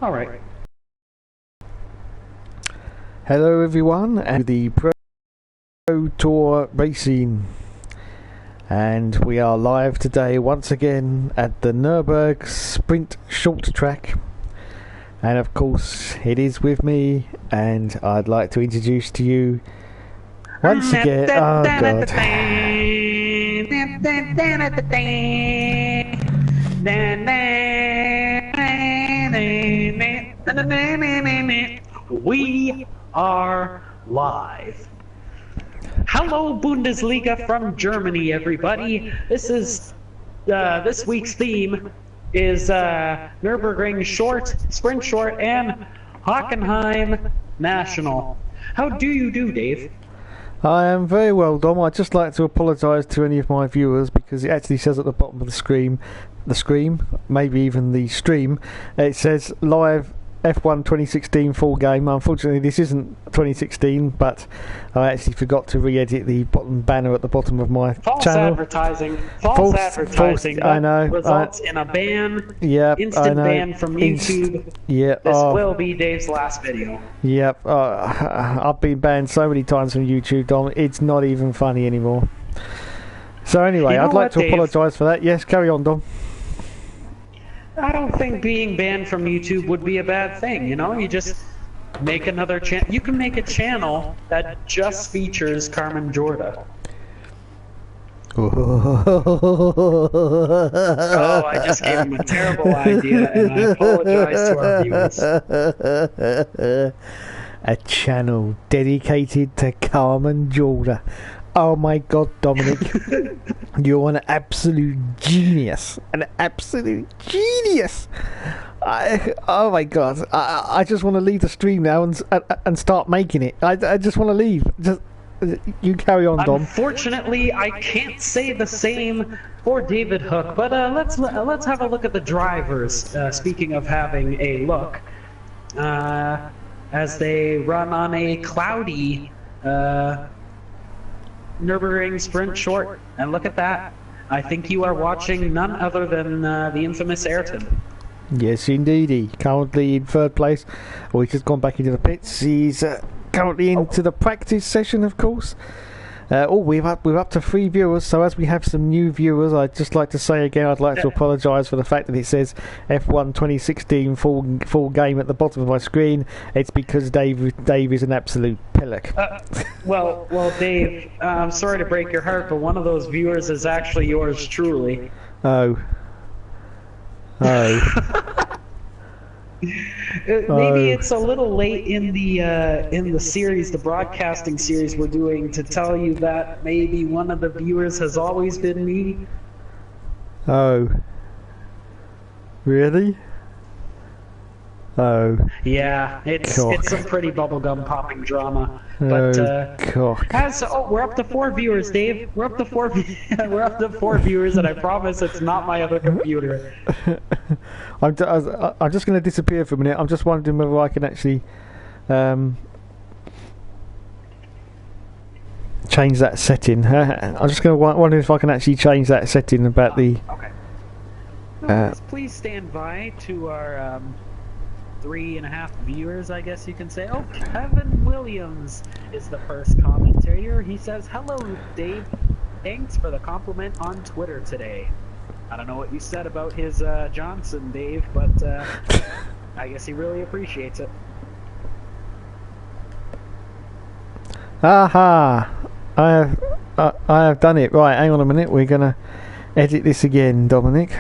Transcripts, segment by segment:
All right. Hello everyone, and the Pro Tour Racing, and we are live today once again at the Nürburgring Sprint Short Track, and of course it is with me, and I'd like to introduce to you once again, oh god, we are live. Hello, Bundesliga from Germany, everybody. This is this week's theme is Nürburgring Short, Sprint Short, and Hockenheim National. How do you do, Dave? I am very well, Dom. I'd just like to apologise to any of my viewers because it actually says at the bottom of the screen, maybe even the stream, it says live F1 2016 full game. Unfortunately, this isn't 2016, but I actually forgot to re-edit the bottom banner at the bottom of my false channel. False advertising. I know. Results in a ban. Yep, instant ban from YouTube. Yep. This will be Dave's last video. Yep. I've been banned so many times from YouTube, Dom. It's not even funny anymore. So anyway, I'd like to apologise for that. Yes, carry on, Dom. I don't think being banned from YouTube would be a bad thing, you know? You just make another channel. You can make a channel that just features Carmen Jorda. Oh, I just gave him a terrible idea, and I apologize to our viewers. A channel dedicated to Carmen Jorda. Oh my god, Dominic. You're an absolute genius. An absolute genius. Oh my god. I just want to leave the stream now and start making it. I just want to leave. Just you carry on, Dom. Unfortunately, I can't say the same for David Hook, but let's have a look at the drivers. Speaking of having a look, as they run on a cloudy Nürburgring Sprint Short, and look at that. I think you are watching none other than the infamous Ayrton. Yes, indeed. Currently in third place. Well, he's just gone back into the pits. He's currently into the practice session, of course. We're up to 3 viewers, so as we have some new viewers, I'd just like to say again, I'd like to apologise for the fact that it says F1 2016 full game at the bottom of my screen. It's because Dave is an absolute pillock. Well, Dave, I'm sorry to break your heart, but one of those viewers is actually yours truly. Oh. Maybe it's a little late in the series, the broadcasting series we're doing, to tell you that maybe one of the viewers has always been me. Oh. Really? Oh. Yeah, it's some pretty bubblegum popping drama. But we're up to 4 viewers, Dave. We're up to 4 viewers, and I promise it's not my other computer. I'm just going to disappear for a minute. I'm just wondering whether I can actually change that setting. I'm just going to wonder if I can actually change that setting about the. Okay. Please stand by to our 3.5 viewers, I guess you can say. Oh, Kevin Williams is the first commentator. He says, "Hello, Dave. Thanks for the compliment on Twitter today." I don't know what you said about his Johnson, Dave, but I guess he really appreciates it. Aha! I have done it. Right, hang on a minute. We're gonna edit this again, Dominic.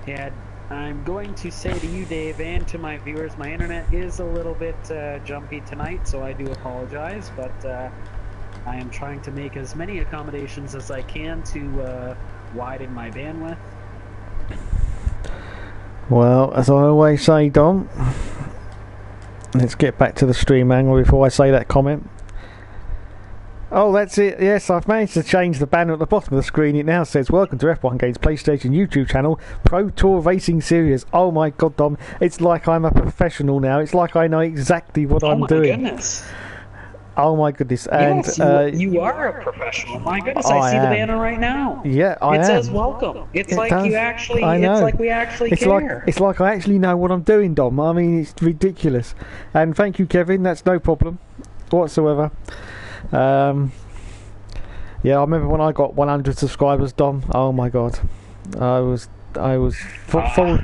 Yeah, I'm going to say to you, Dave, and to my viewers, my internet is a little bit jumpy tonight, so I do apologize, but I am trying to make as many accommodations as I can to widen my bandwidth. Well, as I always say, Dom, let's get back to the stream angle before I say that comment. Oh, that's it. Yes, I've managed to change the banner at the bottom of the screen. It now says, "Welcome to F1 Games PlayStation YouTube channel, Pro Tour Racing Series." Oh my god, Dom. It's like I'm a professional now. It's like I know exactly what I'm doing. Oh my goodness. Oh my goodness! And Yes, you are a professional. My goodness, I see the am. banner right now. Yeah, I am. It says welcome. It's It like does. you actually. I know. It's like we actually care. It's like I actually know what I'm doing, Dom. I mean, it's ridiculous. And thank you, Kevin. That's no problem whatsoever. Yeah, I remember when I got 100 subscribers, Dom. Oh my god, I was full.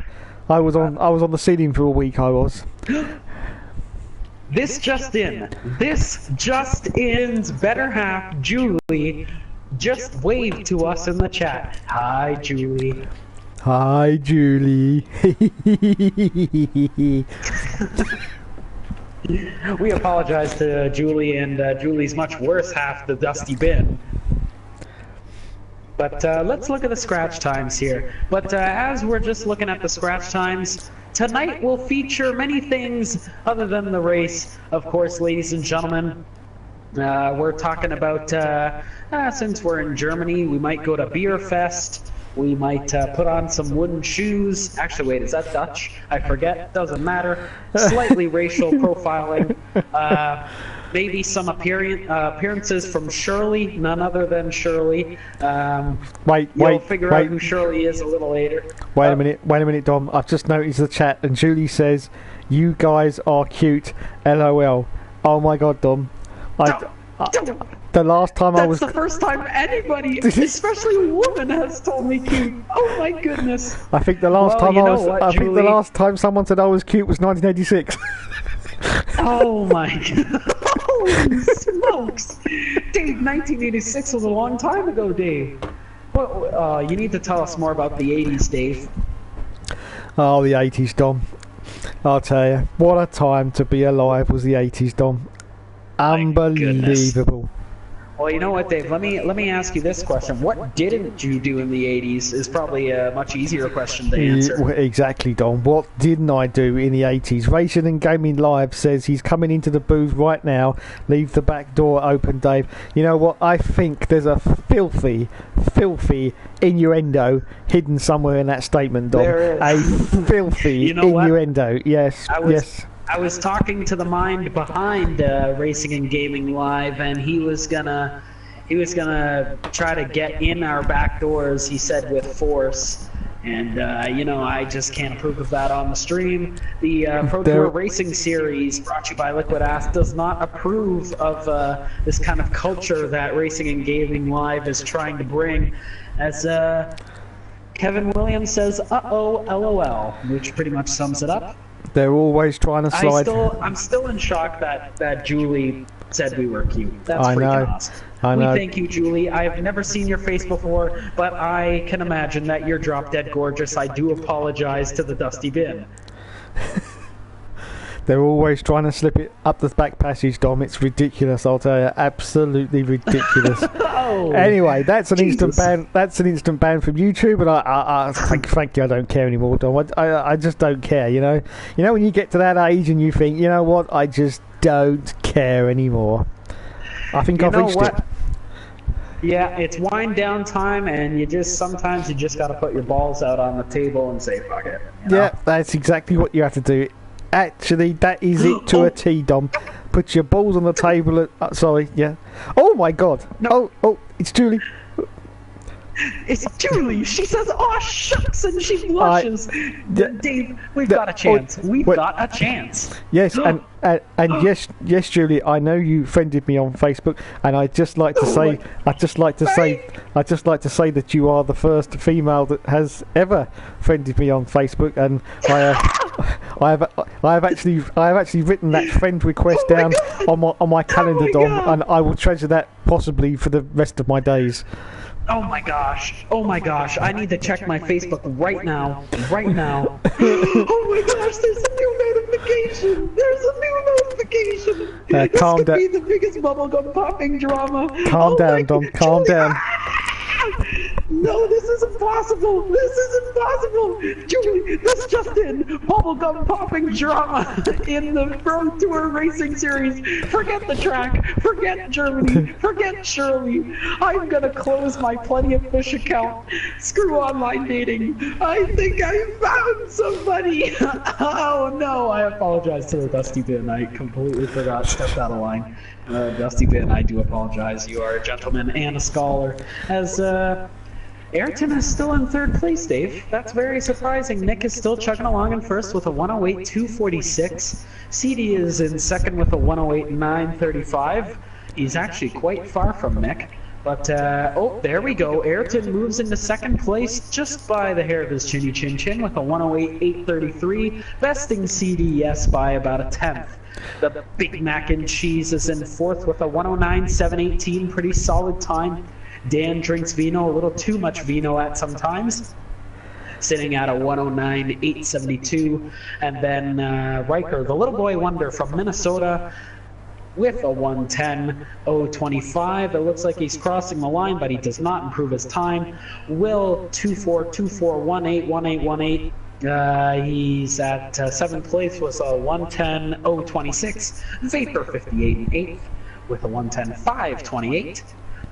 I was on the ceiling for a week. I was. This just in's better half, Julie, just waved to us in the chat. Hi, Julie. Hi, Julie. We apologize to Julie and Julie's much worse half, the Dusty Bin. But let's look at the scratch times here. But as we're just looking at the scratch times, tonight will feature many things other than the race. Of course, ladies and gentlemen, we're talking about, since we're in Germany, we might go to Beer Fest. We might put on some wooden shoes. Actually, wait, is that Dutch? I forget. Doesn't matter. Slightly racial profiling. Maybe some appearances from Shirley, none other than Shirley. You'll figure out who Shirley is a little later. Wait a minute, Dom. I've just noticed the chat, and Julie says, "You guys are cute." LOL. Oh my god, Dom. The last time That's the first time anybody, especially a woman, has told me cute. Oh my goodness. I think the last time someone said I was cute was 1986. Oh my god. Holy smokes. Dave, 1986 was a long time ago, Dave. Well, you need to tell us more about the 80s, Dave. Oh, the 80s, Dom. I'll tell you, what a time to be alive was the 80s, Dom. Unbelievable. Well, you know what, Dave? Let me ask you this question: what didn't you do in the '80s? Is probably a much easier question to answer. Exactly, Don. What didn't I do in the '80s? Racing and Gaming Live says he's coming into the booth right now. Leave the back door open, Dave. You know what? I think there's a filthy innuendo hidden somewhere in that statement, Don. There is. A filthy innuendo. What? Yes. Yes. I was talking to the mind behind Racing and Gaming Live, and he was gonna try to get in our back doors. He said with force, and I just can't approve of that on the stream. The Pro Tour Racing Series, brought to you by Liquid Ass, does not approve of this kind of culture that Racing and Gaming Live is trying to bring. As Kevin Williams says, "Uh-oh, LOL," which pretty much sums it up. They're always trying to slide. I'm still in shock that Julie said we were cute. That's freaking awesome. I know. We thank you, Julie. I've never seen your face before, but I can imagine that you're drop dead gorgeous. I do apologize to the Dusty Bin. They're always trying to slip it up the back passage, Dom. It's ridiculous, I'll tell you. Absolutely ridiculous. Anyway, that's an instant ban. That's an instant ban from YouTube, and I frankly, I don't care anymore, Dom. I just don't care. You know when you get to that age and you think, you know what, I just don't care anymore. I think I've reached it. Yeah, it's wind down time, and sometimes you just got to put your balls out on the table and say fuck it. Yeah, that's exactly what you have to do. Actually, that is it to a T, Dom. Put your balls on the table. Sorry, yeah. Oh my God. No. Oh, it's Julie. It's Julie. She says, "Oh shucks," and she blushes. Dave, we've got a chance. We've got a chance. Yes, and yes, Julie. I know you friended me on Facebook, and I'd just like to say that you are the first female that has ever friended me on Facebook, and I have actually written that friend request down on my calendar, Dom, and I will treasure that possibly for the rest of my days. Oh my gosh! Oh my gosh! I need to check my Facebook right now. Right now. Oh my gosh! There's a new notification. There's a new notification. This Calm could down. be the biggest bubblegum popping drama. Calm down, Dom. Calm down. No, this is impossible! This is impossible! Julie, this just in! Bubblegum popping drama in the Pro Tour Racing Series! Forget the track! Forget Germany! Forget Shirley! I'm gonna close my Plenty of Fish account! Screw online dating! I think I found somebody! Oh no, I apologize to the Dusty Bin. I completely forgot, stepped out of line. Dusty Bin, I do apologize. You are a gentleman and a scholar. As, Ayrton is still in third place, Dave. That's very surprising. Nick is still chugging along in first with a 108.246. CD is in second with a 108.935. He's actually quite far from Nick. But, oh, there we go. Ayrton moves into second place just by the hair of his chinny chin chin with a 108.833, besting CDS by about a tenth. The Big Mac and Cheese is in fourth with a 109.718, pretty solid time. Dan drinks vino, a little too much vino at some times, sitting at a 109.872. And then Riker, the little boy wonder from Minnesota, with a 110.025. It looks like he's crossing the line, but he does not improve his time. Will 24.2418, 1818. He's at seventh place with a 110.026. Vapor 58 in eighth with a 110.528.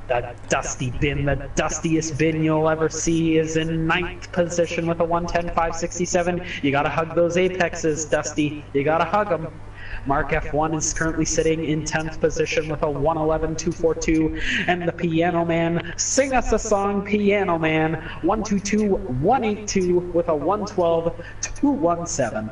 The Dusty Bin, the dustiest bin you'll ever see, is in ninth position with a 110.567. You gotta hug those apexes, Dusty. You gotta hug them. Mark F1 is currently sitting in 10th position with a 111.242. And the Piano Man, sing us a song, Piano Man, 122.182 with a 112.217.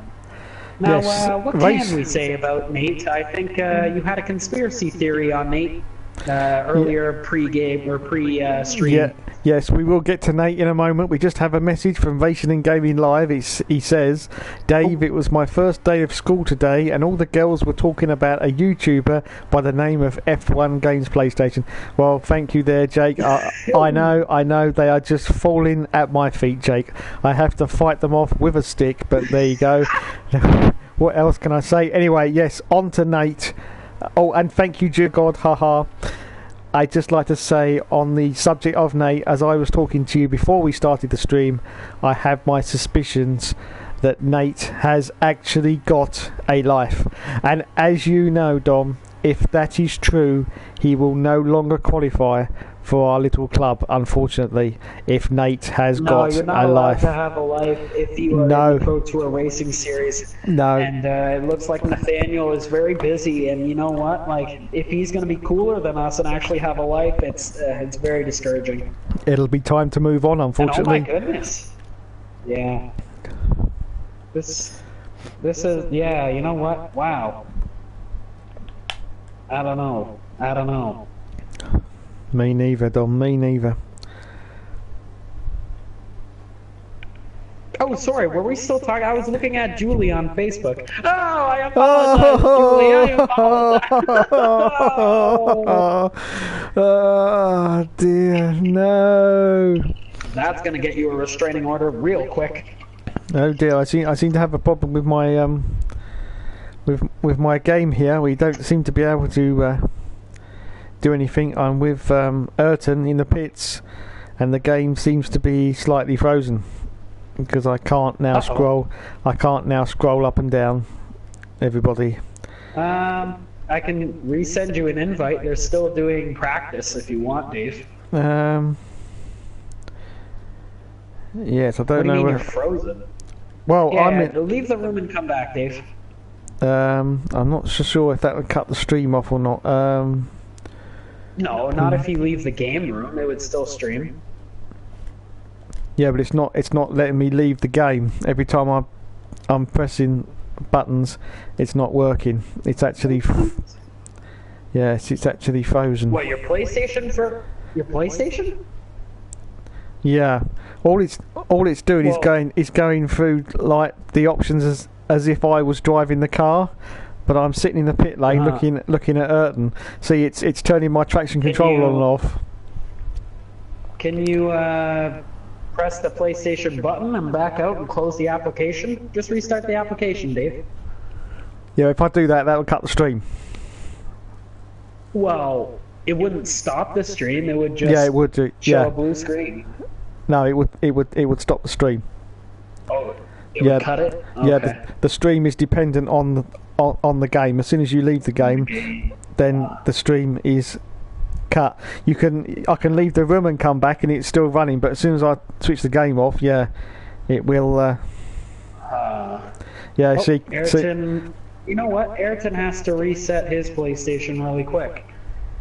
Now, Yes, what can we say about Nate? I think you had a conspiracy theory on Nate earlier pre-game or pre-stream. Yeah, yes, we will get to Nate in a moment. We just have a message from Vation and Gaming Live. He says, Dave, it was my first day of school today and all the girls were talking about a YouTuber by the name of F1 Games PlayStation. Well, thank you there, Jake. I know, they are just falling at my feet, Jake. I have to fight them off with a stick, but there you go. What else can I say? Anyway, yes, on to Nate. Oh, and thank you, dear God, haha. I'd just like to say on the subject of Nate, as I was talking to you before we started the stream, I have my suspicions that Nate has actually got a life. And as you know, Dom, if that is true, he will no longer qualify for our little club, unfortunately, if Nate has got you're not a allowed life. to have a life if you are in the Pro Tour Racing Series. No. And it looks like Nathaniel is very busy, and you know what? Like, if he's going to be cooler than us and actually have a life, it's very discouraging. It'll be time to move on, unfortunately. And oh my goodness. Yeah. This is, yeah, you know what? Wow. I don't know. Me neither, Dom. Me neither. Oh, sorry. Were we still talking? I was looking at Julie on Facebook. Oh, I apologize, Julie. I apologize. Oh, dear, no. That's gonna get you a restraining order real quick. Oh dear, I seem to have a problem with my with my game here. We don't seem to be able to do anything. I'm with Ayrton in the pits, and the game seems to be slightly frozen because I can't now scroll. I can't now scroll up and down. Everybody. I can resend you an invite. They're still doing practice if you want, Dave. Yes, I don't know. What do you mean you're frozen? Well, yeah, leave the room and come back, Dave. I'm not so sure if that would cut the stream off or not. No, not if you leave the game room. It would still stream. Yeah, but it's not letting me leave the game. Every time I'm pressing buttons, it's not working. It's actually yes, it's actually frozen. What, your PlayStation your PlayStation? Yeah, all it's doing is going through like the options as if I was driving the car, but I'm sitting in the pit lane looking at Ayrton. See, it's turning my traction control on and off. Can you press the PlayStation button and back out and close the application? Just restart the application, Dave. Yeah, if I do that, that'll cut the stream. Well, it wouldn't stop the stream. It would just it would do. show a blue screen. No, it would stop the stream. Oh, it would cut it? Okay. Yeah, the stream is dependent on the game. As soon as you leave the game, then the stream is cut. I can leave the room and come back and it's still running, but as soon as I switch the game off, it will see Ayrton, you know what? Ayrton has to reset his PlayStation really quick.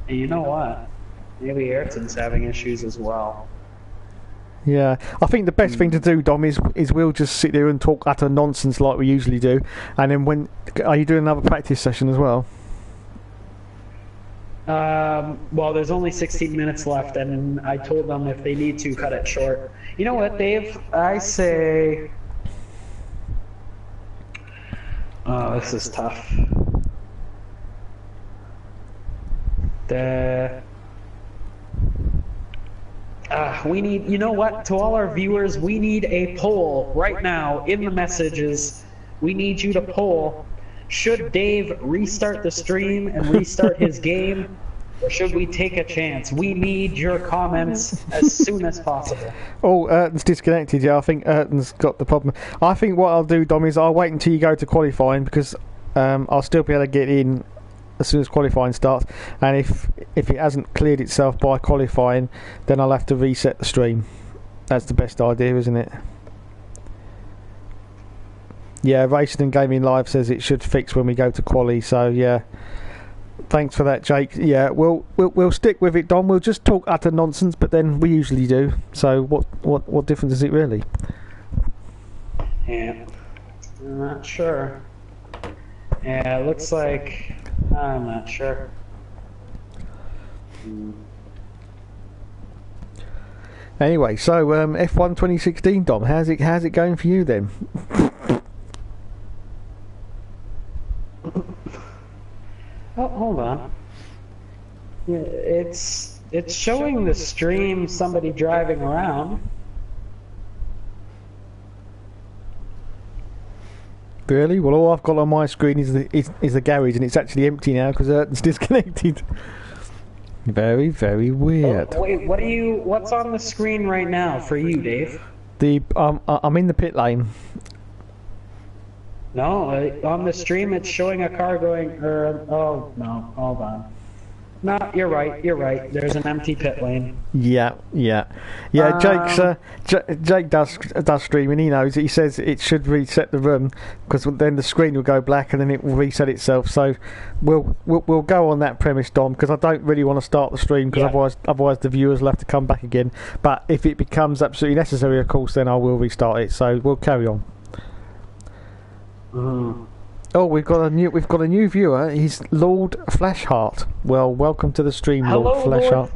And you know what? Maybe Ayrton's having issues as well. Yeah, I think the best thing to do, Dom, is we'll just sit there and talk utter nonsense like we usually do, and then are you doing another practice session as well? Well, there's only 16 minutes left, and I told them if they need to, cut it short. You know what, Dave? I say... Oh, this is tough. We need, you know what, to all our viewers, we need a poll right now in the messages. We need you to poll, should Dave restart the stream and restart his game, or should we take a chance? We need your comments as soon as possible. Oh, Ayrton's disconnected. Yeah, I think Ayrton's got the problem. I think what I'll do, Dom, is I'll wait until you go to qualifying, because I'll still be able to get in as soon as qualifying starts, and if it hasn't cleared itself by qualifying, then I'll have to reset the stream. That's the best idea, isn't it? Yeah, Racing and Gaming Live says it should fix when we go to quali, so yeah. Thanks for that, Jake. Yeah, we'll stick with it, Dom. We'll just talk utter nonsense, but then we usually do. So what difference is it really? Yeah, I'm not sure. Yeah, it looks like I'm not sure. Anyway, so F1 2016, Dom. How's it going for you then? Oh, hold on. Yeah, it's showing the stream somebody driving around. Really? Well, all I've got on my screen is the garage, and it's actually empty now because Ayrton's disconnected. Very, very weird. Oh, wait, what's on the screen right now for you, Dave? I'm in the pit lane. No, on the stream it's showing a car going, oh no, hold on. No, you're right, there's an empty pit lane. Yeah. Jake does stream, and he knows it. He says it should reset the room, because then the screen will go black and then it will reset itself. So we'll go on that premise, Dom, because I don't really want to start the stream, because otherwise the viewers will have to come back again. But if it becomes absolutely necessary, of course, then I will restart it. So we'll carry on. Oh, we've got a new viewer. He's Lord Flashheart. Well, welcome to the stream, Lord Flashheart.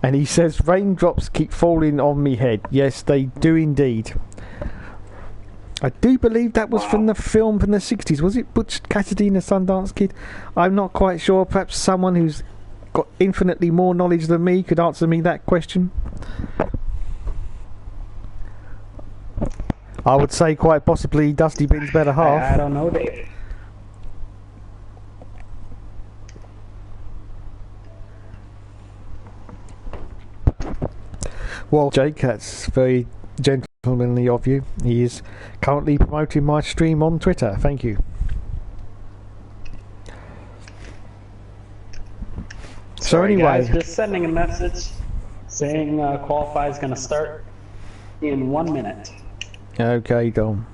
And he says raindrops keep falling on me head. Yes, they do indeed. I do believe that was from the film from the 60s. Was it Butch Cassidy and the Sundance Kid? I'm not quite sure. Perhaps someone who's got infinitely more knowledge than me could answer me that question. I would say quite possibly Dusty Bin's better half. I don't know, Dave. Well, Jake, that's very gentlemanly of you. He is currently promoting my stream on Twitter. Thank you. Sorry, anyway, guys, just sending a message saying qualify is going to start in 1 minute. Okay, Dom.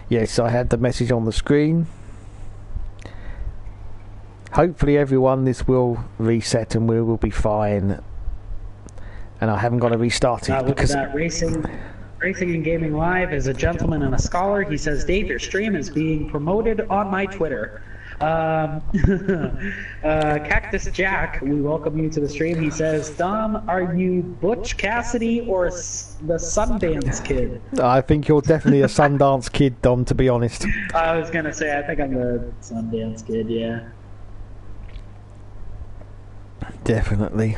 Yes, I had the message on the screen. Hopefully everyone, this will reset and we will be fine. And I haven't got to restart it. Because at that, Racing and Gaming Live is a gentleman and a scholar. He says, Dave, your stream is being promoted on my Twitter. Cactus Jack, we welcome you to the stream. He says, Dom, are you Butch Cassidy or the Sundance Kid? I think you're definitely a Sundance Kid, Dom, to be honest. I was going to say, I think I'm the Sundance Kid, yeah. Definitely.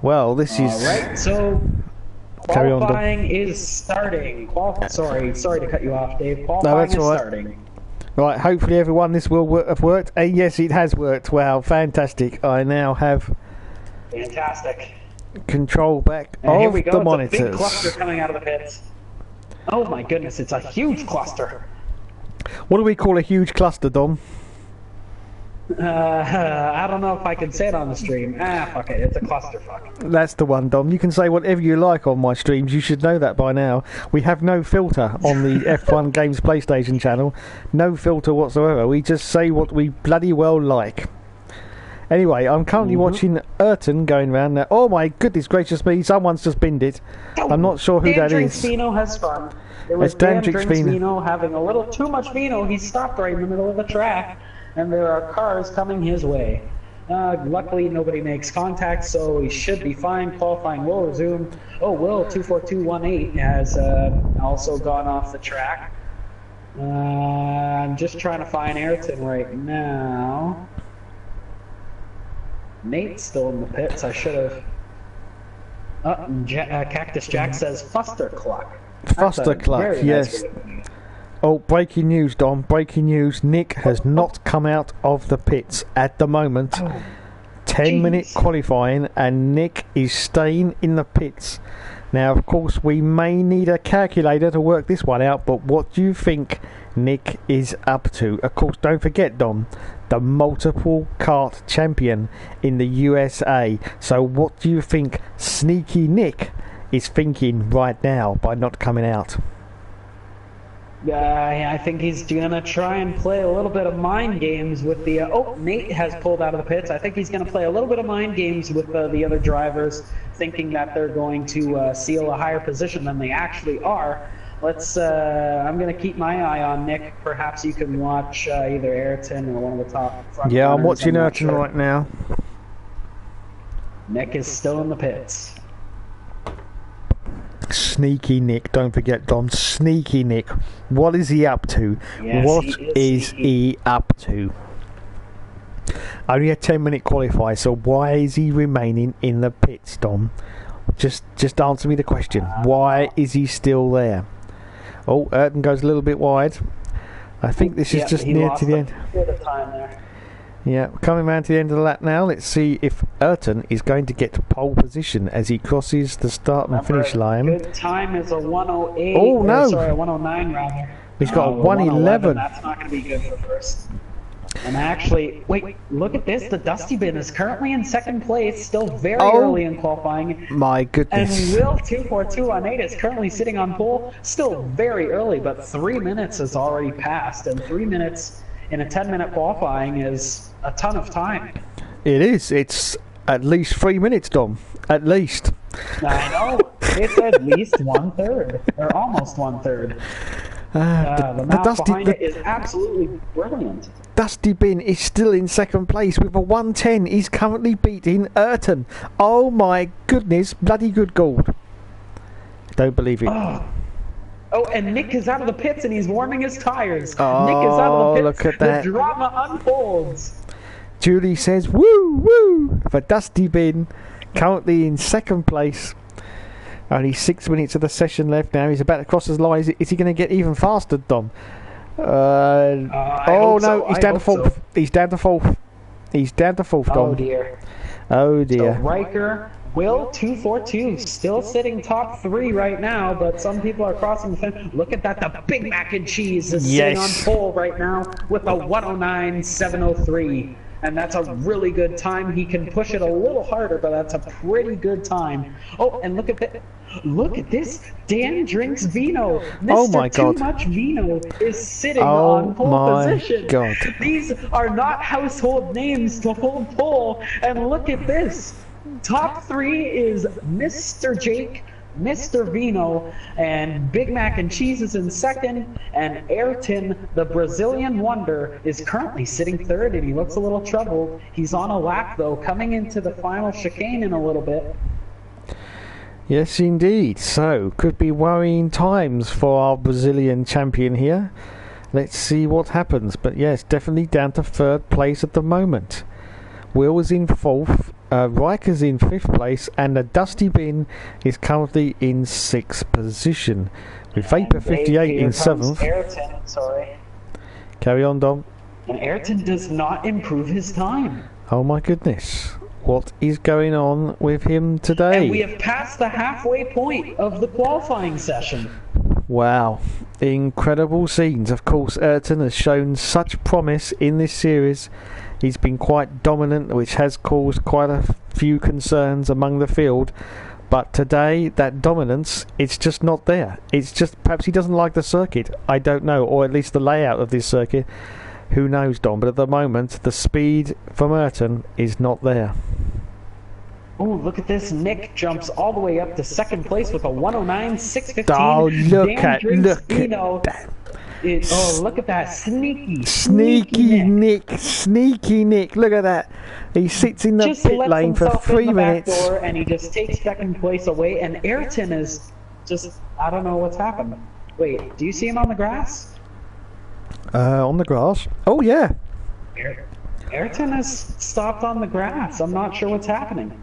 Well, this is... Alright, so qualifying is starting. Sorry to cut you off, Dave. Qualifying is starting. Right, hopefully everyone, this will have worked. And yes, it has worked. Wow, fantastic. I now have Fantastic. Control back And here of we the go. It's a monitors. big cluster coming out of the pits. Oh my goodness, it's a huge cluster. What do we call a huge cluster, Dom? I don't know if I can say it on the stream. Fuck it. It's a clusterfuck. That's the one, Dom. You can say whatever you like on my streams. You should know that by now. We have no filter on the F1 Games PlayStation channel. No filter whatsoever. We just say what we bloody well like. Anyway, I'm currently watching Ayrton going around there. Oh my goodness gracious me, someone's just binned it. I'm not sure who that is. Vino has fun. It was Dan Drinks Vino having a little too much Vino. He stopped right in the middle of the track, and there are cars coming his way. Luckily, nobody makes contact, so he should be fine. Qualifying will resume. Oh, Will 24218 has also gone off the track. I'm just trying to find Ayrton right now. Nate's still in the pits. I should have. Cactus Jack says Fustercluck. Fustercluck, yes. Oh, breaking news, Dom. Breaking news. Nick has not come out of the pits at the moment. 10-minute qualifying, and Nick is staying in the pits. Now, of course, we may need a calculator to work this one out, but what do you think Nick is up to? Of course, don't forget, Dom, the multiple kart champion in the USA. So what do you think Sneaky Nick is thinking right now by not coming out? I think he's gonna try and play a little bit of mind games with the. Nate has pulled out of the pits. I think he's gonna play a little bit of mind games with the other drivers, thinking that they're going to seal a higher position than they actually are. Let's. I'm gonna keep my eye on Nick. Perhaps you can watch either Ayrton or one of the top front Yeah, runners. I'm watching Ayrton right now. Nick is still in the pits. Sneaky Nick, don't forget, Dom. Sneaky Nick. What is he up to? Yes, what is he up to? Only a 10-minute qualifier, so why is he remaining in the pits, Dom? Just answer me the question. Why is he still there? Oh, Ayrton goes a little bit wide. I think this is just near to the end. Bit of time there. Yeah, coming round to the end of the lap now. Let's see if Ayrton is going to get to pole position as he crosses the start and finish line. Good time is a 108. Oh no! Sorry, a 109 rather. He's got a 111. That's not going to be good for first. And actually, wait, look at this. The Dusty Bin is currently in second place, still very early in qualifying. My goodness. And Will 24218 is currently sitting on pole, still very early, but 3 minutes has already passed, and 3 minutes in a 10-minute qualifying is a ton of time. It is. It's at least 3 minutes, Dom. At least. I know. It's at least 1/3, or almost 1/3. The math behind it is absolutely brilliant. Dusty Bin is still in second place with a 110. He's currently beating Ayrton. Oh my goodness, bloody good gold. Don't believe it. Oh, and Nick is out of the pits and he's warming his tires. Oh, Nick is out of the pits. look at that. The drama unfolds. Julie says, woo, woo, for Dusty Bin, currently in second place. Only 6 minutes of the session left now. He's about to cross his line. Is he going to get even faster, Dom? Oh no, he's down to fourth. He's down to fourth. He's down to fourth, Dom. Oh dear. Oh dear. So Riker, Will 242, still sitting top 3 right now, but some people are crossing the finish. Look at that, the Big Mac and Cheese is sitting on pole right now with a 109.703. And that's a really good time. He can push it a little harder, but that's a pretty good time. Oh, and look at that. Look at this. Dan Drinks Vino. Mr. Oh my God. Too Much Vino is sitting on pole position. God. These are not household names to hold pole. And look at this. Top 3 is Mr. Jake, Mr. Vino, and Big Mac and Cheese is in second, and Ayrton, the Brazilian wonder, is currently sitting third, and he looks a little troubled. He's on a lap, though, coming into the final chicane in a little bit. Yes, indeed. So, could be worrying times for our Brazilian champion here. Let's see what happens. But yes, definitely down to third place at the moment. Will is in fourth. Riker's in fifth place, and the Dusty Bin is currently in 6th position, with Vapor 58 in 7th. Ayrton, sorry. Carry on, Dom. And Ayrton does not improve his time. Oh my goodness. what is going on with him today. And we have passed the halfway point of the qualifying session. Wow. Incredible scenes. Of course, Ayrton has shown such promise in this series. He's been quite dominant, which has caused quite a few concerns among the field. But today, that dominance, it's just not there. It's just, perhaps he doesn't like the circuit. I don't know. Or at least the layout of this circuit. Who knows, Dom? But at the moment, the speed from Ayrton is not there. Oh, look at this. Nick jumps all the way up to second place with a 109.615. Oh, look at that. Oh, look at that. Sneaky Nick. Look at that. He sits in the pit lane for 3 minutes. Back door and he just takes second place away. And Ayrton is just, I don't know what's happened. Wait, do you see him on the grass? On the grass? Oh, yeah. Ayrton has stopped on the grass. I'm not sure what's happening.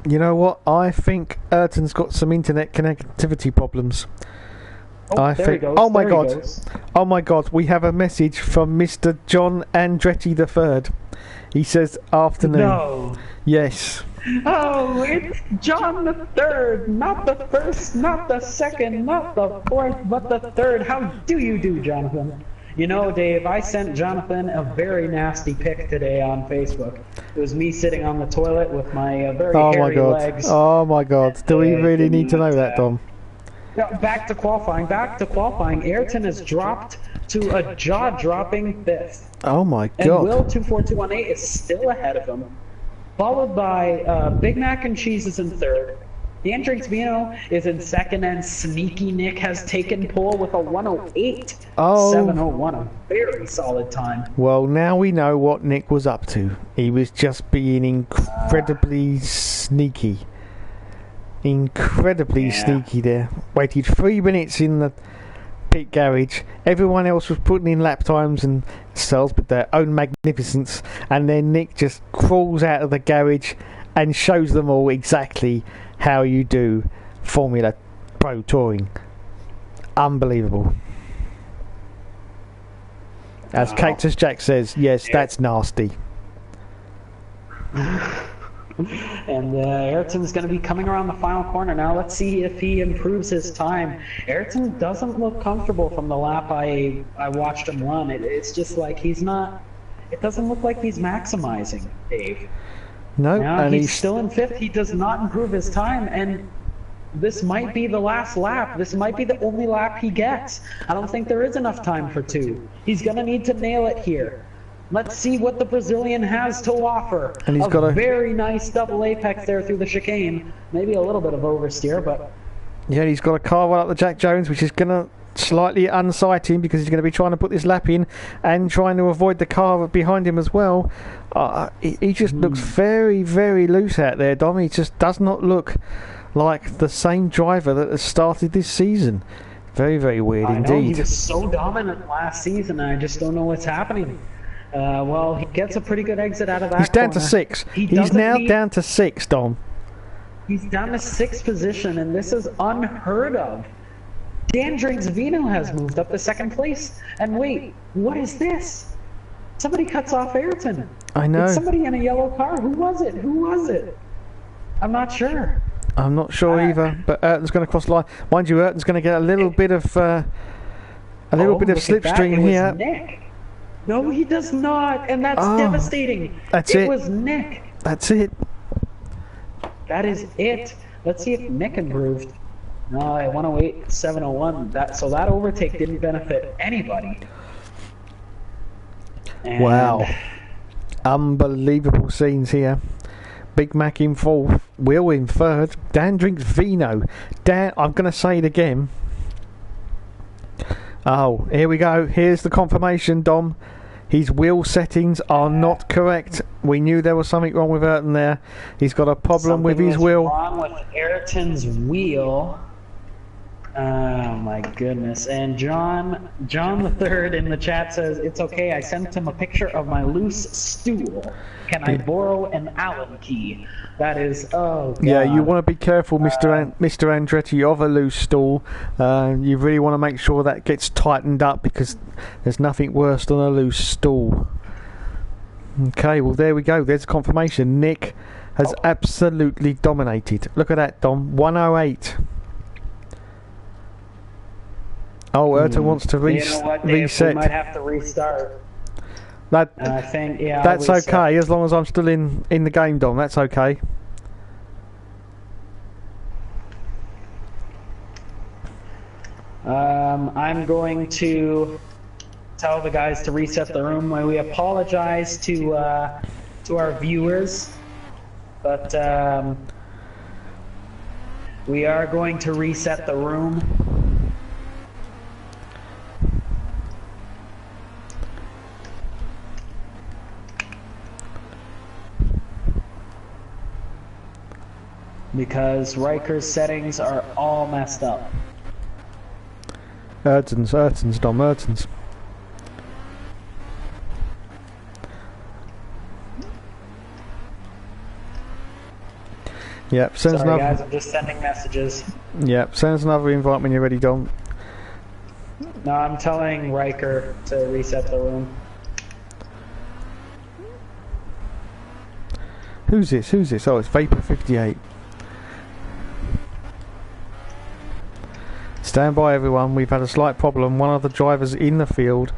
You know what? I think Ayrton's got some internet connectivity problems. He goes. Oh my God! Oh my God! We have a message from Mr. John Andretti III. He says, "Afternoon." No. Yes. Oh, it's John the Third, not the first, not the second, not the fourth, but the third. How do you do, Jonathan? You know, Dave, I sent Jonathan a very nasty pic today on Facebook. It was me sitting on the toilet with my very hairy legs. Oh my God! Do we really need to know that, Dom? Back to qualifying. Ayrton has dropped to a jaw-dropping fifth. Oh my God! And Will 24218 is still ahead of him, followed by Big Mac and Cheese is in third. Dan Drinks Vino is in second, and Sneaky Nick has taken pole with a 108.701. A very solid time. Well, now we know what Nick was up to. He was just being incredibly sneaky. Sneaky there. Waited 3 minutes in the pit garage. Everyone else was putting in lap times and cells with their own magnificence. And then Nick just crawls out of the garage and shows them all exactly how you do Formula Pro Touring. Unbelievable. As Cactus Jack says, yes, that's nasty. And Ayrton's going to be coming around the final corner now. Let's see if he improves his time. Ayrton doesn't look comfortable from the lap I watched him run. It's just like he's not... It doesn't look like he's maximizing, Dave. No, now and he's still in fifth. He does not improve his time, and this might be the last lap. This might be the only lap he gets. I don't think there is enough time for two. He's going to need to nail it here. Let's see what the Brazilian has to offer. And he's got a very nice double apex there through the chicane. Maybe a little bit of oversteer, but... Yeah, he's got a car right up the Jack Jones, which is going to slightly unsight him because he's going to be trying to put this lap in and trying to avoid the car behind him as well. He just looks very, very loose out there, Dom. He just does not look like the same driver that has started this season. Very, very weird indeed. I know, he was so dominant last season. I just don't know what's happening. Well, he gets a pretty good exit out of that. He's down to 6. He's now down to 6, Dom. He's down to 6th position, and this is unheard of. Dan Drinks Vino has moved up to 2nd place. And wait, what is this? Somebody cuts off Ayrton. I know. It's somebody in a yellow car. Who was it? I'm not sure. I'm not sure either, but Ayrton's going to cross the line. Mind you, Ayrton's going to get a little bit of slipstream here. Nick. No, he does not, and that's devastating. It was Nick. That's it. That is it. Let's see if Nick improved. No, 108.701. So that overtake didn't benefit anybody. And wow. Unbelievable scenes here. Big Mac in 4th, Will in 3rd, Dan Drinks Vino. I'm going to say it again. Oh, here we go. Here's the confirmation, Dom. His wheel settings are not correct. We knew there was something wrong with Ayrton there. He's got a problem with his wheel. Wrong with Ayrton's wheel. Oh my goodness. And John the Third in the chat says, it's okay, I sent him a picture of my loose stool. Can I borrow an Allen key? That is, oh God. Yeah, you want to be careful, Mr. Andretti, of a loose stool. You really want to make sure that gets tightened up because there's nothing worse than a loose stool. Okay, well there we go. There's confirmation. Nick has absolutely dominated. Look at that, Dom. 108. Oh, Ayrton wants to You know what, Dave? reset. We might have to restart. That, I think, yeah. that's okay, as long as I'm still in the game, Dom. That's okay. I'm going to tell the guys to reset the room. We apologize to our viewers, but we are going to reset the room. Because Riker's settings are all messed up. Ayrton's, Dom, Ayrton's. Yep, sends Sorry another. guys, I'm just sending messages. Yep, sends another invite when you're ready, Dom. No, I'm telling Riker to reset the room. Who's this? Who's this? Oh, it's Vapor 58. Stand by, everyone. We've had a slight problem. One of the drivers in the field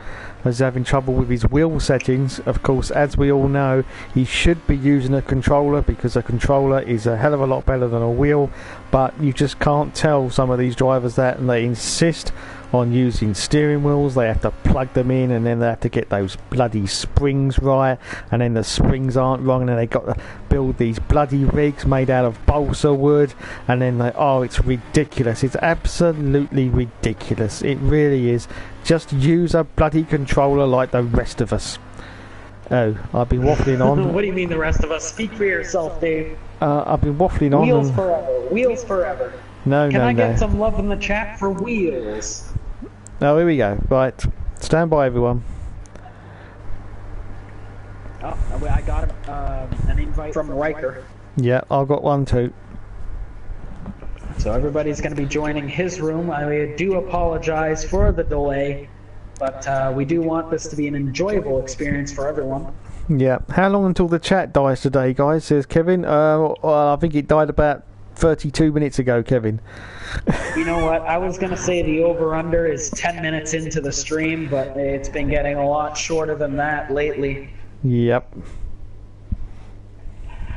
is having trouble with his wheel settings. Of course, as we all know, he should be using a controller because a controller is a hell of a lot better than a wheel, but you just can't tell some of these drivers that, and they insist on using steering wheels. They have to plug them in, and then they have to get those bloody springs right, and then the springs aren't wrong, and then they got to build these bloody rigs made out of balsa wood, and then it's ridiculous. It's absolutely ridiculous. It really is. Just use a bloody controller like the rest of us. Oh, I've been waffling on. What do you mean the rest of us? Speak for yourself, Dave. I've been waffling on. Wheels forever. Wheels forever. No, Can no, I no. get some love in the chat for Wheels? Oh, here we go. Right. Stand by, everyone. Oh, I got an invite from Riker. Yeah, I've got one too. So everybody's going to be joining his room. I do apologize for the delay, but we do want this to be an enjoyable experience for everyone. Yeah. How long until the chat dies today, guys? Says Kevin. Well, I think it died about 32 minutes ago, Kevin. You know what? I was going to say the over-under is 10 minutes into the stream, but it's been getting a lot shorter than that lately. Yep.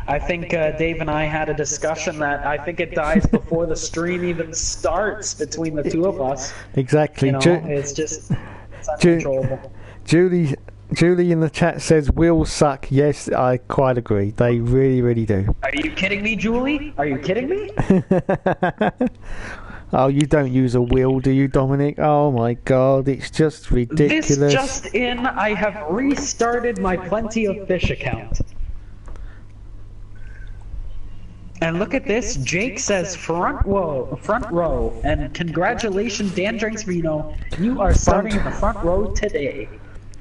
I think Dave and I had a discussion that I think it dies before the stream even starts between the two of us. Exactly. You know, it's just it's uncontrollable. Julie in the chat says wheels suck. Yes, I quite agree. They really, really do. Are you kidding me, Julie? Are you kidding me? Oh, you don't use a wheel, do you, Dominic? Oh my God, it's just ridiculous. This just in, I have restarted my Plenty of Fish account. And look at this, Jake says front row, and congratulations, Dan Drinks Vino, you are starting in the front row today.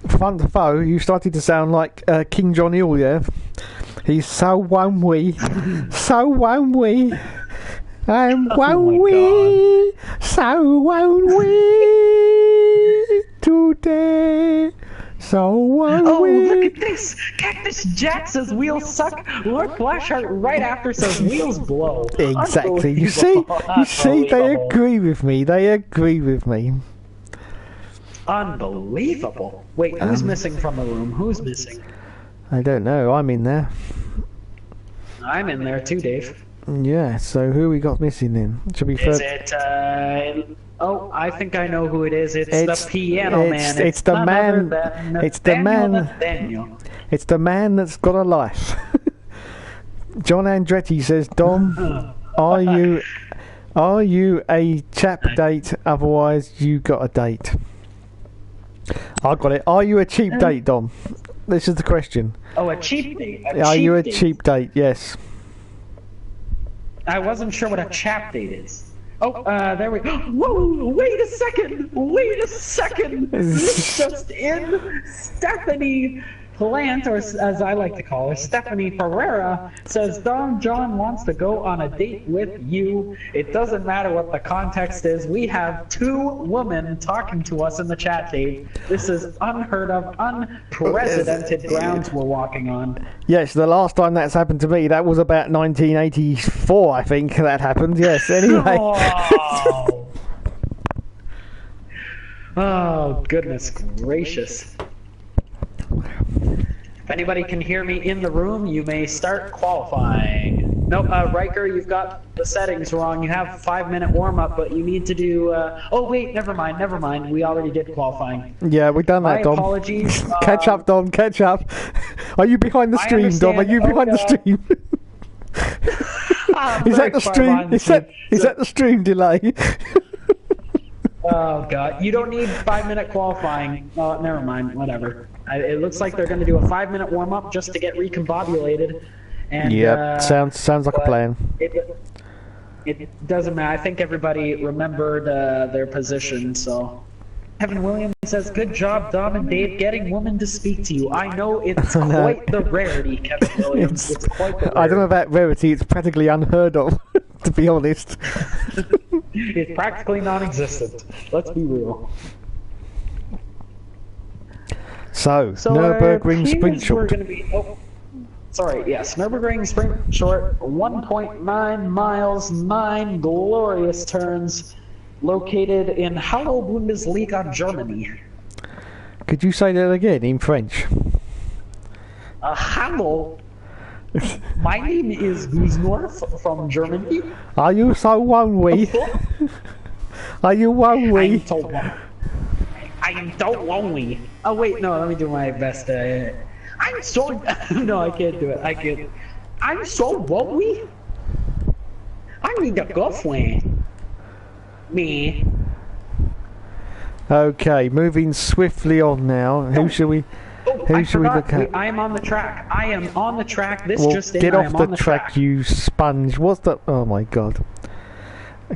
Front row, you started to sound like King John Hill, yeah? He's so won't we, so won't we, and won't we, so won't we, today. So look at this! Cactus Jack says wheels suck. Lord Flashheart right after says wheels blow. Exactly. You see, they agree with me. They agree with me. Unbelievable. Wait, who's missing from the room? Who's missing? I don't know. I'm in there. I'm in there too, Dave. Yeah. So who we got missing then? Should be Is first. it? Oh, I think I know who it is. It's the piano man. It's the man. It's the man. Nathaniel. It's the man that's got a life. John Andretti says, Dom, are you a chap date? Otherwise, you got a date. I got it. Are you a cheap date, Dom? This is the question. Oh, a cheap date. Are you a cheap date? Yes. I wasn't sure what a chap date is. Oh, there we go. Whoa, wait a second. This just in. Stephanie Plant, or as I like to call her, Stephanie Pereira, says Dom John wants to go on a date with you. It doesn't matter what the context is. We have 2 women talking to us in the chat, Dave. This is unheard of, unprecedented grounds we're walking on. Yes, the last time that's happened to me, that was about 1984, I think, that happened. Yes, anyway. Oh, oh goodness gracious. If anybody can hear me in the room, you may start qualifying. Nope, Riker, you've got the settings wrong. You have a 5-minute warm-up, but you need to do... oh, wait, never mind. We already did qualifying. Yeah, we've done that, Dom. My apologies. Catch up, Dom, catch up. Are you behind the stream, Dom? Are you behind the stream? Is that the stream? Is that the stream delay? Oh, God. You don't need 5-minute qualifying. Oh, never mind. Whatever. It looks like they're going to do a 5-minute warm-up just to get recombobulated. And, yep, sounds like a plan. It doesn't matter. I think everybody remembered their position, so... Kevin Williams says, good job, Dom and Dave, getting women to speak to you. I know it's quite the rarity, Kevin Williams. It's quite the rarity. I don't know about rarity, it's practically unheard of, to be honest. It's practically non-existent. Let's be real. So Nürburgring Sprint Short. Nürburgring Sprint Short, 1.9 miles, 9 glorious turns, located in Hallo Bundesliga, Germany. Could you say that again in French? Hallo. My name is Gusnorf from Germany. Are you so lonely? Are you lonely? I am so lonely. Oh wait, no, let me do my best. I'm so... no, I can't do it. I'm so lonely. I need a girlfriend. Me. Okay, moving swiftly on now. Who should we look at? I am on the track. I am on the track. This well, just in. Get off the track, you sponge. What's that? Oh my god.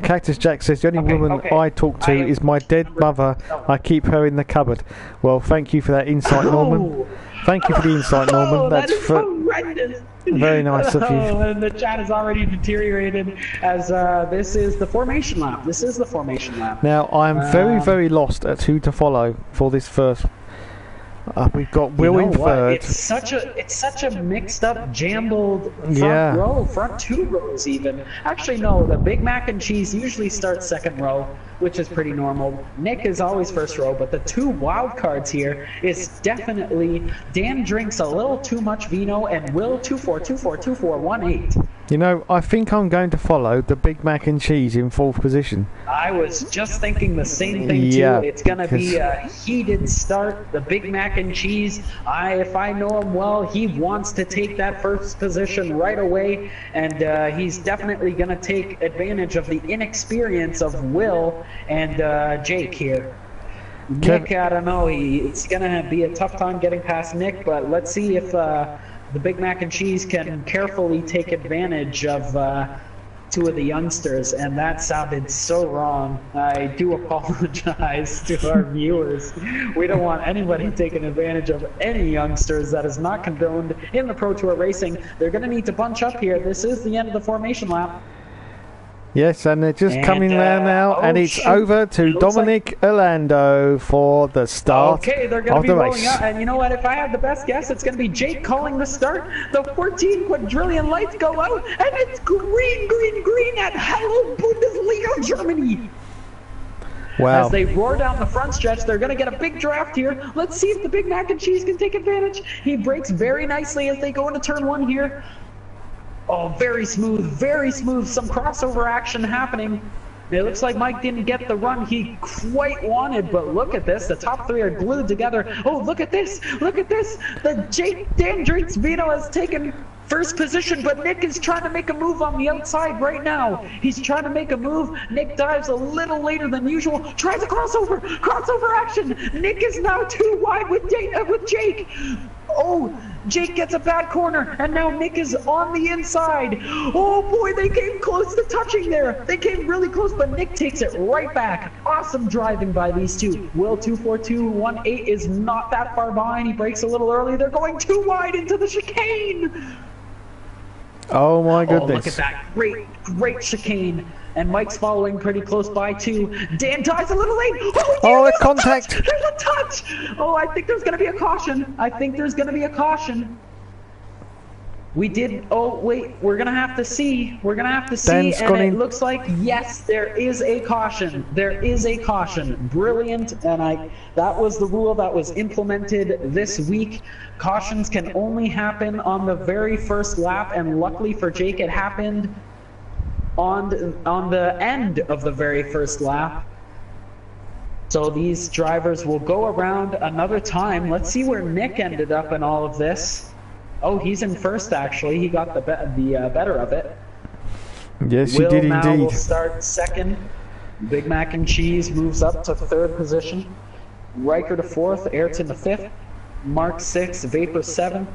Cactus Jack says, the only woman I talk to is my dead mother. I keep her in the cupboard. Well, thank you for that insight, Norman. Thank you for the insight, Norman. That's horrendous. Very nice of you. And the chat has already deteriorated as this is the formation lap. Now, I'm very lost at who to follow for this first. We've got Will in third. It's such a mixed up, jumbled front 2 rows even. Actually, no, the Big Mac and Cheese usually starts second row, which is pretty normal. Nick is always first row, but the 2 wild cards here is definitely Dan drinks a little too much vino and Will 24242418. You know, I think I'm going to follow the Big Mac and Cheese in 4th position. I was just thinking the same thing too. It's going to be a heated start. The Big Mac and Cheese, if I know him well, he wants to take that 1st position right away, and he's definitely going to take advantage of the inexperience of Will and Jake here. Nick, I don't know, it's going to be a tough time getting past Nick, but let's see if the Big Mac and Cheese can carefully take advantage of 2 of the youngsters, and that sounded so wrong. I do apologize to our viewers. We don't want anybody taking advantage of any youngsters. That is not condoned in the Pro Tour racing. They're going to need to bunch up here. This is the end of the formation lap. Yes, and they're just coming round now, and it's over to Dominic Orlando for the start okay, they're going to be race. Rolling out, and you know what? If I had the best guess, it's going to be Jake calling the start. The 14 quadrillion lights go out, and it's green at Hallo Bundesliga, Germany. Wow. As they roar down the front stretch, they're going to get a big draft here. Let's see if the Big Mac and Cheese can take advantage. He brakes very nicely as they go into turn 1 here. Oh, very smooth, some crossover action happening. It looks like Mike didn't get the run he quite wanted, but look at this. The top 3 are glued together. Oh, look at this. The Jake Dan Drinks Vito has taken 1st position, but Nick is trying to make a move on the outside right now. He's trying to make a move. Nick dives a little later than usual. Tries a crossover action. Nick is now too wide with Jake. Oh, Jake gets a bad corner, and now Nick is on the inside. Oh boy, they came close to touching there. They came really close, but Nick takes it right back. Awesome driving by these two. Will 24218 is not that far behind. He breaks a little early. They're going too wide into the chicane. Oh my goodness. Oh, look at that. Great chicane. And Mike's following pretty close by too. Dan dies a little late. Oh, a contact. There's a touch. Oh, I think there's going to be a caution. We did. Oh, wait. We're going to have to see. Dan's and it looks like, yes, there is a caution. Brilliant. And that was the rule that was implemented this week. Cautions can only happen on the very first lap. And luckily for Jake, it happened on the end of the very first lap. So these drivers will go around another time. Let's see where Nick ended up in all of this. Oh, he's in first actually. He got the better of it. Yes, he did now indeed. Will start second. Big Mac and Cheese moves up to third position. Riker to fourth. Ayrton to fifth. Mark 6. Vapor 7th.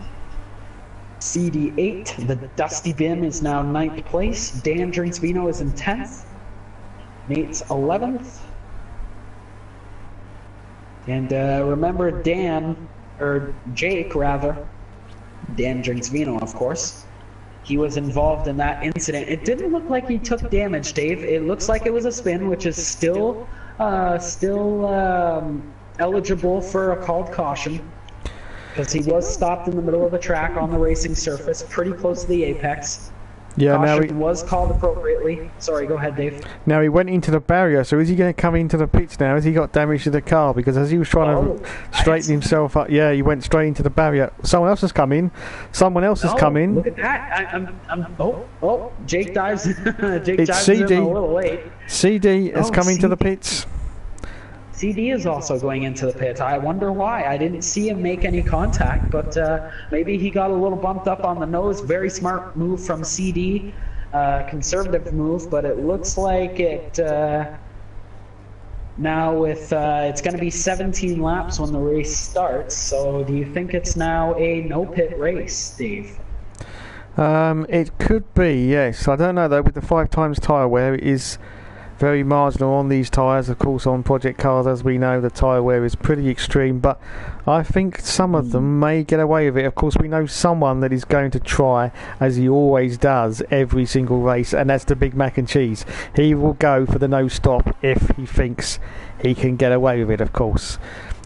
CD 8, the Dusty Bin is now 9th place. Dan Drinks Vino is in 10th. Nate's 11th. And remember Jake rather, Dan Drinks Vino of course, he was involved in that incident. It didn't look like he took damage, Dave. It looks like it was a spin, which is still eligible for a called caution. Because he was stopped in the middle of the track on the racing surface, pretty close to the apex. Yeah, Caution was called appropriately. Sorry, go ahead, Dave. Now he went into the barrier, so is he going to come into the pits now? Has he got damage to the car? Because as he was trying to straighten himself up, yeah, he went straight into the barrier. Someone else has come in. Look at that. Jake dives. It's CD. In a little late. CD has come into the pits. CD is also going into the pit. I wonder why. I didn't see him make any contact, but maybe he got a little bumped up on the nose. Very smart move from CD. Conservative move, but it looks like it now with it's going to be 17 laps when the race starts. So do you think it's now a no-pit race, Dave? It could be, yes. I don't know though. With the 5 times tyre wear, it is very marginal on these tyres. Of course, on project cars, as we know, the tyre wear is pretty extreme, but I think some of them may get away with it. Of course, we know someone that is going to try, as he always does every single race, and that's the Big Mac and Cheese. He will go for the no stop if he thinks he can get away with it, of course.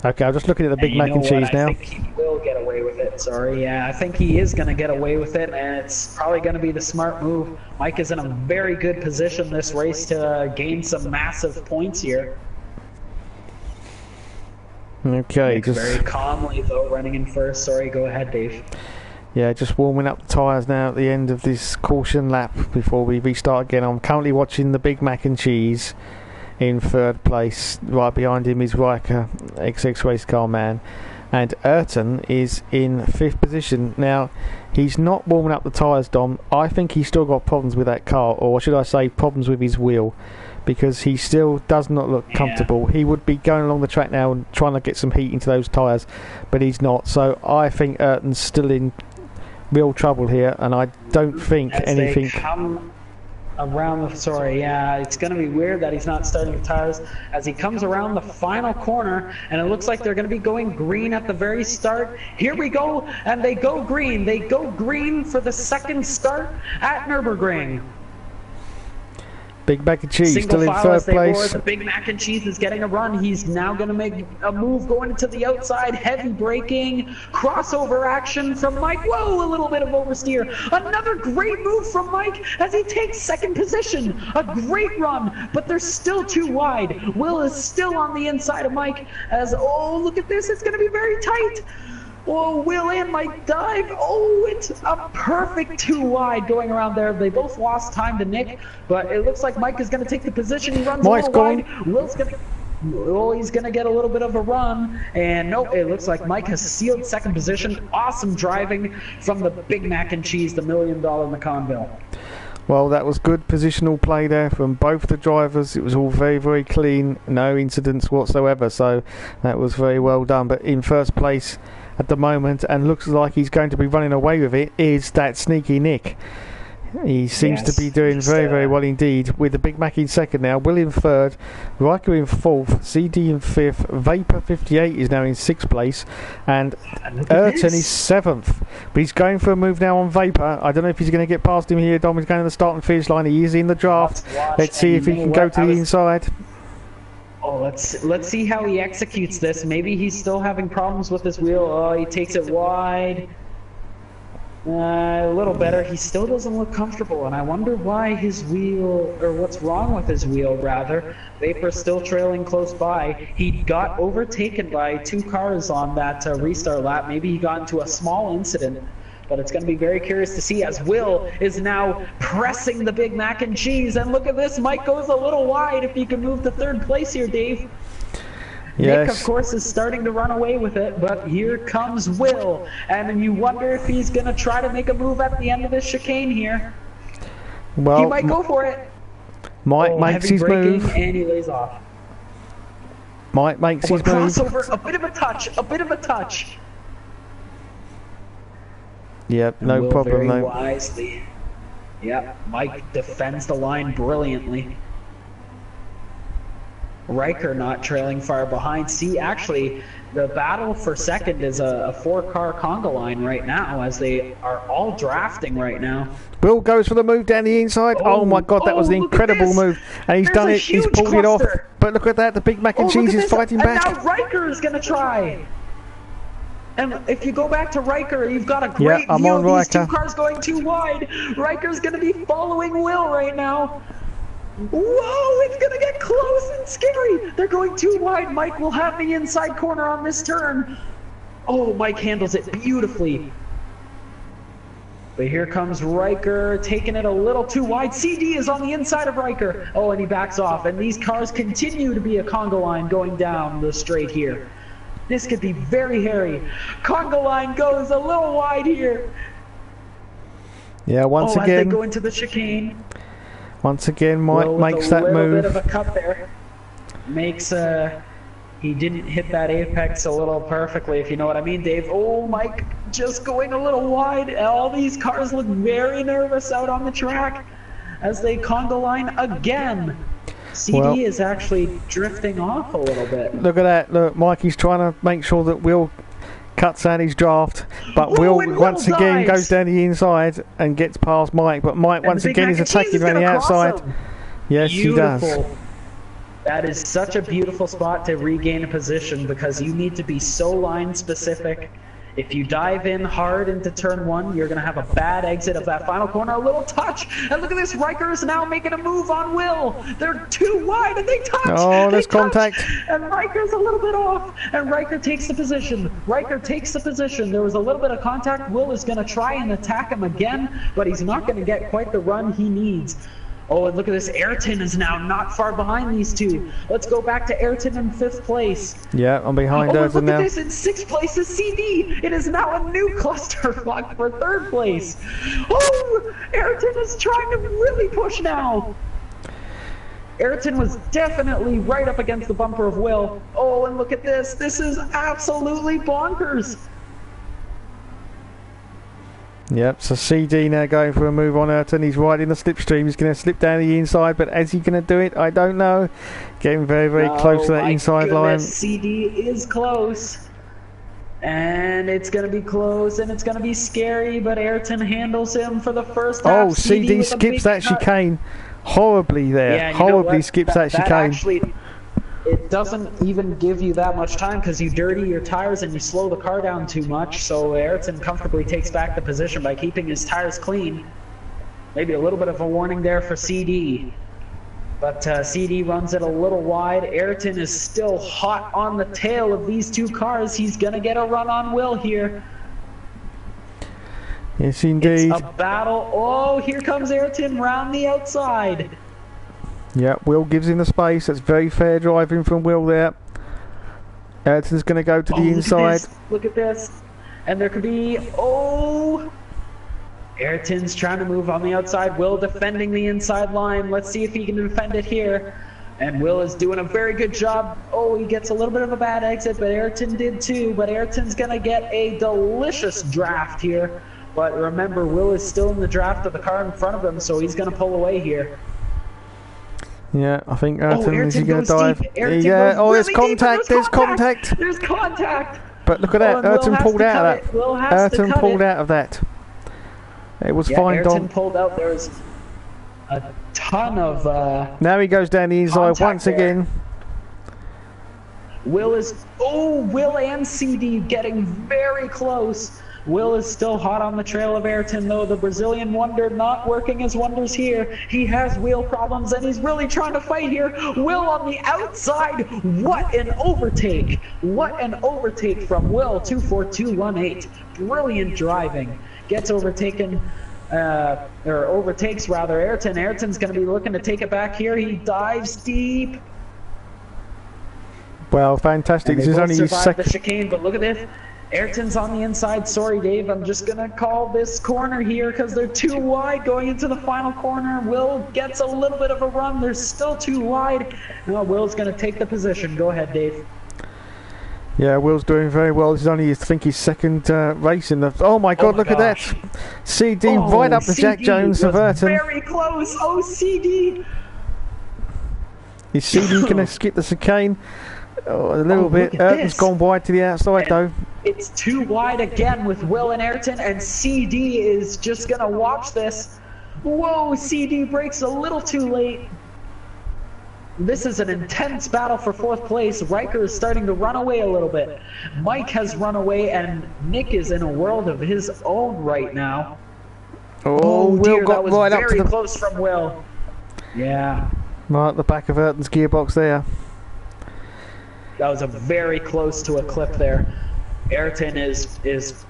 Okay, I'm just looking at the Big Mac and Cheese now. I think he will get away with it. Sorry, yeah, I think he is going to get away with it, and it's probably going to be the smart move. Mike is in a very good position this race to gain some massive points here. Okay, Nick's very calmly though, running in first. Sorry, go ahead, Dave. Yeah, just warming up the tyres now at the end of this caution lap before we restart again. I'm currently watching the Big Mac and Cheese in third place. Right behind him is Riker, XX Race Car Man, and Ayrton is in 5th position. Now, he's not warming up the tyres, Dom. I think he's still got problems with that car, or should I say problems with his wheel, because he still does not look comfortable. He would be going along the track now and trying to get some heat into those tyres, but he's not. So I think Ayrton's still in real trouble here, and I don't think anything around it's going to be weird that he's not starting the tires as he comes around the final corner, and it looks like they're going to be going green at the very start. Here we go, and they go green for the second start at Nürburgring. Big Mac and Cheese Single still in file third place. The Big Mac and Cheese is getting a run. He's now going to make a move going to the outside. Heavy braking. Crossover action from Mike. Whoa, a little bit of oversteer. Another great move from Mike as he takes second position. A great run, but they're still too wide. Will is still on the inside of Mike as, oh, look at this. It's going to be very tight. Oh, Will and Mike dive. Oh, it's a perfect 2 wide going around there. They both lost time to Nick, but it looks like Mike is going to take the position. He runs Mike's a little wide. Will's going to... Well, he's going to get a little bit of a run, and nope, it looks like Mike has sealed second position. Awesome driving from the Big Mac and Cheese, the $1 million McConville. Well, that was good positional play there from both the drivers. It was all very, very clean, no incidents whatsoever, so that was very well done. But in first place, at the moment, and looks like he's going to be running away with it, is that sneaky Nick. He seems to be doing very, very well indeed, with the Big Mac in second now, Will in third, Riker in fourth, CD in fifth, Vapor 58 is now in sixth place, and Ayrton is seventh. But he's going for a move now on Vapor. I don't know if he's going to get past him here. Dom is going to the start and finish line. He is in the draft. Let's see if he can go to the inside. Oh, let's see how he executes this. Maybe he's still having problems with his wheel. Oh, he takes it wide. A little better. He still doesn't look comfortable, and I wonder why his wheel, or what's wrong with his wheel, rather. Vapor's still trailing close by. He got overtaken by 2 cars on that restart lap. Maybe he got into a small incident, but it's going to be very curious to see as Will is now pressing the Big Mac and Cheese. And look at this, Mike goes a little wide. If he can move to third place here, Dave. Yes. Nick, of course, is starting to run away with it, but here comes Will, and you wonder if he's going to try to make a move at the end of this chicane here. Well, he might go for it. Mike makes his move, and he lays off. Mike makes his move. Crossover, a bit of a touch. Yep, no problem. Very no. wisely. Yep, Mike defends the line brilliantly. Riker not trailing far behind. See, actually, the battle for second is a 4-car conga line right now, as they are all drafting right now. Will goes for the move down the inside. Oh my God, that was an incredible move, and he's done it. He's pulled it off. But look at that, the Big Mac and Cheese is fighting back. And now Riker is going to try. And if you go back to Riker, you've got a great view of these 2 cars going too wide. Riker's going to be following Will right now. Whoa, it's gonna get close and scary. They're going too wide. Mike will have the inside corner on this turn. Oh, Mike handles it beautifully. But here comes Riker, taking it a little too wide. CD is on the inside of Riker. Oh, and he backs off. And these cars continue to be a conga line going down the straight here. This could be very hairy. Conga line goes a little wide here. Yeah, once again. As they go into the chicane. Once again, Mike makes that move. A little bit of a cut there. Makes he didn't hit that apex a little perfectly, if you know what I mean, Dave. Oh, Mike just going a little wide. All these cars look very nervous out on the track as they conga line again. CD is actually drifting off a little bit. Look at that. Look, Mikey's trying to make sure that Will cuts out his draft, but Will once again goes down the inside and gets past Mike, but Mike once again is attacking around the outside. Yes, he does. That is such a beautiful spot to regain a position, because you need to be so line specific. If you dive in hard into turn 1, you're going to have a bad exit of that final corner. A little touch. And look at this. Riker is now making a move on Will. They're too wide and they touch. Oh, there's contact. And Riker's a little bit off. And Riker takes the position. There was a little bit of contact. Will is going to try and attack him again, but he's not going to get quite the run he needs. Oh, and look at this. Ayrton is now not far behind these 2. Let's go back to Ayrton in 5th place. Yeah, I'm behind Ayrton now. Look at this. In 6th place is CD. It is now a new cluster block for 3rd place. Oh, Ayrton is trying to really push now. Ayrton was definitely right up against the bumper of Will. Oh, and look at this. This is absolutely bonkers. Yep, so CD now going for a move on Ayrton. He's riding the slipstream. He's going to slip down the inside, but is he going to do it? I don't know. Getting very, very close to that inside line. CD is close. And it's going to be close, and it's going to be scary, but Ayrton handles him for the first half. Oh, CD skips that chicane horribly there. Yeah, horribly skips that chicane. Actually, it doesn't even give you that much time, because you dirty your tires and you slow the car down too much. So Ayrton comfortably takes back the position by keeping his tires clean. Maybe a little bit of a warning there for CD. But CD runs it a little wide. Ayrton is still hot on the tail of these 2 cars. He's going to get a run on Will here. Yes, indeed. It's a battle. Oh, here comes Ayrton round the outside. Yeah, Will gives him the space. That's very fair driving from Will there. Ayrton's going to go to the inside. Look at this. And there could be... Oh! Ayrton's trying to move on the outside. Will defending the inside line. Let's see if he can defend it here. And Will is doing a very good job. Oh, he gets a little bit of a bad exit, but Ayrton did too. But Ayrton's going to get a delicious draft here. But remember, Will is still in the draft of the car in front of him, so he's going to pull away here. Yeah, I think Ayrton is Ayrton going to dive. Yeah, oh, there's contact. There's contact. There's contact. But look at that. Ayrton pulled out of that. Ayrton pulled out of that. It was fine. Ayrton pulled out. There's a ton of. Now he goes down the inside once again. Will and CD getting very close. Will is still hot on the trail of Ayrton, though. The Brazilian Wonder not working his wonders here. He has wheel problems, and he's really trying to fight here. Will on the outside. What an overtake. What an overtake from Will. 24218. Brilliant driving. Gets overtaken, or overtakes, rather, Ayrton. Ayrton's going to be looking to take it back here. He dives deep. Well, fantastic. This is only his second. The chicane, but look at this. Ayrton's on the inside. Sorry, Dave. I'm just going to call this corner here because they're too wide going into the final corner. Will gets a little bit of a run. They're still too wide. No, Will's going to take the position. Go ahead, Dave. Yeah, Will's doing very well. This is only, I think, his second race in the... Oh, my God, look at that. CD right up the Jack Jones of Ayrton. Very close. Oh, CD. Is CD going to skip the chicane? Oh, a little bit. Ayrton's gone wide to the outside, though. It's too wide again with Will and Ayrton, and CD is just going to watch this. Whoa, CD breaks a little too late. This is an intense battle for fourth place. Riker is starting to run away a little bit. Mike has run away, and Nick is in a world of his own right now. Oh, dear, Will got right up to the... very close from Will. Yeah. Right at the back of Ayrton's gearbox there. That was a very close to a clip there. Ayrton is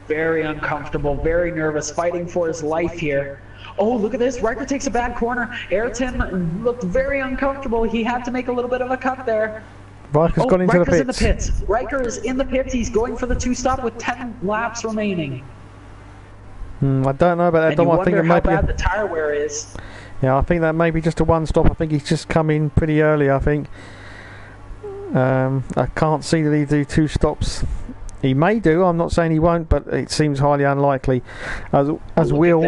very uncomfortable, very nervous, fighting for his life here. Oh, look at this. Riker takes a bad corner. Ayrton looked very uncomfortable. He had to make a little bit of a cut there. Riker's gone into the pits. In the pits. Riker is in the pits. He's going for the two-stop with 10 laps remaining. I don't know about that, Dom. I think it might be how bad the tire wear is. Yeah, I think that may be just a one-stop. I think he's just come in pretty early, I think. I can't see that he do two stops. He may do. I'm not saying he won't, but it seems highly unlikely. As Will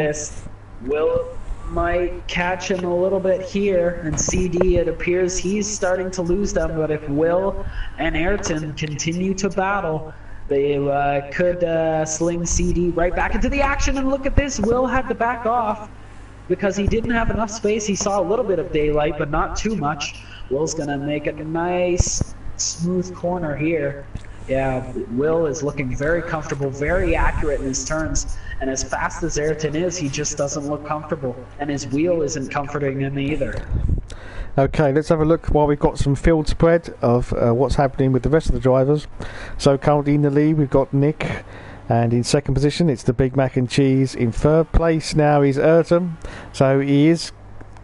might catch him a little bit here, and CD, it appears he's starting to lose them, but if Will and Ayrton continue to battle, they could sling CD right back into the action. And look at this, Will had to back off because he didn't have enough space. He saw a little bit of daylight, but not too much. Will's gonna make a nice smooth corner here. Yeah, Will is looking very comfortable, very accurate in his turns, and as fast as Ayrton is, he just doesn't look comfortable, and his wheel isn't comforting him either. Okay, let's have a look while we've got some field spread of what's happening with the rest of the drivers. So currently in the lead we've got Nick, and in second position it's the Big Mac and Cheese. In third place now is Ayrton, so he is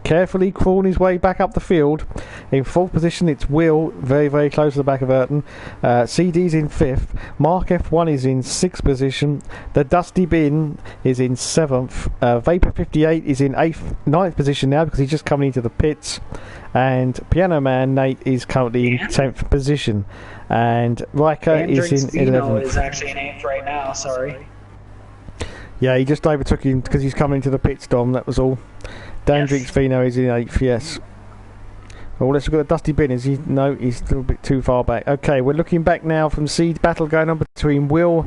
carefully crawling his way back up the field. In fourth position it's Will, very very close to the back of Ayrton. CD's in fifth. Mark F1 is in sixth position. The Dusty Bin is in seventh. Vapor 58 is in ninth position now because he's just coming into the pits. And Piano Man Nate is currently in 10th position. And Riker is in 11th. Is actually in 8th right now, sorry. Yeah, he just overtook him because he's coming into the pits, Dom, that was all. Dandrix Vino is in 8th, yes. Oh, let's look at the Dusty Bin. Is he? No, he's a little bit too far back. Okay, we're looking back now from seed battle going on between Will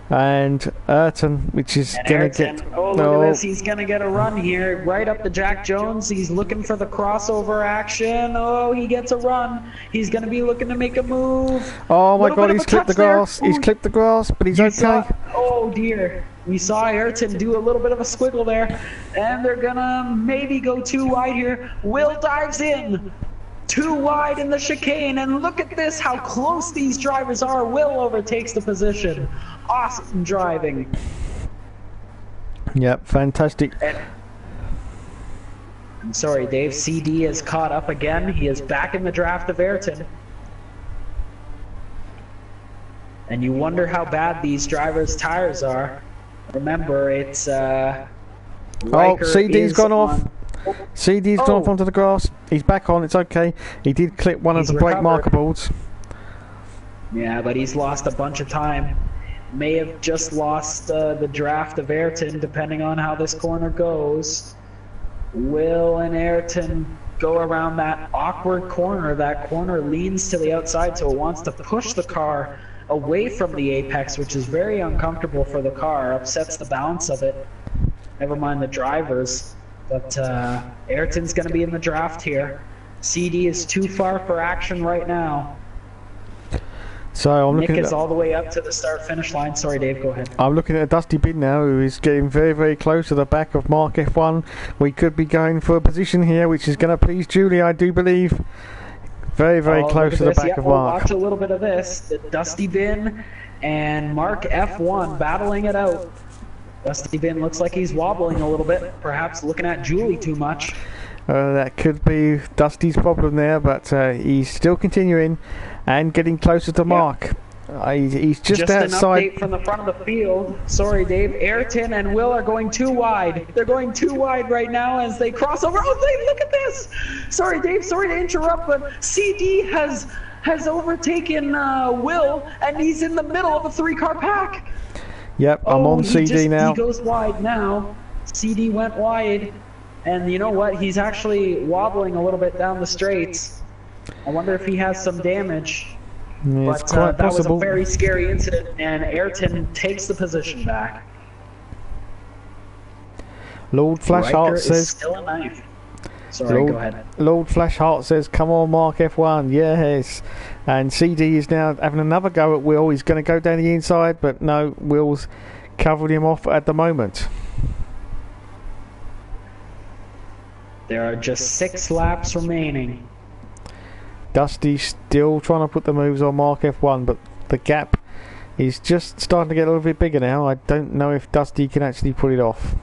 and Ayrton, which is going to get... Oh, look at this. He's going to get a run here. Right up to Jack Jones. He's looking for the crossover action. Oh, he gets a run. He's going to be looking to make a move. Oh, my God, he's clipped the grass. He's clipped the grass, but he's okay. Oh, dear. We saw Ayrton do a little bit of a squiggle there, and they're gonna maybe go too wide here. Will dives in, too wide in the chicane, and look at this, how close these drivers are. Will overtakes the position. Awesome driving. Yep, fantastic. I'm sorry, Dave. CD is caught up again. He is back in the draft of Ayrton. And you wonder how bad these drivers' tires are. Remember, it's CD's gone off. CD's gone off onto the grass. He's back on. It's okay. He did clip one of the brake marker boards. Yeah, but he's lost a bunch of time. May have just lost the draft of Ayrton, depending on how this corner goes. Will and Ayrton go around that awkward corner? That corner leans to the outside, so it wants to push the car away from the apex, which is very uncomfortable for the car, upsets the balance of it. Never mind the drivers. But Ayrton's going to be in the draft here. CD is too far for action right now. So I'm Nick looking is all the way up to the start-finish line. Sorry, Dave, go ahead. I'm looking at Dusty Bin now, who is getting very, very close to the back of Mark F1. We could be going for a position here, which is going to please Julie, I do believe. Very, very close to the back of Mark. Watch a little bit of this. The Dusty Bin and Mark F1 battling it out. Dusty Bin looks like he's wobbling a little bit, perhaps looking at Julie too much. That could be Dusty's problem there, but he's still continuing and getting closer to Mark. He's just outside. An update from the front of the field. Sorry, Dave. Ayrton and Will are going too wide. They're going too wide right now as they cross over. Oh, look at this! Sorry, Dave. Sorry to interrupt, but CD has overtaken Will, and he's in the middle of a three-car pack. Yep, I'm on CD now. He goes wide now. CD went wide, and you know what? He's actually wobbling a little bit down the straights. I wonder if he has some damage. Yeah, but that possible. Was a very scary incident, and Ayrton takes the position back. Lord Flashheart says... still alive. Sorry, go ahead. Lord Flashheart says, come on, Mark F1, yes. And CD is now having another go at Will. He's going to go down the inside, but no, Will's covered him off at the moment. There are just 6 laps remaining. Dusty's still trying to put the moves on Mark F1, but the gap is just starting to get a little bit bigger now. I don't know if Dusty can actually pull it off.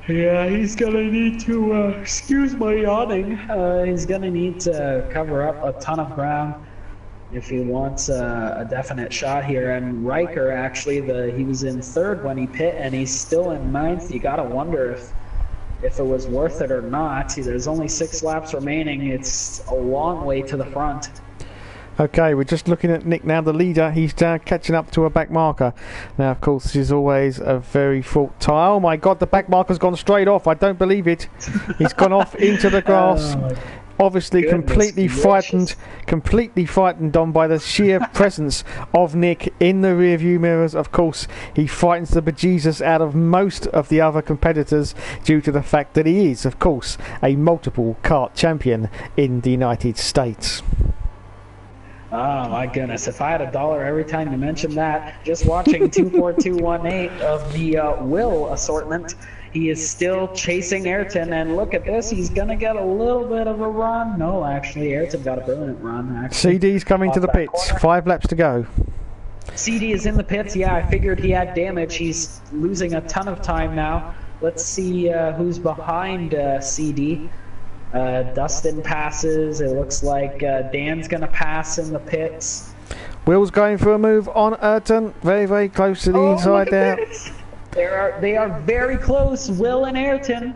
Yeah, he's gonna need to, excuse my yawning, he's gonna need to cover up a ton of ground if he wants a definite shot here. And Riker, actually, he was in 3rd when he pit, and he's still in 9th. You gotta wonder if it was worth it or not. There's only 6 laps remaining. It's a long way to the front. Okay, we're just looking at Nick now, the leader. He's catching up to a back marker. Now, of course, this is always a very fraught time. Oh my God, the back marker's gone straight off. I don't believe it. He's gone off into the grass. Obviously completely frightened Don by the sheer presence of Nick in the rear view mirrors. Of course, he frightens the bejesus out of most of the other competitors due to the fact that he is, of course, a multiple kart champion in the United States. Oh my goodness, if I had $1 every time you mentioned that, just watching 24218 of the Will assortment, he is still chasing Ayrton, and look at this, he's gonna get a little bit of a run. No, actually, Ayrton got a brilliant run, actually. CD's coming to the pits, corner. 5 laps to go. CD is in the pits. Yeah, I figured he had damage. He's losing a ton of time now. Let's see who's behind CD. Dustin passes. It looks like Dan's going to pass in the pits. Will's going for a move on Ayrton. Very, very close to the inside there. They are very close, Will and Ayrton.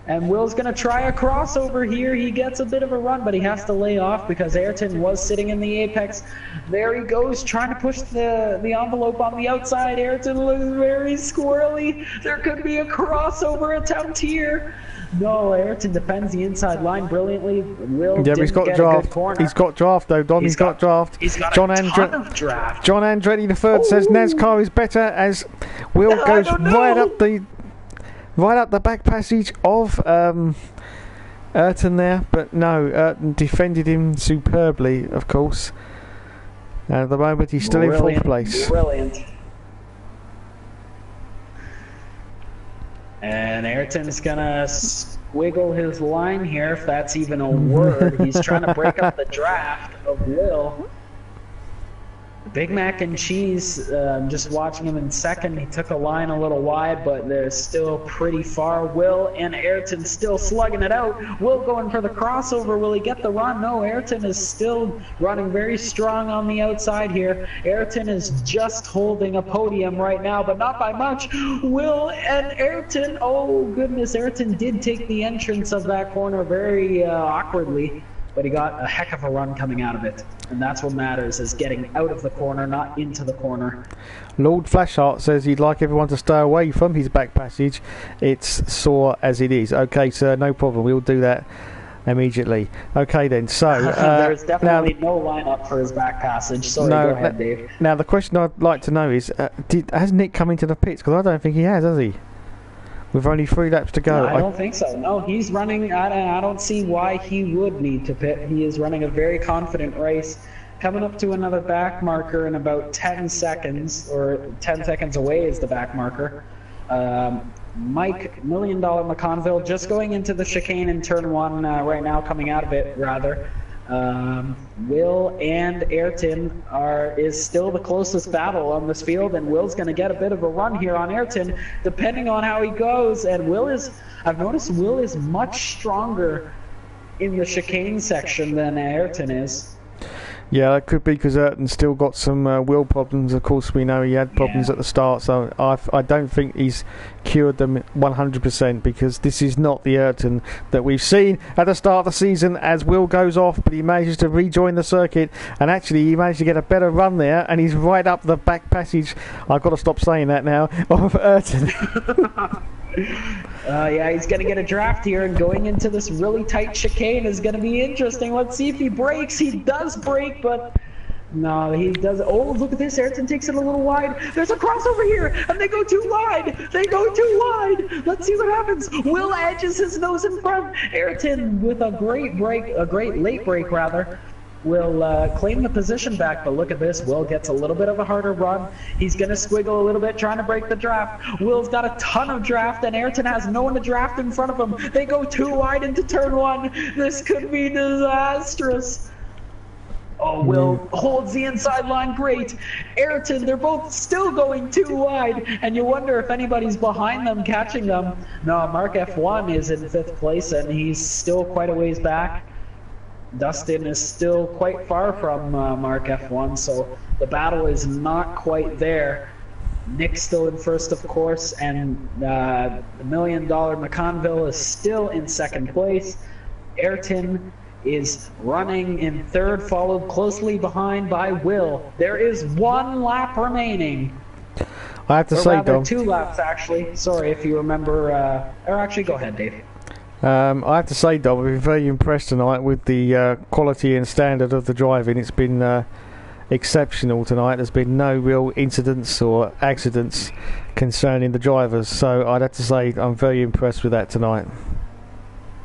And Will's going to try a crossover here. He gets a bit of a run, but he has to lay off because Ayrton was sitting in the apex. There he goes, trying to push the envelope on the outside. Ayrton looks very squirrely. There could be a crossover attempt here. No, Ayrton defends the inside line brilliantly. Will he's got draft. He's got draft though, Don. He's got draft. He's got John a ton of draft. John Andretti III says NASCAR is better as Will goes right up the back passage of Ayrton there, but no, Ayrton defended him superbly, of course. At the moment, he's still in 4th place. Brilliant. And Ayrton's gonna squiggle his line here, if that's even a word. He's trying to break up the draft of Will. Big Mac and Cheese, just watching him in second, he took a line a little wide, but they're still pretty far. Will and Ayrton still slugging it out. Will going for the crossover. Will he get the run? No, Ayrton is still running very strong on the outside here. Ayrton is just holding a podium right now, but not by much. Will and Ayrton, oh goodness, Ayrton did take the entrance of that corner very awkwardly. But he got a heck of a run coming out of it. And that's what matters, is getting out of the corner, not into the corner. Lord Flashheart says he'd like everyone to stay away from his back passage. It's sore as it is. Okay, sir, no problem. We'll do that immediately. Okay, then. So there's definitely no lineup for his back passage. Sorry, go ahead, Dave. Now, the question I'd like to know is, has Nick come into the pits? Because I don't think he has he? With only 3 laps to go. No, I don't think so. No, he's running. I don't see why he would need to pit. He is running a very confident race. Coming up to another back marker in about 10 seconds, or 10 seconds away is the back marker. Mike, $1 Million McConville, just going into the chicane in turn 1 right now, coming out of it, rather. Will and Ayrton is still the closest battle on this field, and Will's going to get a bit of a run here on Ayrton, depending on how he goes. And I've noticed Will is much stronger in the chicane section than Ayrton is. Yeah, that could be because Ayrton's still got some wheel problems. Of course, we know he had problems at the start, so I don't think he's cured them 100%, because this is not the Ayrton that we've seen at the start of the season as Will goes off, but he manages to rejoin the circuit, and actually he managed to get a better run there, and he's right up the back passage, I've got to stop saying that now, of Ayrton. Yeah, he's going to get a draft here, and going into this really tight chicane is going to be interesting. Let's see if he breaks. He does break, but no, he does. Oh, look at this. Ayrton takes it a little wide. There's a crossover here, and they go too wide. They go too wide. Let's see what happens. Will edges his nose in front. Ayrton with a great break, a great late break, rather, will claim the position back, but look at this. Will gets a little bit of a harder run. He's going to squiggle a little bit trying to break the draft. Will's got a ton of draft, and Ayrton has no one to draft in front of him. They go too wide into turn 1. This could be disastrous. Oh, Will holds the inside line. Great. Ayrton, they're both still going too wide, and you wonder if anybody's behind them catching them. No, Mark F1 is in 5th place, and he's still quite a ways back. Dustin is still quite far from Mark F1, so the battle is not quite there. Nick's still in 1st, of course, and the $1 Million McConville is still in 2nd place. Ayrton is running in 3rd, followed closely behind by Will. There is 1 lap remaining. I have to say, Dom, 2 laps, actually. Sorry if you remember. Or actually, go ahead, Dave. I have to say, Dom, I've been very impressed tonight with the quality and standard of the driving. It's been exceptional tonight. There's been no real incidents or accidents concerning the drivers, so I'd have to say I'm very impressed with that tonight.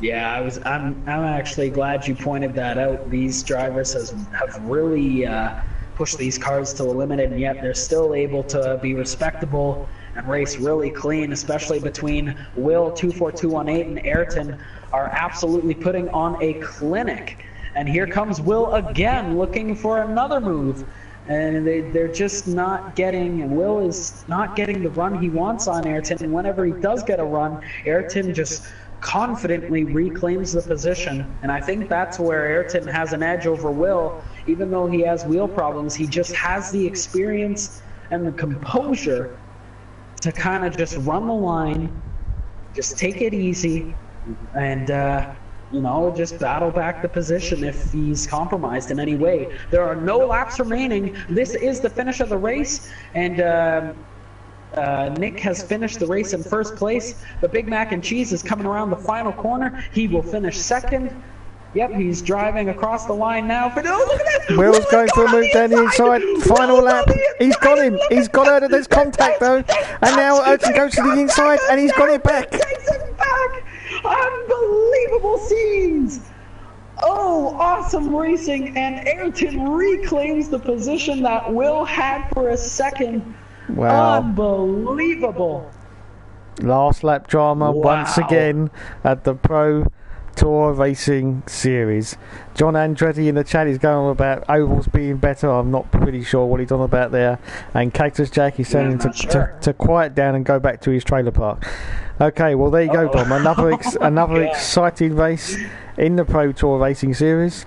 Yeah, I'm actually glad you pointed that out. These drivers have really pushed these cars to the limit, and yet they're still able to be respectable and race really clean, especially between Will 24218 and Ayrton are absolutely putting on a clinic. And here comes Will again, looking for another move. And they're just not getting, Will is not getting the run he wants on Ayrton. And whenever he does get a run, Ayrton just confidently reclaims the position. And I think that's where Ayrton has an edge over Will. Even though he has wheel problems, he just has the experience and the composure to kind of just run the line, just take it easy, and just battle back the position if he's compromised in any way. There are no laps remaining. This is the finish of the race, and Nick has finished the race in 1st place. The Big Mac and Cheese is coming around the final corner. He will finish 2nd. Yep, he's driving across the line now. But oh, look at that! Will's going for a move down the inside. Final lap. He's got him. He's got Ayrton. There's contact though. And now Ayrton goes to the inside and he's got it back. Takes it back. Unbelievable scenes. Oh, awesome racing. And Ayrton reclaims the position that Will had for a second. Wow. Unbelievable. Last lap drama once again at the Pro Tour Racing Series. John Andretti in the chat is going on about ovals being better. I'm not pretty sure what he's on about there. And Cactus Jack is saying to quiet down and go back to his trailer park. Okay, well there you go, Dom. Another exciting race in the Pro Tour Racing Series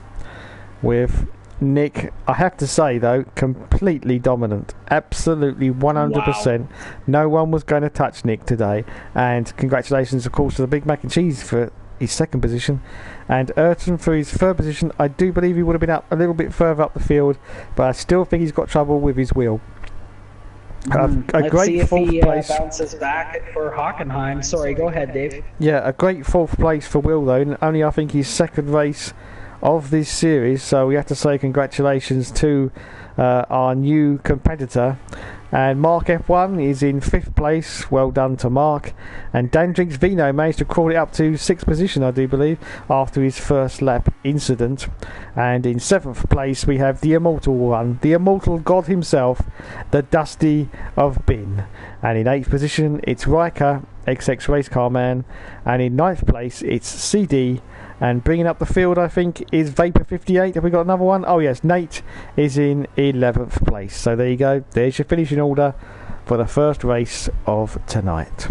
with Nick, I have to say though, completely dominant. Absolutely 100%. Wow. No one was going to touch Nick today. And congratulations, of course, to the Big Mac and Cheese for his second position. And Ayrton for his third position. I do believe he would have been up a little bit further up the field, but I still think he's got trouble with his wheel. A great fourth place. Bounces back for Hockenheim. Sorry, go ahead, Dave. Yeah, a great fourth place for Will, though. Only, I think, his second race of this series, so we have to say congratulations to our new competitor. And Mark F1 is in 5th place. Well done to Mark. And Dandrix Vino managed to crawl it up to 6th position, I do believe, after his first lap incident. And in 7th place we have the immortal one, the immortal god himself, the Dusty of Bin. And in 8th position it's Riker, XX Race Car Man. And in 9th place it's CD. And bringing up the field, I think, is Vapor 58. Have we got another one? Oh, yes. Nate is in 11th place. So there you go. There's your finishing order for the first race of tonight.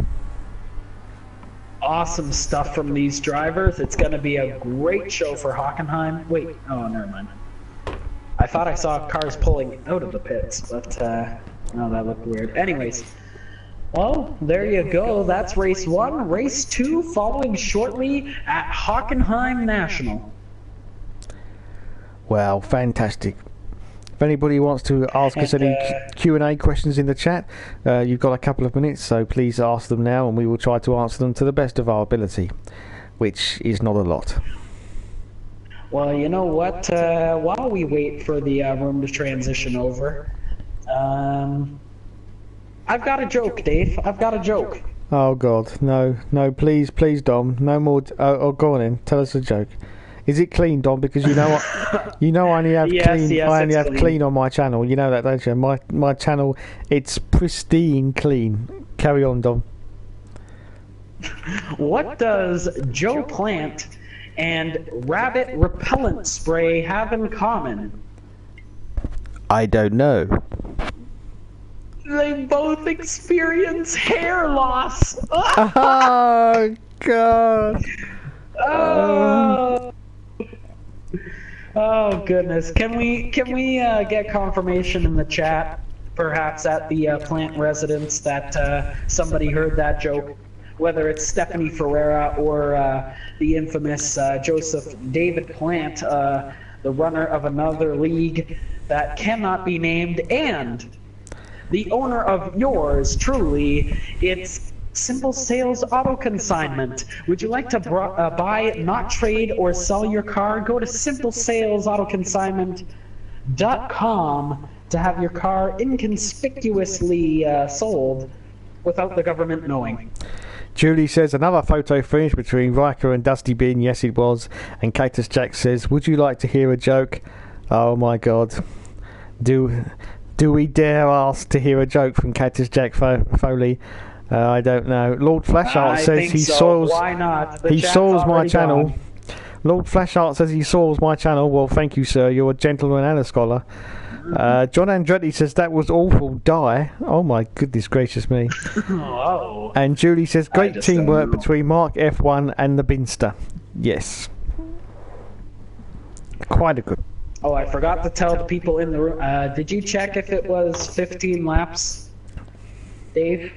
Awesome stuff from these drivers. It's going to be a great show for Hockenheim. Wait. Oh, never mind. I thought I saw cars pulling out of the pits, but no, that looked weird. Anyways. Well, there you go. That's race 1. Race 2 following shortly at Hockenheim National. Wow, fantastic. If anybody wants to ask us any Q&A questions in the chat, you've got a couple of minutes, so please ask them now and we will try to answer them to the best of our ability, which is not a lot. Well, you know what? While we wait for the room to transition over, I've got a joke, Dave. I've got a joke. Oh God, no, please, Dom, no more. Oh, go on in. Tell us a joke. Is it clean, Dom? Because you know what, I only have clean. Yes, I only have clean on my channel. You know that, don't you? My channel, it's pristine clean. Carry on, Dom. What does Joe Plant and rabbit repellent spray have in common? I don't know. They both experience hair loss. Oh God! Oh goodness! Can we get confirmation in the chat, perhaps at the plant residence, that somebody heard that joke? Whether it's Stephanie Ferreira or the infamous Joseph David Plant, the runner of another league that cannot be named, and the owner of yours truly, it's Simple Sales Auto Consignment. Would you like to buy, not trade, or sell your car? Go to simplesalesautoconsignment.com to have your car inconspicuously sold without the government knowing. Julie says, another photo finish between Riker and Dusty Bin. Yes, it was. And Cactus Jack says, would you like to hear a joke? Oh my God. Do we dare ask to hear a joke from Cactus Jack Foley? I don't know. Lord Flashheart says he soils. Why not? He soils my channel. Gone. Lord Flashheart says he soils my channel. Well, thank you, sir. You're a gentleman and a scholar. John Andretti says that was awful. Die. Oh my goodness gracious me. Oh. And Julie says great teamwork between Mark F1 and the Binster. Yes. Quite a good. Oh, I forgot to tell the people in the room. Did you check if it was 15 laps, Dave?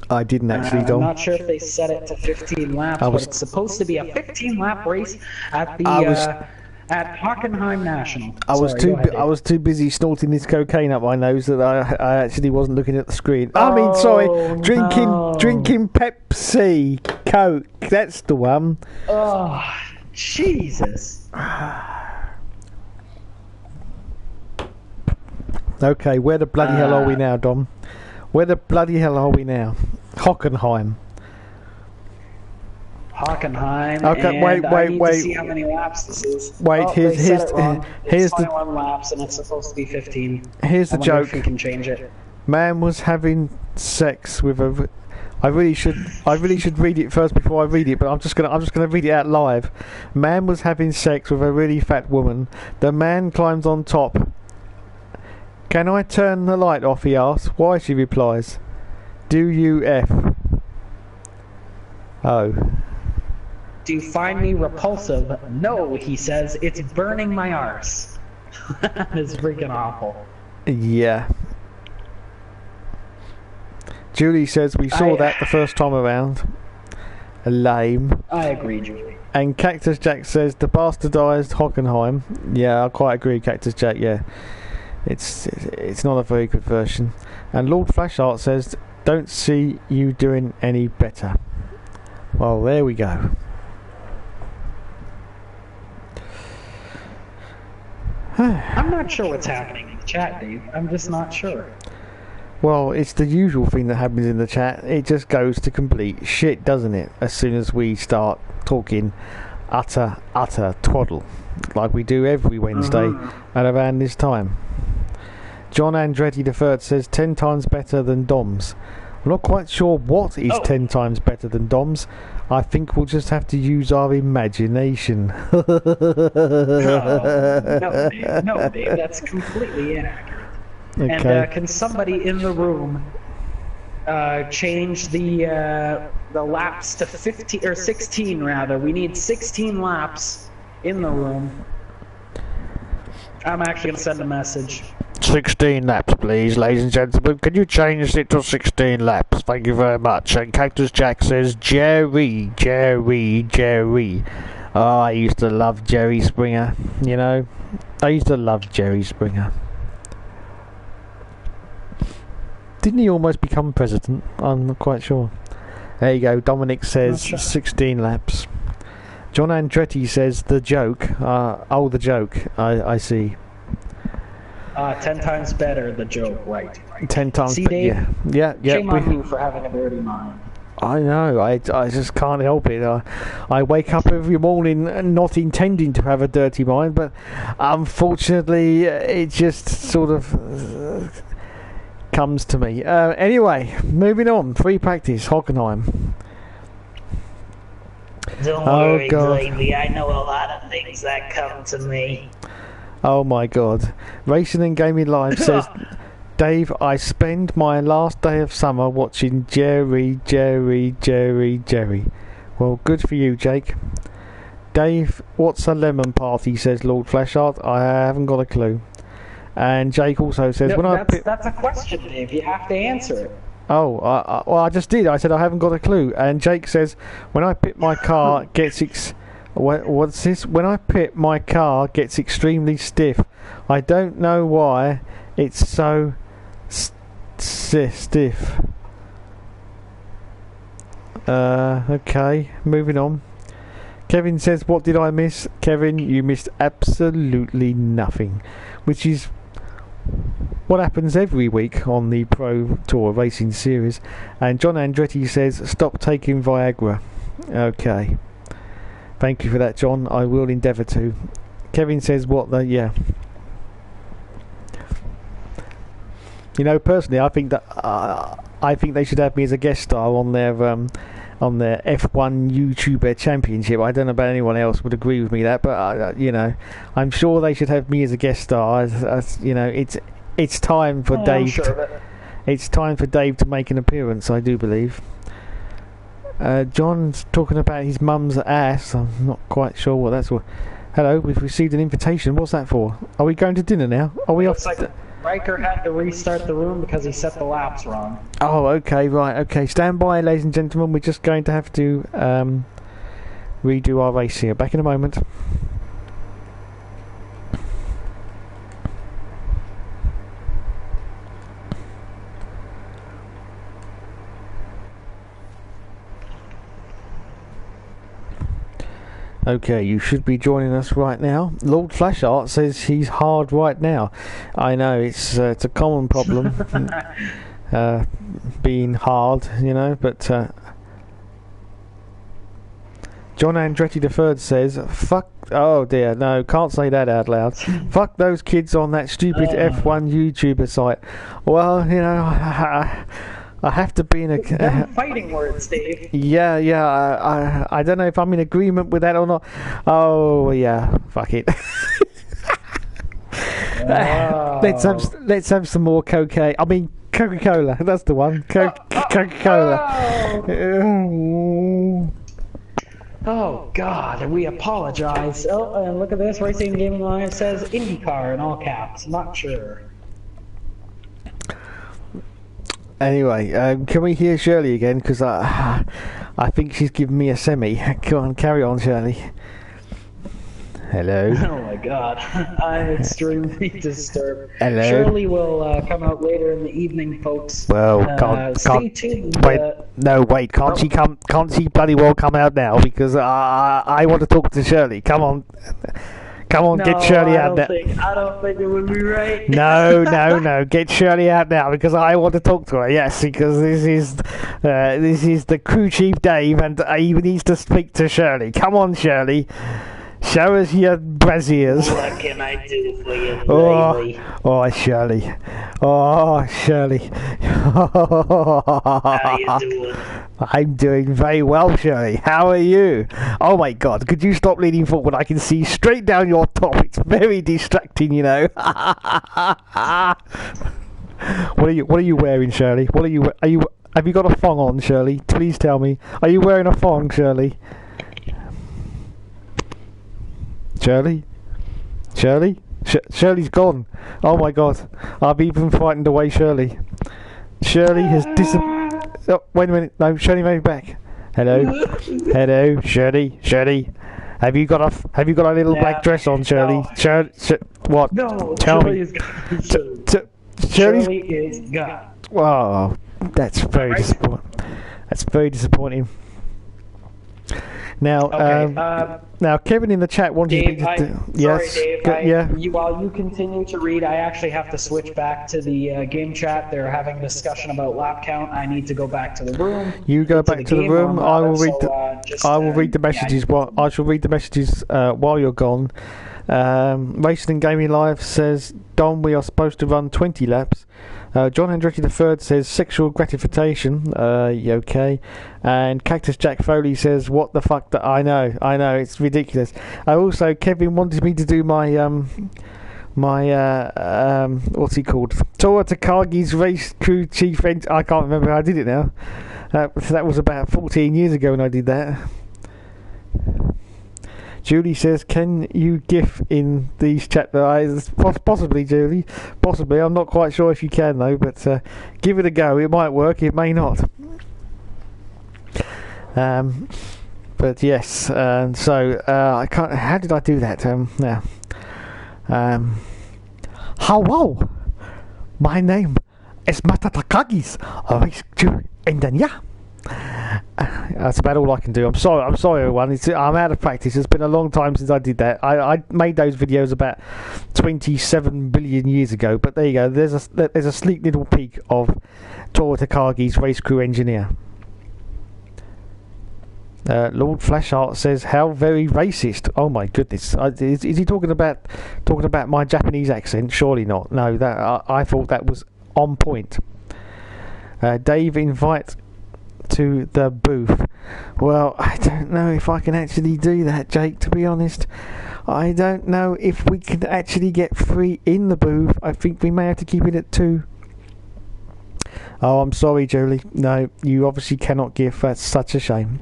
I didn't actually, Dom. I'm not sure if they set it to 15 laps, but it's supposed to be a 15-lap race at the at Hockenheim National. I was too busy snorting this cocaine up my nose that I actually wasn't looking at the screen. Drinking Pepsi, Coke. That's the one. Oh, Jesus. Okay, where the bloody hell are we now, Dom? Where the bloody hell are we now? Hockenheim. Okay, wait. To see how many laps this is. Wait, here's 21 laps, and it's supposed to be 15. Here's the joke. If we can change it. Man was having sex with a I really should read it first before I read it, but I'm just gonna read it out live. Man was having sex with a really fat woman. The man climbs on top. Can I turn the light off? He asks. Why? She replies. Do you F? Oh. Do you find me repulsive? No, he says. It's burning my arse. It's freaking awful. Yeah. Julie says we saw that the first time around. Lame. I agree, Julie. And Cactus Jack says the bastardized Hockenheim. Yeah, I quite agree, Cactus Jack. Yeah, it's not a very good version. And Lord Flashheart says don't see you doing any better. Well, there we go. I'm not sure what's happening in the chat, Dave. I'm just not sure. Well, it's the usual thing that happens in the chat. It just goes to complete shit, doesn't it? As soon as we start talking utter twaddle, like we do every Wednesday at around this time. John Andretti III says 10 times better than Dom's. I'm not quite sure what is 10 times better than Dom's. I think we'll just have to use our imagination. No, Dave, that's completely inaccurate. Okay. And can somebody in the room change the laps to 15 or 16 rather? We need 16 laps in the room. I'm actually gonna send a message. 16 laps, please, ladies and gentlemen. Can you change it to 16 laps? Thank you very much. And Cactus Jack says, Jerry. Oh, I used to love Jerry Springer, you know. I used to love Jerry Springer. Didn't he almost become president? I'm not quite sure. There you go. Dominic says 16 laps. John Andretti says the joke. The joke. I see. 10 times better, the joke, right. 10 times better. Yeah. Shame on you for having a dirty mind. I know. I just can't help it. I wake up every morning not intending to have a dirty mind, but unfortunately, it just sort of comes to me. Anyway, moving on. Free practice, Hockenheim. Don't worry, Xavier. I know a lot of things that come to me. Oh my god. Racing and Gaming Live says, Dave, I spend my last day of summer watching Jerry. Well, good for you, Jake. Dave, what's a lemon party, says Lord Flashheart. I haven't got a clue. And Jake also says, that's a question, Dave. You have to answer it. Oh, well, I just did. I said I haven't got a clue. And Jake says, when I pit my car, what's this? When I pit, my car gets extremely stiff. I don't know why it's so stiff. Okay, moving on. Kevin says, what did I miss? Kevin, you missed absolutely nothing, which is what happens every week on the Pro Tour Racing Series. And John Andretti says, stop taking Viagra. Okay. Thank you for that, John. I will endeavour to. Kevin says, yeah. You know, personally, I think they should have me as a guest star on their F1 YouTuber Championship. I don't know about anyone else would agree with me that, but you know, I'm sure they should have me as a guest star. As you know, it's time for Dave. It's time for Dave to make an appearance. I do believe. John's talking about his mum's ass. I'm not quite sure what that's for. Hello, we've received an invitation. What's that for? Are we going to dinner now? Are we off? Like Riker had to restart the room because he set the laps wrong. Oh, okay, right, okay. Stand by, ladies and gentlemen. We're just going to have to redo our race here. Back in a moment. Okay, you should be joining us right now. Lord Flashheart says he's hard right now. I know, it's a common problem, being hard, you know, but John Andretti III says, fuck, oh dear, no, can't say that out loud. Fuck those kids on that stupid F1 YouTuber site. Well, you know, I have to be in a. Them fighting words, Dave. Yeah, I don't know if I'm in agreement with that or not. Oh yeah, fuck it. Let's have some more cocaine. I mean Coca-Cola. That's the one. Coca-Cola. Oh God, we apologize. Oh, and look at this. Racing Gaming Live says IndyCar in all caps. Not sure. Anyway, can we hear Shirley again? Because I think she's giving me a semi. Go on, carry on, Shirley. Hello. Oh my God, I'm extremely disturbed. Hello. Shirley will come out later in the evening, folks. Well, stay tuned. Wait, can't she come? Can't she bloody well come out now? Because I want to talk to Shirley. Come on, No, get Shirley out now. I don't think it would be right. No, get Shirley out now because I want to talk to her. Yes, because this is the crew chief Dave, and he needs to speak to Shirley. Come on, Shirley. Show us your braziers. What can I do for you lately? Shirley. Oh, Shirley. How you doing? I'm doing very well, Shirley. How are you? Oh my God! Could you stop leaning forward? I can see straight down your top. It's very distracting, you know. What are you wearing, Shirley? Are you? Have you got a thong on, Shirley? Please tell me. Are you wearing a thong, Shirley? Shirley's gone. Oh my God, I've even frightened away Shirley. Shirley has disappeared. Oh, wait a minute. No, Shirley made me back. Hello, Shirley. Have you got a little black dress on, Shirley? No. What? No, Tell Shirley me. is gone. Shirley is gone. Oh, that's very disappointing. That's very disappointing. Now, now Kevin in the chat wanted Dave, me to do. Yes, sorry, Dave. While you continue to read, I actually have to switch back to the game chat. They're having a discussion about lap count. I need to go back to the room. You go back to the room. I will read the messages. I shall read the messages while you're gone. Racing and Gaming Live says, Don, we are supposed to run 20 laps. John Andretti III says sexual gratification. Okay. And Cactus Jack Foley says, what the fuck? That I know, it's ridiculous. Also, Kevin wanted me to do my what's he called? Tora Takagi's race crew chief. I can't remember how I did it now. That was about 14 years ago when I did that. Julie says, can you GIF in these chat eyes? Possibly, Julie. Possibly. I'm not quite sure if you can, though, but give it a go. It might work, it may not. But yes, so I can't. How did I do that? Now. Hello! My name is Mata Takagis. Race crew engineer. That's about all I can do. I'm sorry everyone. I'm out of practice. It's been a long time since I did that. I made those videos about 27 billion years ago. But there you go. There's a sleek little peek of Toru Takagi's race crew engineer. Lord Flashheart says, "How very racist!" Oh my goodness! Is he talking about my Japanese accent? Surely not. No, that I thought that was on point. Dave, invite to the booth. Well, I don't know if I can actually do that, Jake, to be honest. I don't know if we can actually get 3 in the booth. I think we may have to keep it at 2. Oh, I'm sorry, Julie. No, you obviously cannot give. That's such a shame.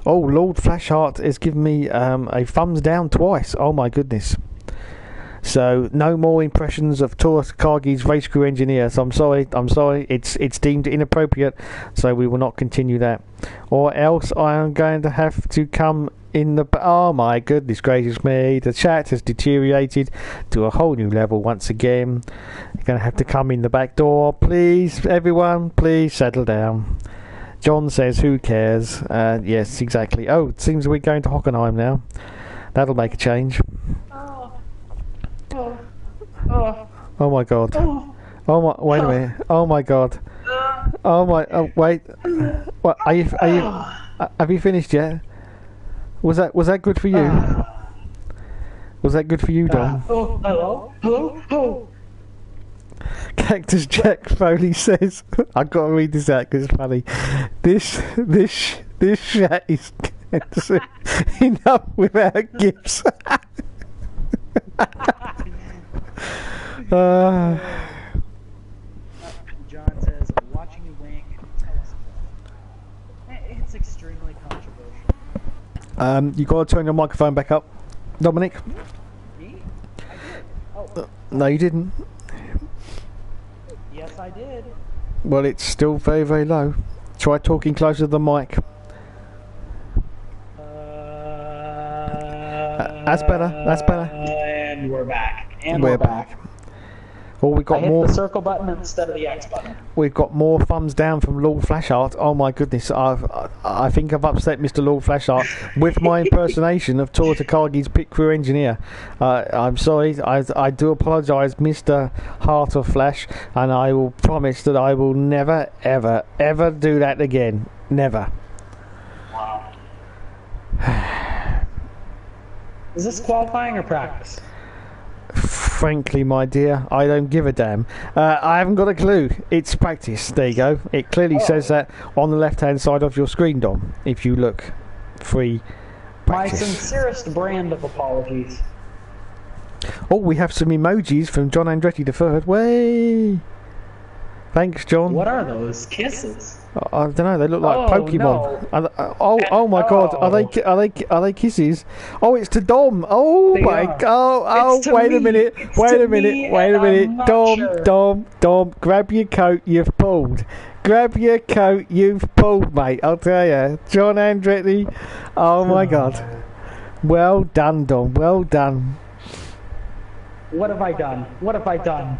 Oh, Lord Flashheart has given me a thumbs down twice. Oh my goodness. So no more impressions of Toru Takagi's race crew engineer. So I'm sorry. It's deemed inappropriate, so we will not continue that. Or else I am going to have to come in the. Oh my goodness gracious me! The chat has deteriorated to a whole new level once again. You're going to have to come in the back door, please, everyone. Please settle down. John says, "Who cares?" Yes, exactly. Oh, it seems we're going to Hockenheim now. That'll make a change. Oh my god. Oh my, wait a minute. Oh my god. Oh my, oh wait. What, are you, have you finished yet? Was that good for you? Was that good for you, Don? Hello? Oh. Cactus Jack Foley says, "I've got to read this out because it's funny. This chat is enough without gifts." John says, "Watching you wing, tell us about it." It's extremely controversial. You got to turn your microphone back up, Dominic. Me? I did. Oh. No, you didn't. Yes, I did. Well, it's still very, very low. Try talking closer to the mic. That's better. That's better. And we're back. And we're we're back. Oh, we got I hit more. the circle button instead of the X button. We've got more thumbs down from Lord Flashheart. Oh my goodness! I think I've upset Mr. Lord Flashheart with my impersonation of Tor Takagi's pit crew engineer. I'm sorry. I do apologise, Mr. Heart of Flash, and I will promise that I will never, ever, ever do that again. Never. Wow. Is this qualifying or practice? Frankly, my dear, I don't give a damn. I haven't got a clue. It's practice. There you go. It clearly says that on the left-hand side of your screen, Dom. If you look, free practice. My sincerest brand of apologies. Oh, we have some emojis from John Andretti III. Way! Thanks, John. What are those? Kisses? I don't know. They look like Pokemon. No. Oh my God! Are they kisses? Oh, it's to Dom. Oh They my are. God! Oh, It's to wait a me. minute! It's Wait to a minute! me, Wait a and I'm minute! not Dom, sure. Dom, grab your coat. You've pulled. Grab your coat. You've pulled, mate. I'll tell you, John Andretti. Oh my God! Well done, Dom. Well done. What have I done? What have I done?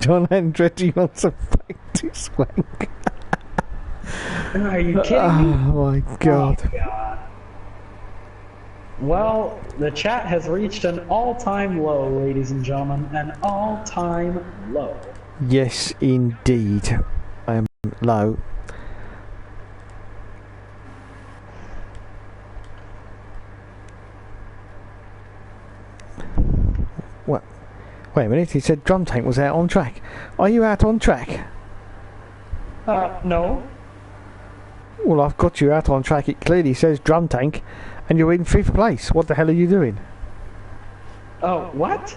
John Andretti wants a practice wank. Are you kidding Oh me? my God. Oh, God. Well, the chat has reached an all-time low, ladies and gentlemen. An all-time low. Yes, indeed. I am low. What? Wait a minute, he said Drum Tank was out on track. Are you out on track? No. Well, I've got you out on track. It clearly says Drum Tank, and you're in 5th place. What the hell are you doing? Oh, what?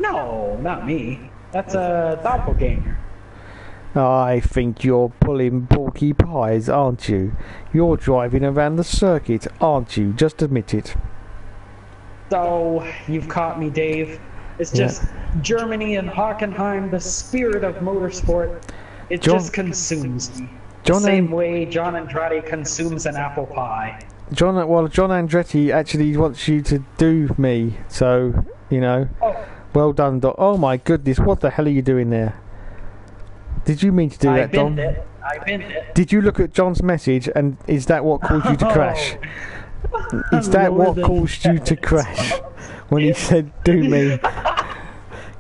No, not me. That's a doppelganger. I think you're pulling porky pies, aren't you? You're driving around the circuit, aren't you? Just admit it. So, you've caught me, Dave. It's just Germany and Hockenheim, the spirit of motorsport. It just consumes me. The same way John Andretti consumes an apple pie. John Andretti actually wants you to do me, so, you know. Oh. Well done, Dom. Oh my goodness, what the hell are you doing there? Did you mean to do that, Dom? I binned it. Did you look at John's message, and is that what caused you to crash? Is that what caused you to crash? When he said, do me.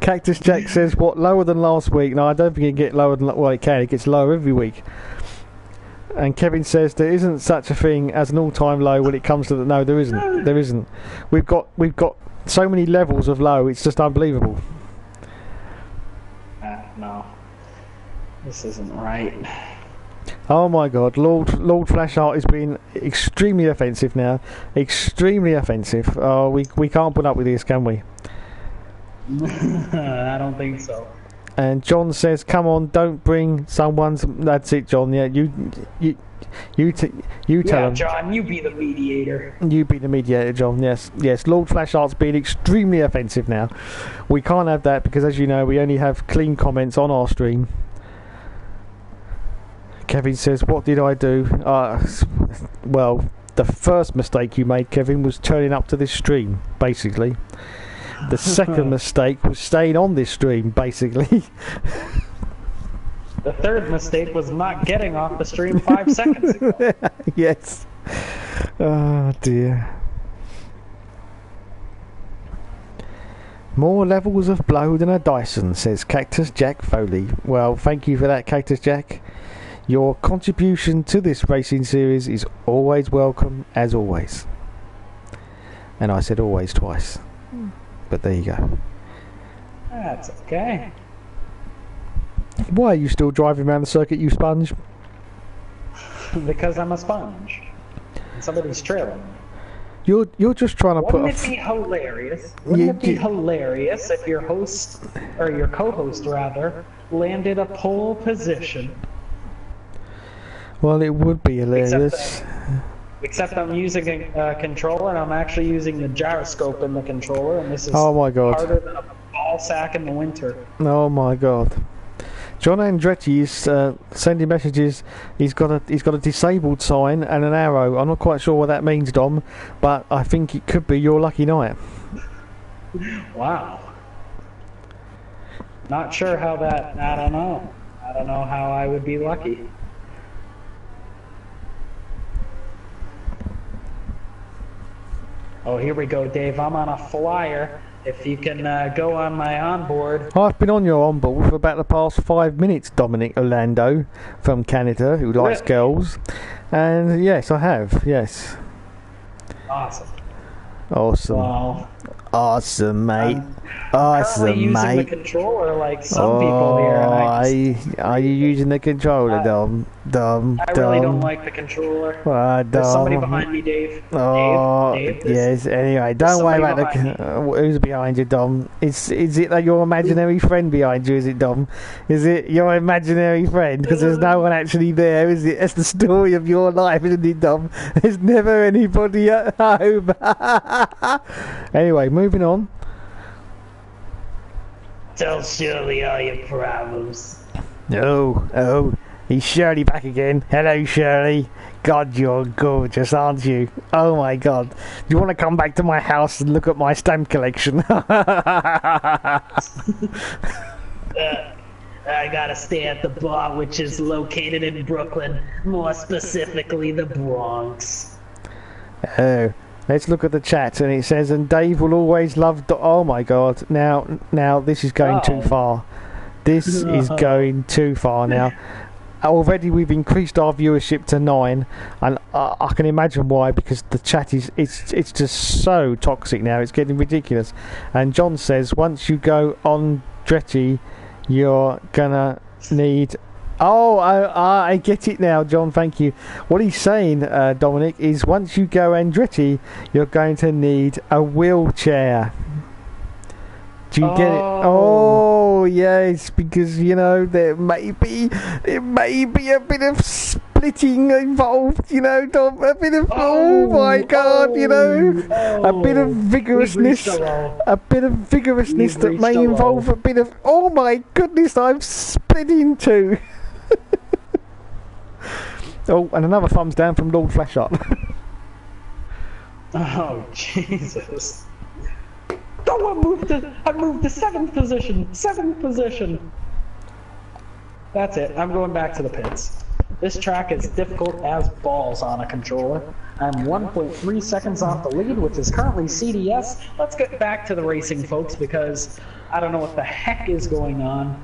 Cactus Jack says, what, lower than last week? No, I don't think it can get lower than... Well, it can. It gets lower every week. And Kevin says, there isn't such a thing as an all-time low when it comes to the... No, there isn't. There isn't. We've got so many levels of low, it's just unbelievable. No. This isn't right. Oh my God, Lord Flashheart is being extremely offensive now. Extremely offensive. Oh, we can't put up with this, can we? I don't think so. And John says, "Come on, don't bring someone's." That's it, John. Yeah, you tell him. John, you be the mediator. You be the mediator, John. Yes. Lord Flashheart's being extremely offensive now. We can't have that because, as you know, we only have clean comments on our stream. Kevin says, "What did I do?" Well, the first mistake you made, Kevin, was turning up to this stream, basically. The second mistake was staying on this stream, basically. The third mistake was not getting off the stream 5 seconds ago. Yes. Oh, dear. More levels of blow than a Dyson, says Cactus Jack Foley. Well, thank you for that, Cactus Jack. Your contribution to this racing series is always welcome, as always. And I said always twice. But there you go. That's okay. Why are you still driving around the circuit, you sponge? Because I'm a sponge. And somebody's trailing me. You're just trying to Wouldn't it be hilarious? Wouldn't it be hilarious if your host, or your co-host rather, landed a pole position? Well, it would be hilarious. Except I'm using a controller, and I'm actually using the gyroscope in the controller, and this is Oh my god. harder than a ball sack in the winter. Oh my god. John Andretti is sending messages. He's got a disabled sign and an arrow. I'm not quite sure what that means, Dom, but I think it could be your lucky night. Wow. Not sure how that. I don't know. I don't know how I would be lucky. Oh, here we go, Dave. I'm on a flyer. If you can go on my onboard. I've been on your onboard for about the past 5 minutes, Dominic Orlando from Canada, who likes girls. And yes, I have, yes. Awesome. Awesome. Well, awesome, mate. Awesome, mate. Using the controller like some people here. And are you using the controller, Dom? I really don't like the controller. Dom. There's somebody behind me, Dave. Oh, Dave, yes. Anyway, don't worry about who's behind you, Dom. Is it like your imaginary friend behind you? Is it, Dom? Is it your imaginary friend? Because there's no one actually there, is it? That's the story of your life, isn't it, Dom? There's never anybody at home. Anyway, moving on. Tell Shirley all your problems. Oh, he's Shirley back again. Hello, Shirley. God, you're gorgeous, aren't you? Oh my God. Do you want to come back to my house and look at my stamp collection? I gotta stay at the bar, which is located in Brooklyn, more specifically the Bronx. Oh. Let's look at the chat, and it says, and Dave will always love... Oh my god, now this is going too far. This is going too far now. Already we've increased our viewership to 9, and I can imagine why, because the chat it's just so toxic now, it's getting ridiculous. And John says, once you go on Dretty, you're gonna need... Oh, I get it now, John, thank you. What he's saying, Dominic, is once you go Andretti, you're going to need a wheelchair. Do you get it? Oh, yes, because, you know, there may be a bit of splitting involved, you know, Dom, a bit of, oh my God, you know, a bit of vigorousness that may involve a bit of, oh my goodness, I'm split in two. Oh, and another thumbs down from Lord Fleshup. Oh, Jesus. Oh, I moved to 7th position. 7th position. That's it. I'm going back to the pits. This track is difficult as balls on a controller. I'm 1.3 seconds off the lead, which is currently CDS. Let's get back to the racing, folks, because I don't know what the heck is going on.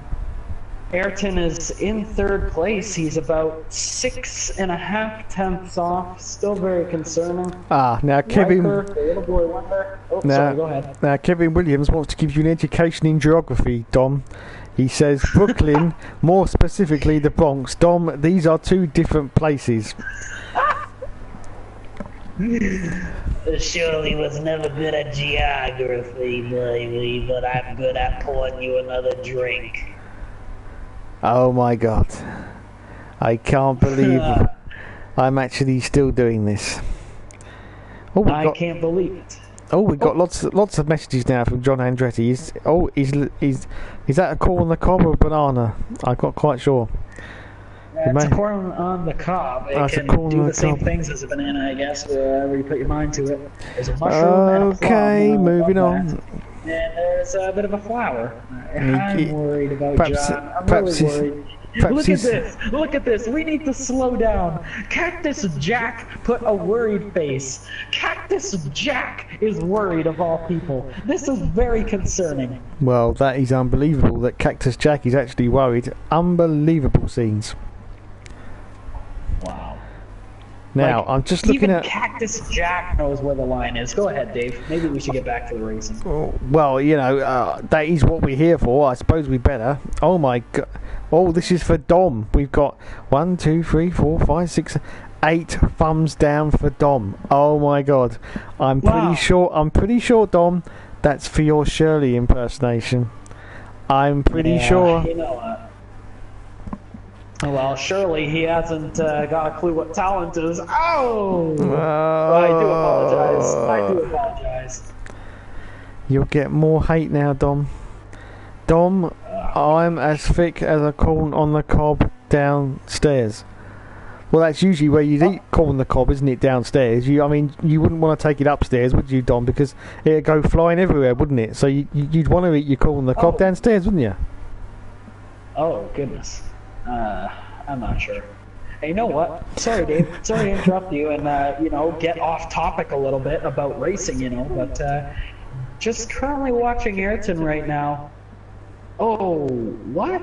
Ayrton is in 3rd place. He's about 6.5 tenths off. Still very concerning. Now Kevin... Riker, the little boy wonder. Oh, sorry, go ahead. Now Kevin Williams wants to give you an education in geography, Dom. He says Brooklyn, more specifically the Bronx. Dom, these are 2 different places. Shirley was never good at geography, baby, but I'm good at pouring you another drink. Oh my God. I can't believe I'm actually still doing this. Oh, I can't believe it. Oh, we've got lots of messages now from John Andretti. Is that a corn on the cob or a banana? I'm not quite sure. It's a corn on the cob. It can do the same things as a banana, I guess, wherever you put your mind to it. There's a mushroom and a plum. Okay, moving on. And there's a bit of a flower. I'm worried about John. I'm really worried. Look at this! Look at this! We need to slow down. Cactus Jack put a worried face. Cactus Jack is worried of all people. This is very concerning. Well, that is unbelievable that Cactus Jack is actually worried. Unbelievable scenes. Wow. Now, Like, I'm just looking even at... Cactus Jack knows where the line is. Go ahead, Dave. Maybe we should get back to the racing. Well, that is what we're here for. I suppose we better. Oh my god. Oh, this is for Dom. We've got 1, 2, 3, 4, 5, 6, 8 thumbs down for Dom. Oh my god. I'm pretty sure, Dom, that's for your Shirley impersonation. I'm pretty sure. You know what? Well, surely he hasn't got a clue what talent is. Oh! I do apologize. You'll get more hate now, Dom. Dom, I'm as thick as a corn on the cob downstairs. Well, that's usually where you'd eat corn on the cob, isn't it, downstairs? You wouldn't want to take it upstairs, would you, Dom? Because it'd go flying everywhere, wouldn't it? So you'd want to eat your corn on the cob downstairs, wouldn't you? Oh, goodness. I'm not sure. Hey, you know what? Sorry, Dave. Sorry to interrupt you and, get off topic a little bit about racing, but just currently watching Ayrton right now. Oh, what?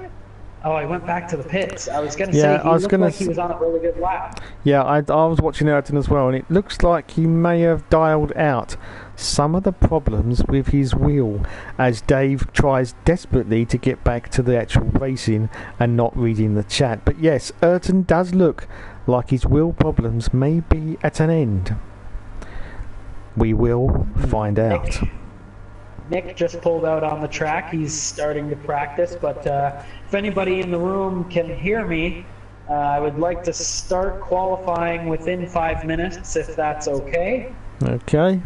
Oh, I went back to the pits. I was going to say he looked like he was on a really good lap. Yeah, I was watching Ayrton as well, and it looks like he may have dialed out some of the problems with his wheel as Dave tries desperately to get back to the actual racing and not reading the chat. But yes, Ayrton does look like his wheel problems may be at an end. We will find out. Nick just pulled out on the track. He's starting to practice, but if anybody in the room can hear me, I would like to start qualifying within 5 minutes, if that's okay. Okay.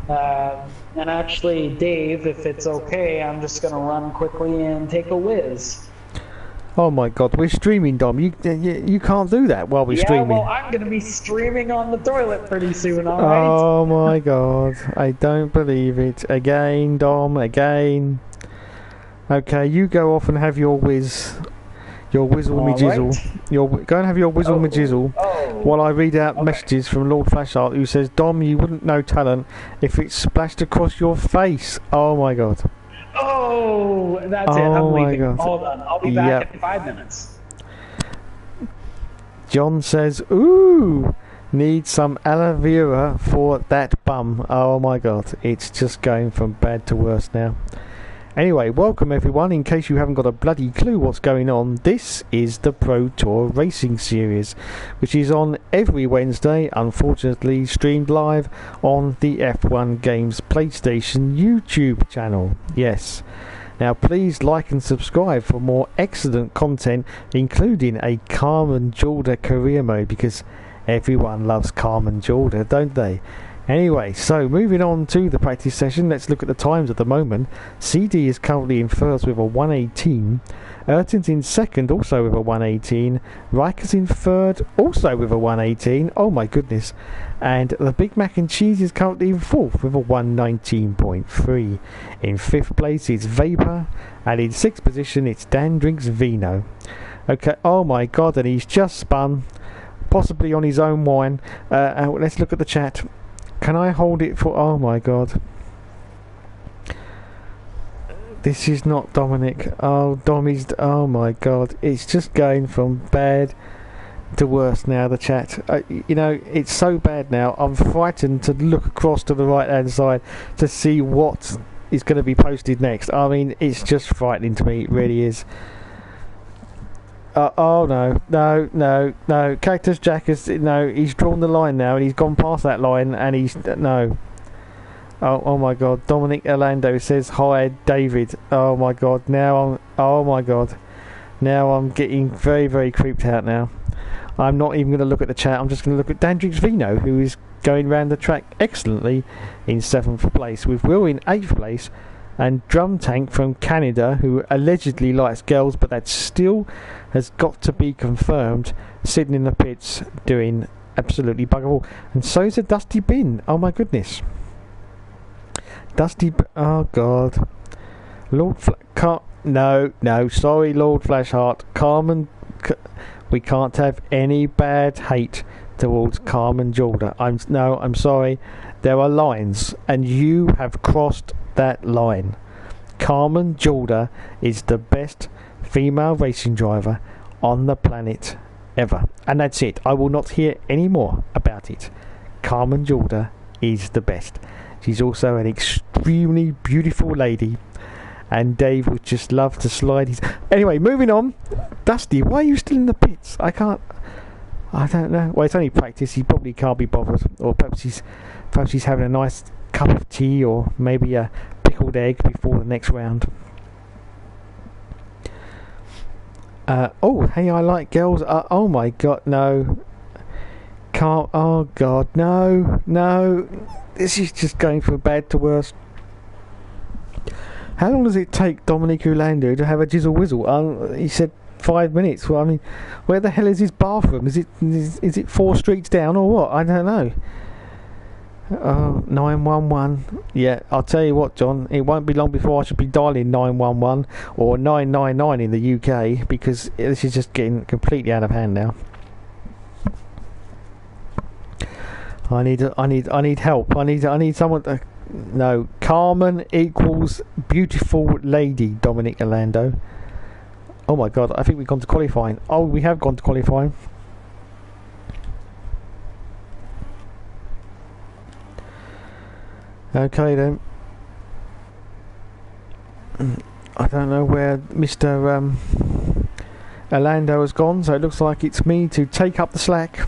And actually, Dave, if it's okay, I'm just going to run quickly and take a whiz. Oh my god, we're streaming, Dom. You can't do that while we're streaming. Yeah, well, I'm going to be streaming on the toilet pretty soon, alright? Oh my god, I don't believe it. Again, Dom, again. Okay, you go off and have your whiz. Your whizzle me jizzle. Go and have your whizzle me jizzle while I read out messages from Lord Flashheart who says, Dom, you wouldn't know talent if it splashed across your face. Oh my god. Oh, that's it. I'm leaving. God. Hold on. I'll be back in 5 minutes. John says, ooh, need some aloe vera for that bum. Oh my god. It's just going from bad to worse now. Anyway, welcome everyone. In case you haven't got a bloody clue what's going on, this is the Pro Tour Racing Series, which is on every Wednesday, unfortunately streamed live on the F1 Games PlayStation YouTube channel. Yes. Now please like and subscribe for more excellent content, including a Carmen Jorda career mode, because everyone loves Carmen Jorda, don't they? Anyway, so moving on to the practice session, let's look at the times at the moment. CD is currently in first with a 1:18. Ayrton's in second, also with a 1:18. Riker's in third, also with a 1:18. Oh my goodness. And the Big Mac and Cheese is currently in fourth with a 1:19.3. In fifth place is Vapor, and in sixth position it's Dan Drinks Vino. Okay, oh my god, and he's just spun, possibly on his own wine. Let's look at the chat. Can I hold it for... Oh my god. This is not Dominic. Oh, Dommy's... Oh my god. It's just going from bad to worse now, the chat. It's so bad now. I'm frightened to look across to the right hand side to see what is going to be posted next. I mean, it's just frightening to me. It really is. Oh no! Cactus Jack is he's drawn the line now, and he's gone past that line, and he's no. Oh my God! Dominic Orlando says hi, David. Oh my God! Now I'm getting very, very creeped out now. I'm not even going to look at the chat. I'm just going to look at Dandrix Vino, who is going round the track excellently in 7th place, with Will in 8th place. And Drum Tank from Canada, who allegedly likes girls, but that still has got to be confirmed, sitting in the pits doing absolutely bugger all. And so is a Dusty Bin. Oh my goodness. Oh god. Sorry Lord Flashheart. Carmen, we can't have any bad hate towards Carmen Jorda. I'm sorry. There are lines, and you have crossed that line. Carmen Jorda is the best female racing driver on the planet ever. And that's it. I will not hear any more about it. Carmen Jorda is the best. She's also an extremely beautiful lady. And Dave would just love to slide his... Anyway, moving on. Dusty, why are you still in the pits? I don't know. Well, it's only practice. He probably can't be bothered. Or perhaps he's having a nice cup of tea or maybe a pickled egg before the next round. Oh, hey, I like girls. Oh my god, no. Can't. Oh god, no. This is just going from bad to worse. How long does it take Dominic Orlando to have a jizzle whizzle? He said 5 minutes. Well, I mean, where the hell is his bathroom? Is it 4 streets down or what? I don't know. 911. Yeah, I'll tell you what, John. It won't be long before I should be dialing 911 or 999 in the UK, because this is just getting completely out of hand now. I need help. I need someone to... No, Carmen equals beautiful lady, Dominic Orlando. Oh my god, I think we've gone to qualifying. Oh, we have gone to qualifying. Okay then. I don't know where Mr. Orlando has gone, so it looks like it's me to take up the slack.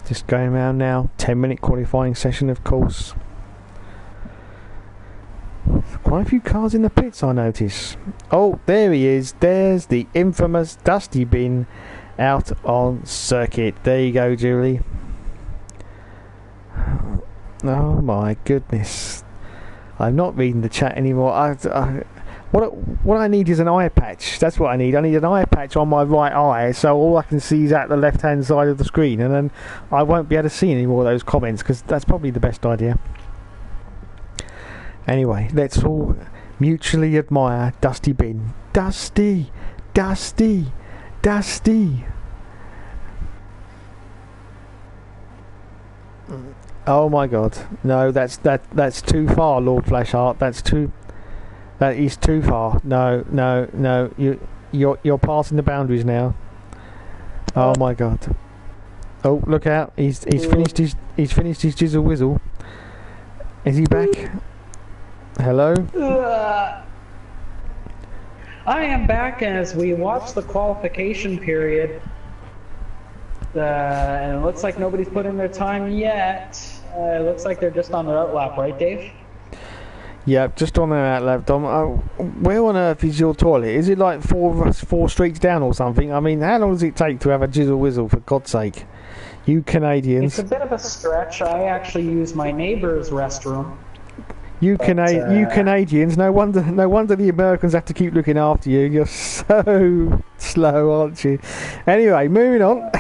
Just going around now. 10-minute qualifying session, of course. Quite a few cars in the pits, I notice. Oh, there he is. There's the infamous Dusty Bin out on circuit. There you go, Julie. Oh my goodness. I'm not reading the chat anymore. What I need is an eye patch. That's what I need. I need an eye patch on my right eye, so all I can see is out the left hand side of the screen, and then I won't be able to see any more of those comments, because that's probably the best idea. Anyway, let's all mutually admire Dusty Bin. Dusty! Oh my god. No, that's too far, Lord Flashheart. That is too far. No. You're passing the boundaries now. Oh my god. Oh, look out. He's finished his jizzle whizzle. Is he back? Hello? I am back as we watch the qualification period. And it looks like nobody's put in their time yet. It looks like they're just on their outlap, right, Dave? Yeah, just on their outlap, Dom. Where on earth is your toilet? Is it like four streets down or something? I mean, how long does it take to have a jizzle whizzle, for God's sake? You Canadians. It's a bit of a stretch. I actually use my neighbor's restroom. You Canadians, no wonder the Americans have to keep looking after you. You're so slow, aren't you? Anyway, moving on.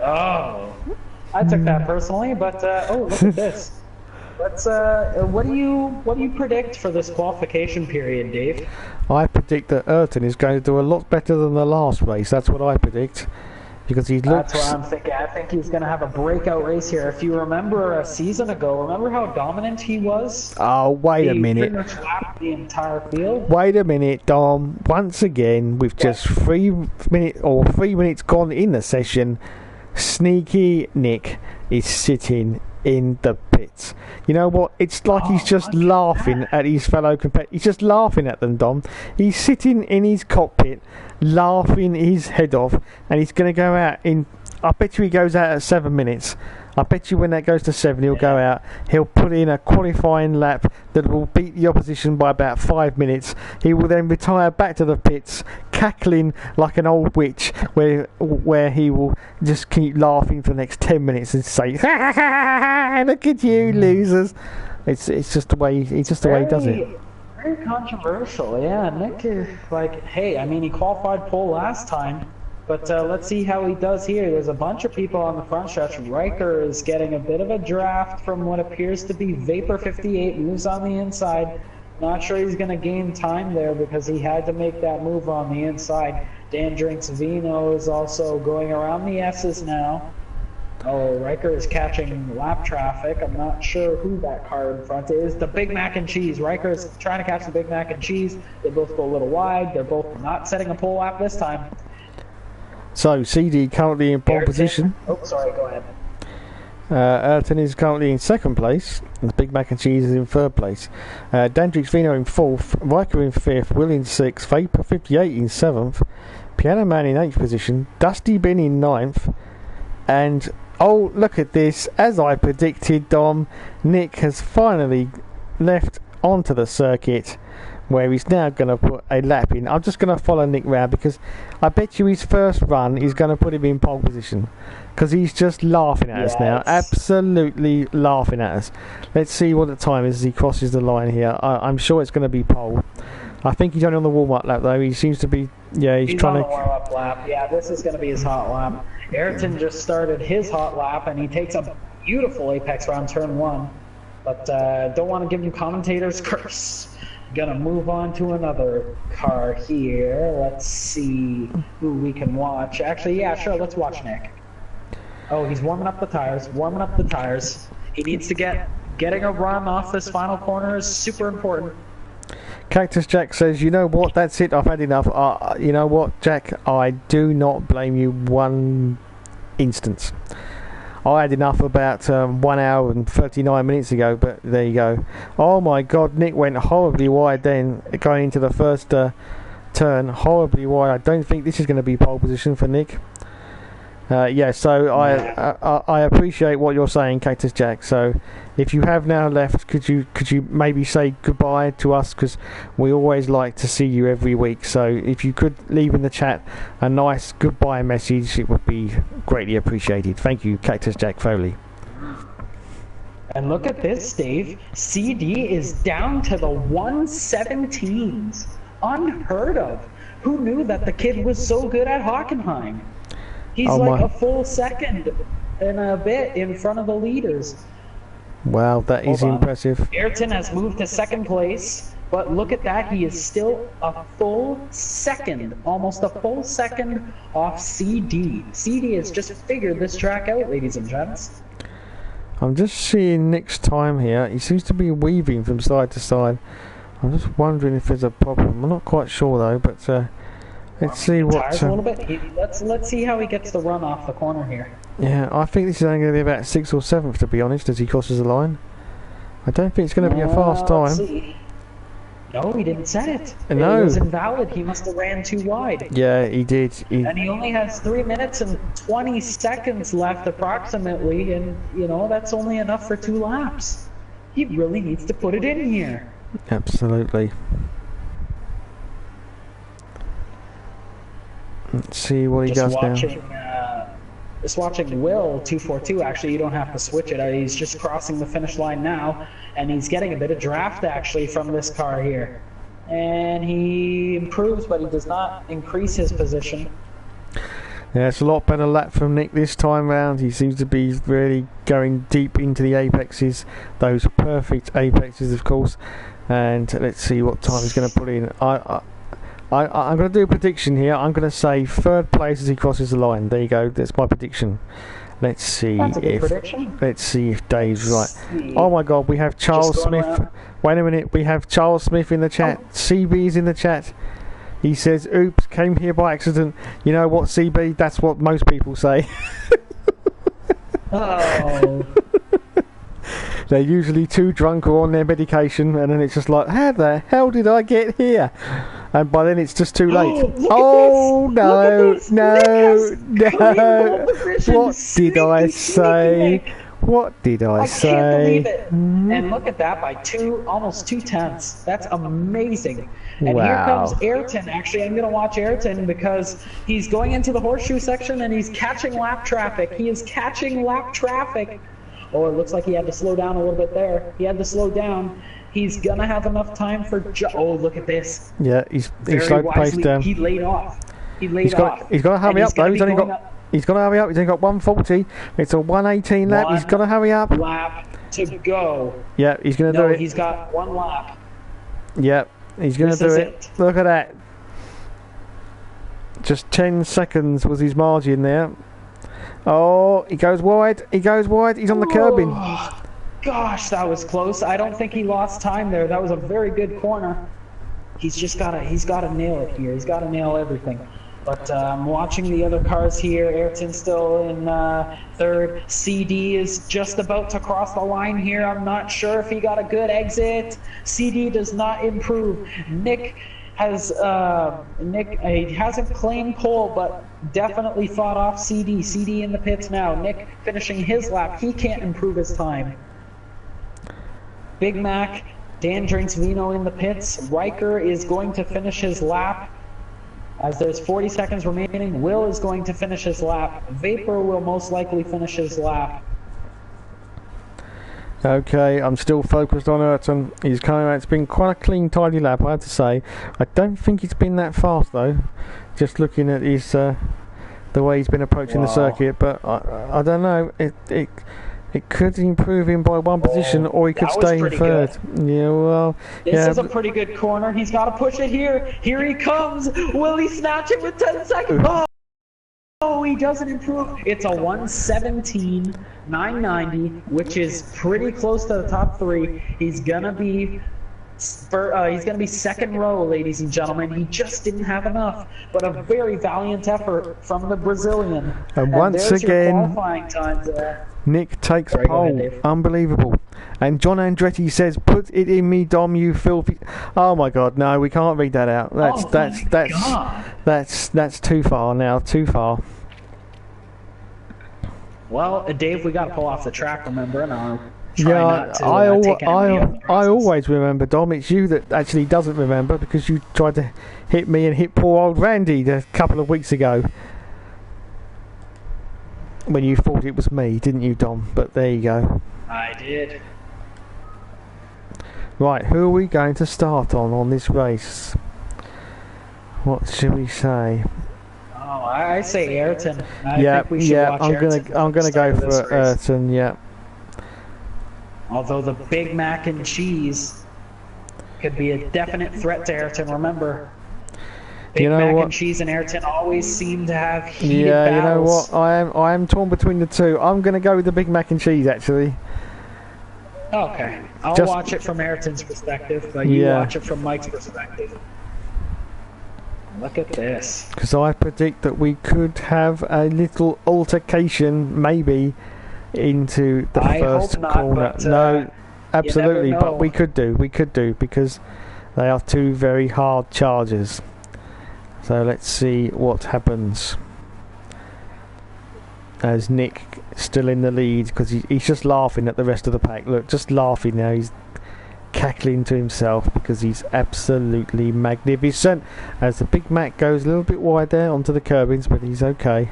Oh, I took that personally, but oh, look at this. Let's. What do you predict for this qualification period, Dave? I predict that Ayrton is going to do a lot better than the last race. That's what I predict. Because he looks... That's what I'm thinking. I think he's going to have a breakout race here. If you remember a season ago, remember how dominant he was? Oh, wait a minute. He pretty much lapped the entire field. Wait a minute, Dom. Once again, with just 3 minutes gone in the session, Sneaky Nick is sitting in the pits. You know what? It's like he's just laughing at his fellow competitors. He's just laughing at them, Dom. He's sitting in his cockpit, laughing his head off, and he's going to go out in... I bet you he goes out at 7 minutes. I bet you when that goes to 7, he'll go out. He'll put in a qualifying lap that will beat the opposition by about 5 minutes. He will then retire back to the pits, cackling like an old witch, where he will just keep laughing for the next 10 minutes and say, "Ha ha ha! Look at you, losers!" It's just the way he does it. Very controversial, yeah. Nick is like, hey, I mean, he qualified pole last time. But let's see how he does here. There's a bunch of people on the front stretch. Riker is getting a bit of a draft from what appears to be Vapor 58. Moves on the inside. Not sure he's going to gain time there because he had to make that move on the inside. Dan Drinks Vino is also going around the S's now. Oh, Riker is catching lap traffic. I'm not sure who that car in front is. The Big Mac and Cheese. Riker is trying to catch the Big Mac and Cheese. They both go a little wide. They're both not setting a pole lap this time. So CD currently in pole position. Oh, sorry, go ahead. Ayrton is currently in second place, and Big Mac and Cheese is in third place. Dandrix Vino in fourth, Riker in fifth, Will in sixth, Vapor 58 in seventh, Piano Man in eighth position, Dusty Bin in ninth, and oh, look at this! As I predicted, Dom, Nick has finally left onto the circuit, where he's now going to put a lap in. I'm just going to follow Nick round because I bet you his first run is going to put him in pole position because he's just laughing at us now, absolutely laughing at us. Let's see what the time is as he crosses the line here. I'm sure it's going to be pole. I think he's only on the warm-up lap though. He seems to be, he's trying on the warm-up lap. Yeah, this is going to be his hot lap. Ayrton just started his hot lap and he takes a beautiful apex around turn 1, but don't want to give him commentator's curse. Gonna move on to another car here. Let's see who we can watch. Actually, yeah, sure, let's watch Nick. Oh, he's warming up the tires. He needs to getting a run off this final corner is super important. Cactus Jack says, you know what, that's it, I've had enough. You know what, Jack, I do not blame you one instance. I had enough about 1 hour and 39 minutes ago, but there you go. Oh my god, Nick went horribly wide then, going into the first turn, horribly wide. I don't think this is going to be pole position for Nick. So I appreciate what you're saying, Cactus Jack. So if you have now left, could you maybe say goodbye to us, because we always like to see you every week. So if you could leave in the chat a nice goodbye message, it would be greatly appreciated. Thank you, Cactus Jack Foley. And look at this, Dave. CD is down to the 117s. Unheard of. Who knew that the kid was so good at Hockenheim? He's a full second and a bit in front of the leaders. Wow, that is impressive. Ayrton has moved to second place, but look at that. He is still a full second, almost a full second off CD. CD has just figured this track out, ladies and gents. I'm just seeing Nick's time here. He seems to be weaving from side to side. I'm just wondering if there's a problem. I'm not quite sure though, but let's see what. A little bit. Let's see how he gets the run off the corner here. Yeah, I think this is only going to be about 6th or 7th, to be honest, as he crosses the line. I don't think it's going to be a fast time. No, he didn't set it. No. It was invalid. He must have ran too wide. Yeah, he did. And he only has 3 minutes and 20 seconds left, approximately, and that's only enough for 2 laps. He really needs to put it in here. Absolutely. Let's see what he does now. Just watching Will 242. Actually, you don't have to switch it. He's just crossing the finish line now, and he's getting a bit of draft actually from this car here. And he improves, but he does not increase his position. Yeah, it's a lot better lap from Nick this time round. He seems to be really going deep into the apexes, those perfect apexes, of course. And let's see what time he's going to put in. I'm going to do a prediction here. I'm going to say 3rd place as he crosses the line. There you go. That's my prediction. Let's see if Dave's right. Oh my God, we have Charles Smith. Wait a minute, we have Charles Smith in the chat. CB's in the chat. He says, "Oops, came here by accident." You know what, CB? That's what most people say. Oh. They're usually too drunk or on their medication, and then it's just like, how the hell did I get here? And by then it's just too late. Oh no, no, no! What did I say? What did I say? I can't believe it. And look at that, by almost 2 tenths. That's amazing. And here comes Ayrton. Actually, I'm going to watch Ayrton because he's going into the horseshoe section and he's catching lap traffic. He is catching lap traffic. Oh, it looks like he had to slow down a little bit there. He had to slow down. He's going to have enough time for... Oh, look at this. Yeah, he's slowed the pace down. He laid off. He's got to hurry up, though. He's got to hurry up. He's only got 140. It's a 118 lap. He's got to hurry up. Lap to go. Yeah, he's going to do it. No, he's got 1 lap. Yeah, he's going to do it. Look at that. Just 10 seconds was his margin there. Oh, he goes wide. He goes wide. He's on the curbing. Gosh, that was close. I don't think he lost time there. That was a very good corner. He's got to nail it here. He's got to nail everything. But I'm watching the other cars here. Ayrton's still in third. CD is just about to cross the line here. I'm not sure if he got a good exit. CD does not improve. Nick has he hasn't claimed pole, but definitely fought off CD. CD in the pits now. Nick finishing his lap. He can't improve his time. Big Mac, Dan drinks vino in the pits. Riker is going to finish his lap. As there's 40 seconds remaining, Will is going to finish his lap. Vapor will most likely finish his lap. Okay, I'm still focused on Ayrton. He's coming out. It's been quite a clean, tidy lap, I have to say. I don't think it's been that fast, though. Just looking at his the way he's been approaching the circuit, but I don't know. It could improve him by one position, or he could stay in third. Good. Yeah, well, this is a pretty good corner. He's got to push it here. Here he comes. Will he snatch it with 10 seconds? Oh, he doesn't improve. It's a 1:17.990, which is pretty close to the top three. He's gonna be second row, ladies and gentlemen. He just didn't have enough, but a very valiant effort from the Brazilian. And once again, qualifying times there. Nick takes pole. Unbelievable. And John Andretti says, "Put it in me, Dom, you filthy." Oh my God, no, we can't read that out. That's too far now. Too far. Well, Dave, we got to pull off the track. Remember, and I'll I always remember, Dom. It's you that actually doesn't remember because you tried to hit me and hit poor old Randy a couple of weeks ago. When you thought it was me, didn't you, Dom? But there you go. I did. Right, who are we going to start on this race? What should we say? Oh, I say Ayrton. I think we should watch Ayrton. I'm gonna go for Ayrton. Yeah. Although the Big Mac and Cheese could be a definite threat to Ayrton. Remember. Big Mac and Cheese and Ayrton always seem to have heated battles. You know what? I am torn between the two. I'm going to go with the Big Mac and Cheese, actually. Okay. I'll watch it from Ayrton's perspective, but you watch it from Mike's perspective. Look at this. Because I predict that we could have a little altercation, maybe, into the first corner. But, no, absolutely, but we could do, because they are two very hard chargers. So let's see what happens. As Nick still in the lead because he's just laughing at the rest of the pack. Look, just laughing now. He's cackling to himself because he's absolutely magnificent. As the Big Mac goes a little bit wide there onto the curbings, but he's okay.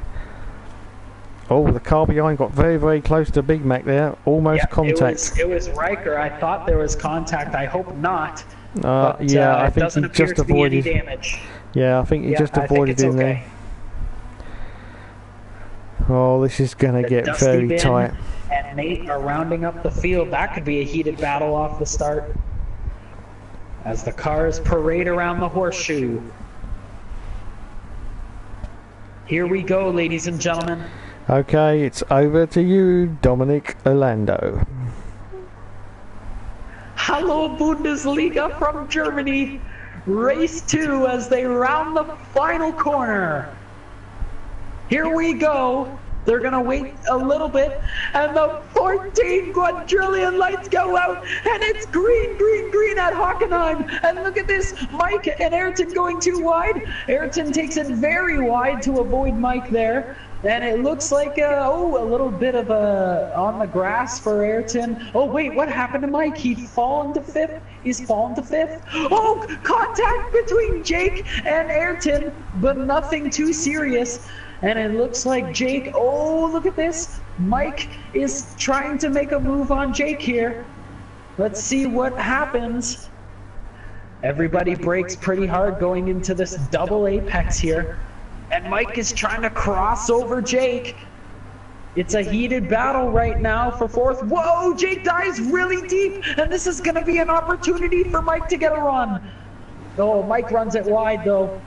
Oh, the car behind got very, very close to Big Mac there. Almost contact. It was Riker. I thought there was contact. I hope not. I think he just avoided damage. Yeah, I think he just avoided in there. Oh, this is going to get very tight. And Nate are rounding up the field. That could be a heated battle off the start. As the cars parade around the horseshoe. Here we go, ladies and gentlemen. Okay, it's over to you, Dominic Orlando. Hallo Bundesliga from Germany. Race 2 as they round the final corner. Here we go. They're going to wait a little bit, and the 14 quadrillion lights go out, and it's green, green, green at Hockenheim. And look at this, Mike and Ayrton going too wide. Ayrton takes it very wide to avoid Mike there. And it looks like, a little bit of on the grass for Ayrton. Oh, wait, what happened to Mike? He's fallen to fifth. Oh, contact between Jake and Ayrton, but nothing too serious. And it looks like Jake, oh, look at this. Mike is trying to make a move on Jake here. Let's see what happens. Everybody brakes pretty hard going into this double apex here. And Mike is trying to cross over Jake. It's a heated battle right now for fourth. Whoa, Jake dives really deep. And this is going to be an opportunity for Mike to get a run. Oh, Mike runs it wide, though.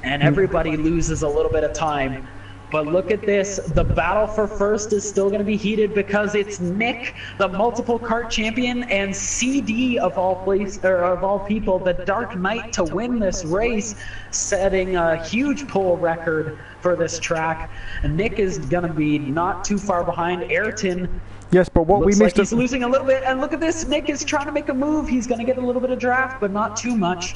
And everybody loses a little bit of time. But look at this. The battle for first is still going to be heated because it's Nick, the multiple kart champion, and CD of all people, the Dark Knight, to win this race, setting a huge pole record for this track. And Nick is going to be not too far behind. Ayrton. Yes, but what we Looks missed... like he's losing a little bit. And look at this. Nick is trying to make a move. He's going to get a little bit of draft, but not too much.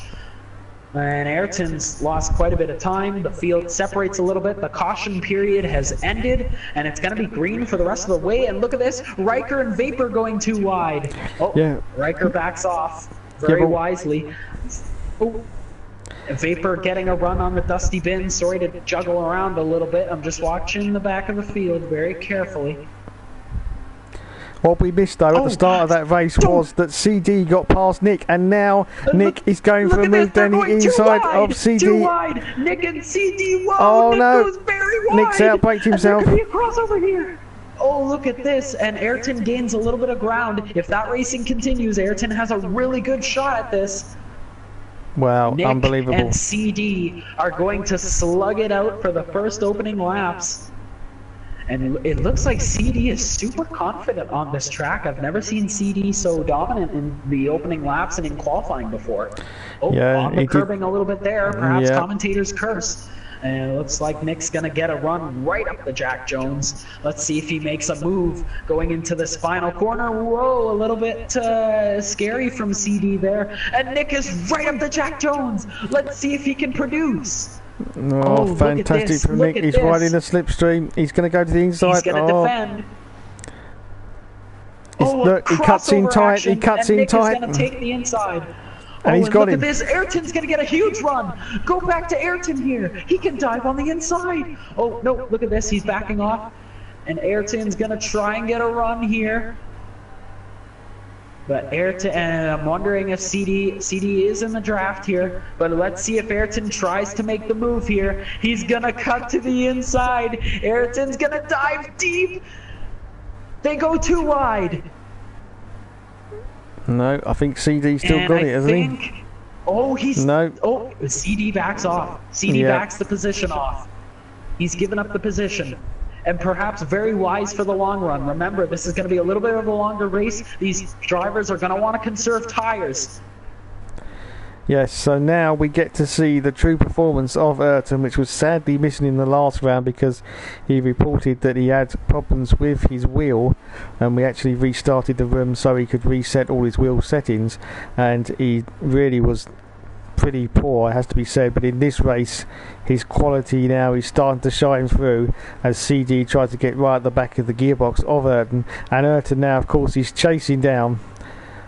And Ayrton's lost quite a bit of time. The field separates a little bit. The caution period has ended, and it's going to be green for the rest of the way. And look at this. Riker and Vapor going too wide. Oh, yeah. Riker backs off very wisely. Oh. Vapor getting a run on the dusty bin. Sorry to juggle around a little bit. I'm just watching the back of the field very carefully. What we missed, though, at the start of that race was that CD got past Nick, and now Nick is going for a move down the inside of CD. Too wide. Nick and CD. Whoa, oh, Nick no. goes very wide. Nick's outbraked himself. And there could be a crossover here. Oh, look at this. And Ayrton gains a little bit of ground. If that racing continues, Ayrton has a really good shot at this. Wow, Nick unbelievable. and CD are going to slug it out for the first opening laps. And it looks like CD is super confident on this track. I've never seen CD so dominant in the opening laps and in qualifying before. Oh, yeah, on the curbing a little bit there. Perhaps commentators curse. And it looks like Nick's going to get a run right up the Jack Jones. Let's see if he makes a move going into this final corner. Whoa, a little bit scary from CD there. And Nick is right up the Jack Jones. Let's see if he can produce. Oh, fantastic from Nick. He's right in the slipstream. He's going to go to the inside. He's going to defend. Look, he cuts in tight. He cuts in tight. Nick is going to take the inside. And he's got him. Look at this. Ayrton's going to get a huge run. Go back to Ayrton here. He can dive on the inside. Oh, no. Look at this. He's backing off. And Ayrton's going to try and get a run here. But Ayrton, and I'm wondering if CD is in the draft here. But let's see if Ayrton tries to make the move here. He's going to cut to the inside. Ayrton's going to dive deep. They go too wide. No, I think CD's still got it, hasn't he? Oh, he's... No. Oh, CD backs off. CD backs the position off. He's given up the position. And perhaps very wise for the long run. Remember, this is going to be a little bit of a longer race. These drivers are going to want to conserve tires. Yes, so now we get to see the true performance of Ayrton, which was sadly missing in the last round because he reported that he had problems with his wheel, and we actually restarted the room so he could reset all his wheel settings, and he really was pretty poor, it has to be said. But in this race, his quality now is starting to shine through as CD tries to get right at the back of the gearbox of Ayrton, and Ayrton now, of course, is chasing down,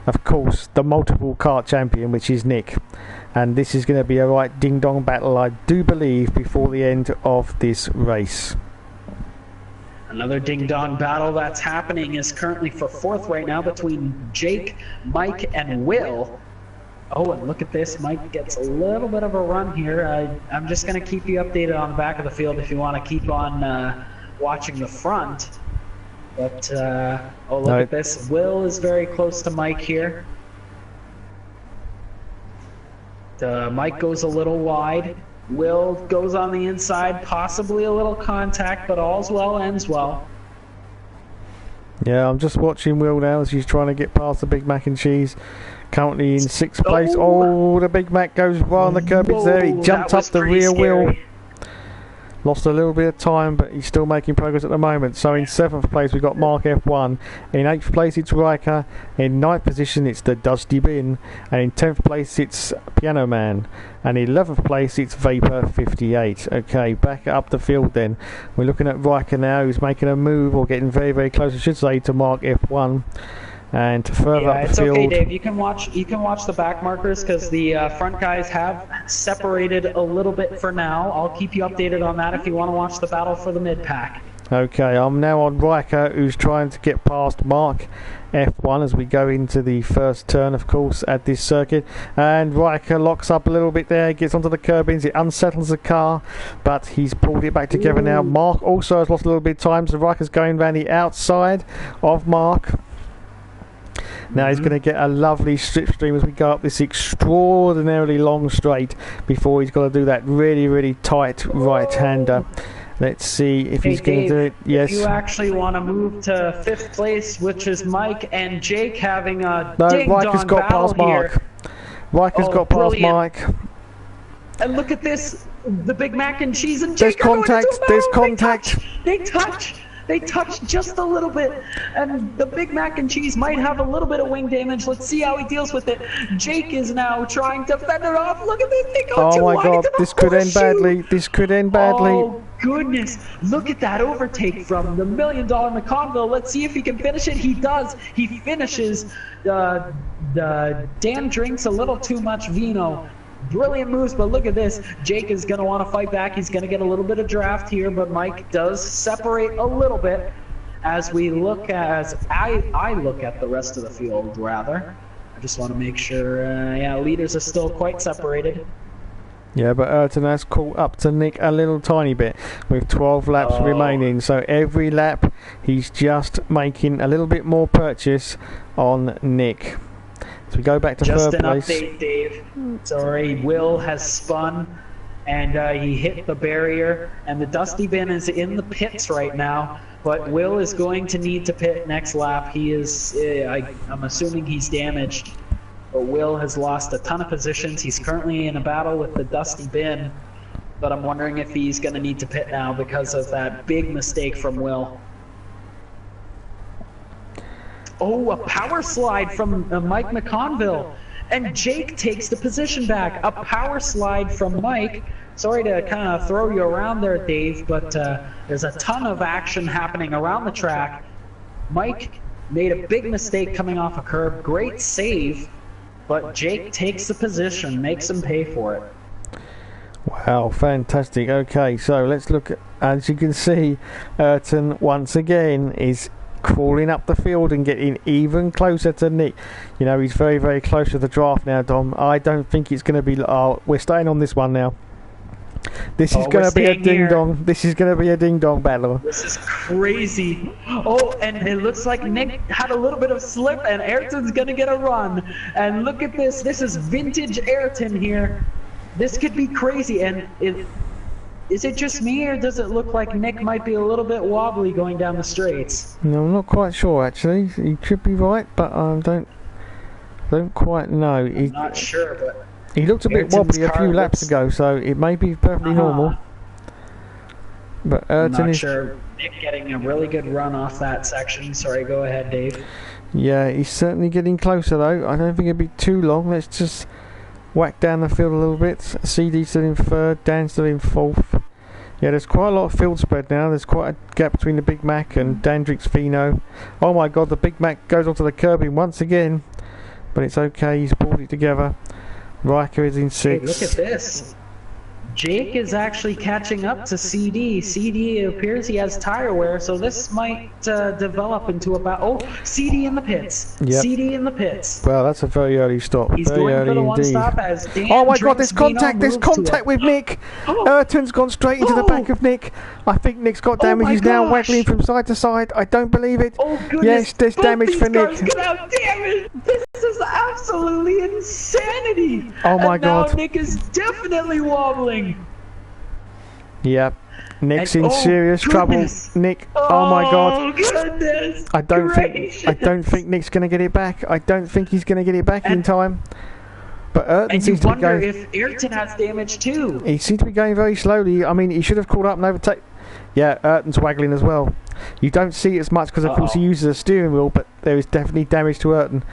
of course, the multiple kart champion, which is Nick. And this is going to be a right ding-dong battle, I do believe, before the end of this race. Another ding-dong battle that's happening is currently for fourth right now between Jake, Mike, and Will. Oh, and look at this. Mike gets a little bit of a run here. I'm just going to keep you updated on the back of the field if you want to keep on watching the front. But, oh, look at this. Will is very close to Mike here. Mike goes a little wide. Will goes on the inside, possibly a little contact, but all's well ends well. Yeah, I'm just watching Will now as he's trying to get past the Big Mac and Cheese. Currently in sixth place. Oh, the Big Mac goes right on the curb. It's there. He jumped up the rear wheel. Lost a little bit of time, but he's still making progress at the moment. So in 7th place, we've got Mark F1. In 8th place, it's Riker. In 9th position, it's the Dusty Bin. And in 10th place, it's Piano Man. And in 11th place, it's Vapor 58. Okay, back up the field then. We're looking at Riker now, who's making a move, or getting very, very close, I should say, to Mark F1. And further up the field... it's okay, Dave. You can watch the back markers because the front guys have separated a little bit for now. I'll keep you updated on that if you want to watch the battle for the mid-pack. Okay, I'm now on Riker, who's trying to get past Mark F1 as we go into the first turn, of course, at this circuit. And Riker locks up a little bit there, gets onto the curbings, it unsettles the car, but he's pulled it back together now. Mark also has lost a little bit of time, so Riker's going around the outside of Mark. Now he's going to get a lovely slipstream as we go up this extraordinarily long straight before he's got to do that really, really tight right-hander. Let's see if Hey he's going to do it. Yes. if you actually want to move to 5th place, which is Mike and Jake having a No, ding-dong Mike has got battle past Mark. here. Mike has got past brilliant. Mike. And look at this, the Big Mac and cheese and There's Jake are going into a contact, there's battle. contact. They touch just a little bit, and the Big Mac and cheese might have a little bit of wing damage. Let's see how he deals with it. Jake is now trying to fend it off. Look at this, they go Oh too my wide god, into the this could end horseshoe. badly. This could end badly. Oh goodness, look at that overtake from the $1 Million McConville. Let's see if he can finish it. He does. He finishes. Dan drinks a little too much vino. Brilliant moves, but look at this. Jake is going to want to fight back. He's going to get a little bit of draft here, but Mike does separate a little bit as we look as I look at the rest of the field, rather. I just want to make sure, yeah, leaders are still quite separated. Yeah, but Ayrton has caught up to Nick a little tiny bit with 12 laps remaining. So every lap, he's just making a little bit more purchase on Nick. So we go back to Just third an place. update, Dave. Sorry, Will has spun, and he hit the barrier, and the Dusty Bin is in the pits right now. But Will is going to need to pit next lap. He is, I'm assuming he's damaged. But Will has lost a ton of positions. He's currently in a battle with the Dusty Bin. But I'm wondering if he's going to need to pit now because of that big mistake from Will. Oh, a power slide from Mike McConville. And Jake takes the position back. A power slide from Mike. Sorry to kind of throw you around there, Dave, but there's a ton of action happening around the track. Mike made a big mistake coming off a curb. Great save, but Jake takes the position, makes him pay for it. Wow, fantastic. Okay, so let's look at, as you can see, Ayrton once again is crawling up the field and getting even closer to Nick. You know, he's very, very close to the draft now, Dom. I don't think it's going to be... Oh, we're staying on this one now. This is going to be a ding-dong. This is going to be a ding-dong battle. This is crazy. Oh, and it looks like Nick had a little bit of slip, and Ayrton's going to get a run. And look at this. This is vintage Ayrton here. This could be crazy. And is it just me, or does it look like Nick might be a little bit wobbly going down the straights? No, I'm not quite sure, actually. He could be right, but I don't quite know. I'm not sure, but... He looked a bit wobbly a few laps ago, so it may be perfectly normal. But I'm Ayrton not is... sure. Nick getting a really good run off that section. Sorry, go ahead, Dave. Yeah, he's certainly getting closer, though. I don't think it'll be too long. Let's just whack down the field a little bit. CD still in third, Dan still in fourth. Yeah, there's quite a lot of field spread now. There's quite a gap between the Big Mac and Dandrick's Fino. Oh my god, the Big Mac goes onto the curbing once again. But it's okay, he's pulled it together. Riker is in sixth. Hey, look at this. Jake is actually catching up to CD. CD, it appears he has tire wear, so this might develop into about... Oh, CD in the pits. Yep. CD in the pits. Well, that's a very early stop. He's very going early for the one indeed. stop as Dan Oh my god, there's drinks contact! Vino, There's moves to contact it. with Nick! Oh. Ayrton's gone straight into the back of Nick. I think Nick's got damage. my He's now gosh. waggling from side to side. I don't believe it. Oh goodness! Yes, there's Both damage these for Nick. cars could have damage. This is absolutely insanity. Oh my and now god. Nick is definitely wobbling. Yep. Nick's in And- oh, serious goodness. trouble. Nick, oh my god. Oh goodness! I don't gracious. think Nick's going to get it back. I don't think he's going to get it back in And- time. But Ayrton And you seems to be wonder going... if Ayrton has damage too. He seems to be going very slowly. I mean, he should have caught up and overtaken. Yeah, Ayrton's waggling as well. You don't see it as much because, of course, he uses a steering wheel, but there is definitely damage to Ayrton.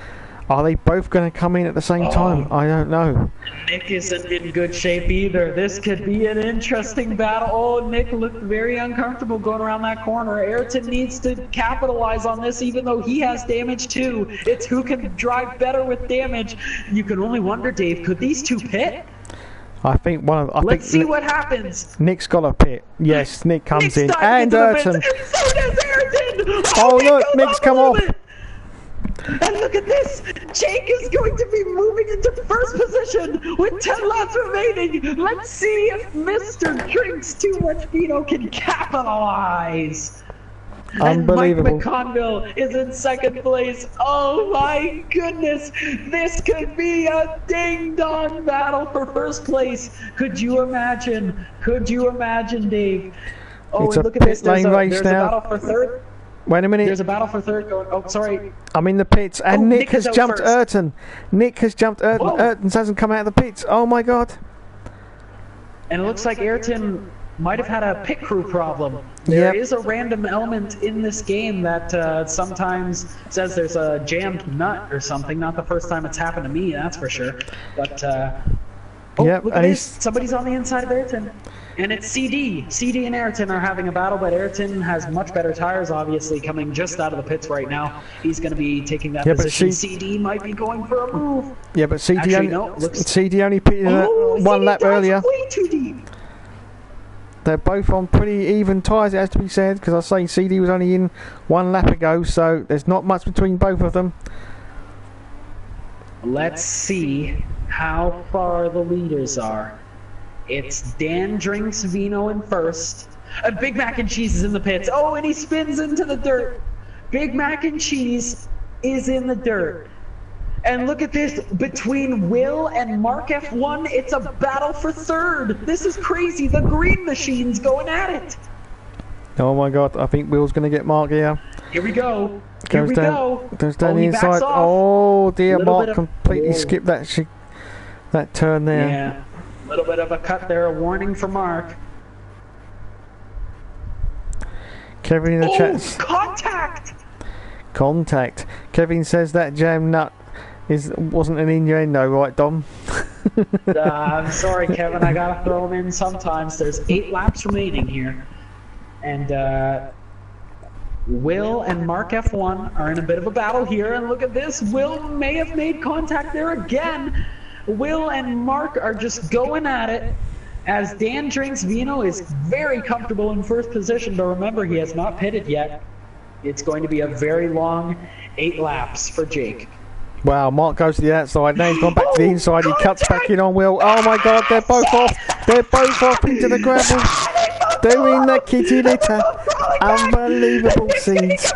Are they both going to come in at the same time? I don't know. Nick isn't in good shape either. This could be an interesting battle. Oh, Nick looked very uncomfortable going around that corner. Ayrton needs to capitalize on this even though he has damage too. It's who can drive better with damage. You can only wonder, Dave, could these two pit? I think one of... Let's see what happens. Nick's got a pit. Yes, Nick comes in. Nick's And diving into the Ayrton. pits, and so does Ayrton. Oh, Nick look, goes Nick's a come little off. bit. And look at this! Jake is going to be moving into first position with 10 laps remaining! Let's see if Mr. Drinks Too Much Vino can capitalize! Unbelievable. And Mike McConville is in second place. Oh my goodness! This could be a ding-dong battle for first place! Could you imagine? Could you imagine, Dave? Oh, It's and a look at this. pit lane race there's now. a battle for third. Wait a minute. There's a battle for third going. Oh, sorry. I'm in the pits, and Oh, Nick Nick has is out jumped first. Ayrton. Nick has jumped Ayrton. Whoa. Ayrton hasn't come out of the pits. Oh my god. And it looks like Ayrton might have had a pit crew problem. There Yep. is a random element in this game that sometimes says there's a jammed nut or something. Not the first time it's happened to me, that's for sure. But, oh, Yep, look and at he's- this. Somebody's on the inside of Ayrton. And it's CD. CD and Ayrton are having a battle, but Ayrton has much better tires, obviously, coming just out of the pits right now. He's going to be taking that Yeah, but position. C- CD might be going for a move. Yeah, but CD Actually, only, no, looks- CD only pitted one CD lap dives earlier. way too deep. They're both on pretty even tyres, it has to be said, because I say CD was only in one lap ago, so there's not much between both of them. Let's see how far the leaders are. It's Dan Drinks Vino in first. Big Mac and Cheese is in the pits. Oh, and he spins into the dirt. Big Mac and Cheese is in the dirt. And look at this, between Will and Mark F1, it's a battle for third. This is crazy. The green machine's going at it. Oh my god, I think Will's going to get Mark here. Here we go. Here we go. Goes down the he backs inside. off. Oh dear, Little Mark bit of- completely Whoa. skipped that turn there. Yeah, a little bit of a cut there, a warning for Mark. Kevin in the chat. Contact! Contact. Kevin says that jam nut wasn't an innuendo, right, Dom? I'm sorry, Kevin. I gotta throw him in sometimes. There's 8 laps remaining here, and Will and Mark F1 are in a bit of a battle here. And look at this. Will may have made contact there again. Will and Mark are just going at it. As Dan Drinks Vino is very comfortable in first position, but remember, he has not pitted yet. It's going to be a very long 8 laps for Jake. Wow, Mark goes to the outside. Now he's gone back to the inside. He cuts Contact! back in on Will. Oh my god, they're both off. They're both off into the gravel. Doing the kitty litter. Unbelievable scenes.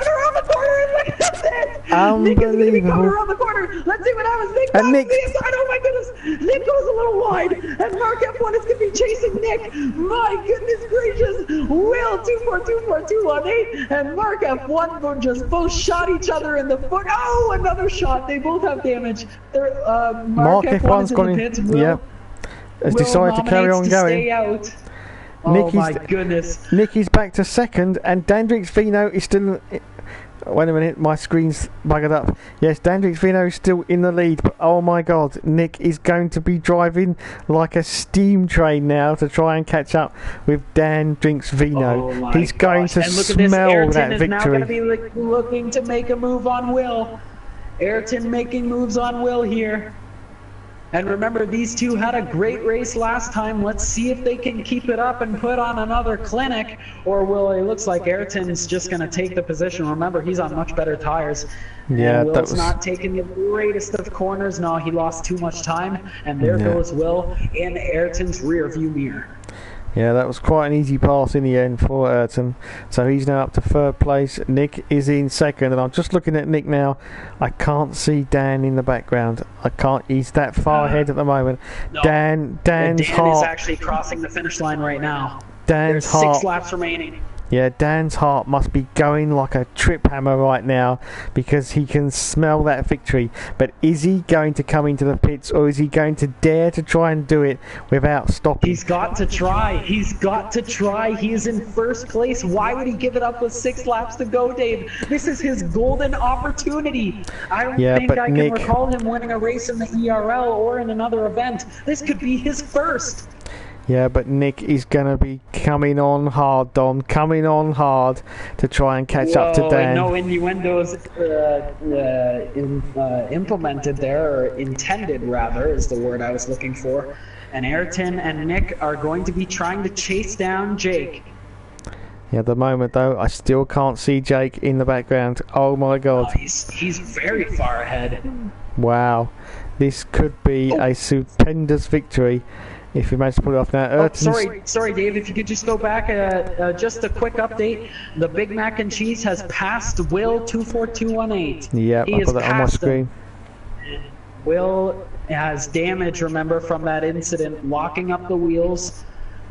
Unbelievable. around the corner. Let's see what happens. Nick And goes Nick- to the inside. Oh my goodness. Nick goes a little wide. And Mark F1 is going to be chasing Nick. My goodness gracious. Will 2424218 and Mark F1 just both shot each other in the foot. Oh, another shot. They both have damage. They're, Mark F1 F1's is in gone the in. pits. Will, Yeah. Has Will decided to carry on nominates to going. stay out. Oh Nick is- my goodness. Nicky's back to second, and Dandrix Vino is still. Wait a minute, my screen's buggered up. Yes, Dandrix Vino is still in the lead, but oh my god, Nick is going to be driving like a steam train now to try and catch up with Dandrix Vino. Oh my He's going gosh. to And look at this. smell Ayrton that is now going to victory. be looking to make a move on Will. Ayrton making moves on Will here. And remember, these two had a great race last time. Let's see if they can keep it up and put on another clinic. Or will it looks like Ayrton's just going to take the position. Remember, he's on much better tires. Yeah, and that Will's was- not taking the greatest of corners. No, he lost too much time. And there Yeah. goes Will in Ayrton's rear view mirror. Yeah, that was quite an easy pass in the end for Ayrton. So he's now up to third place. Nick is in second, and I'm just looking at Nick now. I can't see Dan in the background. I can't. He's that far ahead at the moment. No. Dan's Dan is heart. actually crossing the finish line right now. Dan's There's heart. 6 laps remaining. Yeah, Dan's heart must be going like a trip hammer right now because he can smell that victory. But is he going to come into the pits, or is he going to dare to try and do it without stopping? He's got to try. He's got to try. He is in first place. Why would he give it up with 6 laps to go, Dave? This is his golden opportunity. I don't Yeah, think but I can Nick- recall him winning a race in the ERL or in another event. This could be his first. Yeah, but Nick is going to be coming on hard, Dom. Coming on hard to try and catch up to Whoa, Dan. no innuendos implemented there, or intended rather, is the word I was looking for. And Ayrton and Nick are going to be trying to chase down Jake. Yeah, at the moment, though, I still can't see Jake in the background. Oh, my God. Oh, he's very far ahead. Wow. This could be a stupendous victory if he managed to pull it off now. Oh, Ayrton's- sorry, Dave. If you could just go back, just a quick update. The Big Mac and Cheese has passed Will 24218. Yeah, he I've has got that on my passed him. screen. Will has damage, remember, from that incident, locking up the wheels.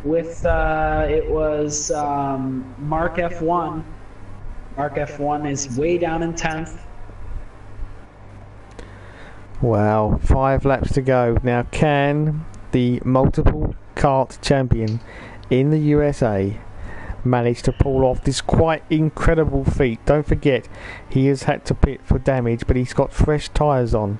with it was Mark F1. Mark F1 is way down in 10th. Wow, 5 laps to go. Now, can the multiple kart champion in the USA manage to pull off this quite incredible feat? Don't forget, he has had to pit for damage, but he's got fresh tyres on.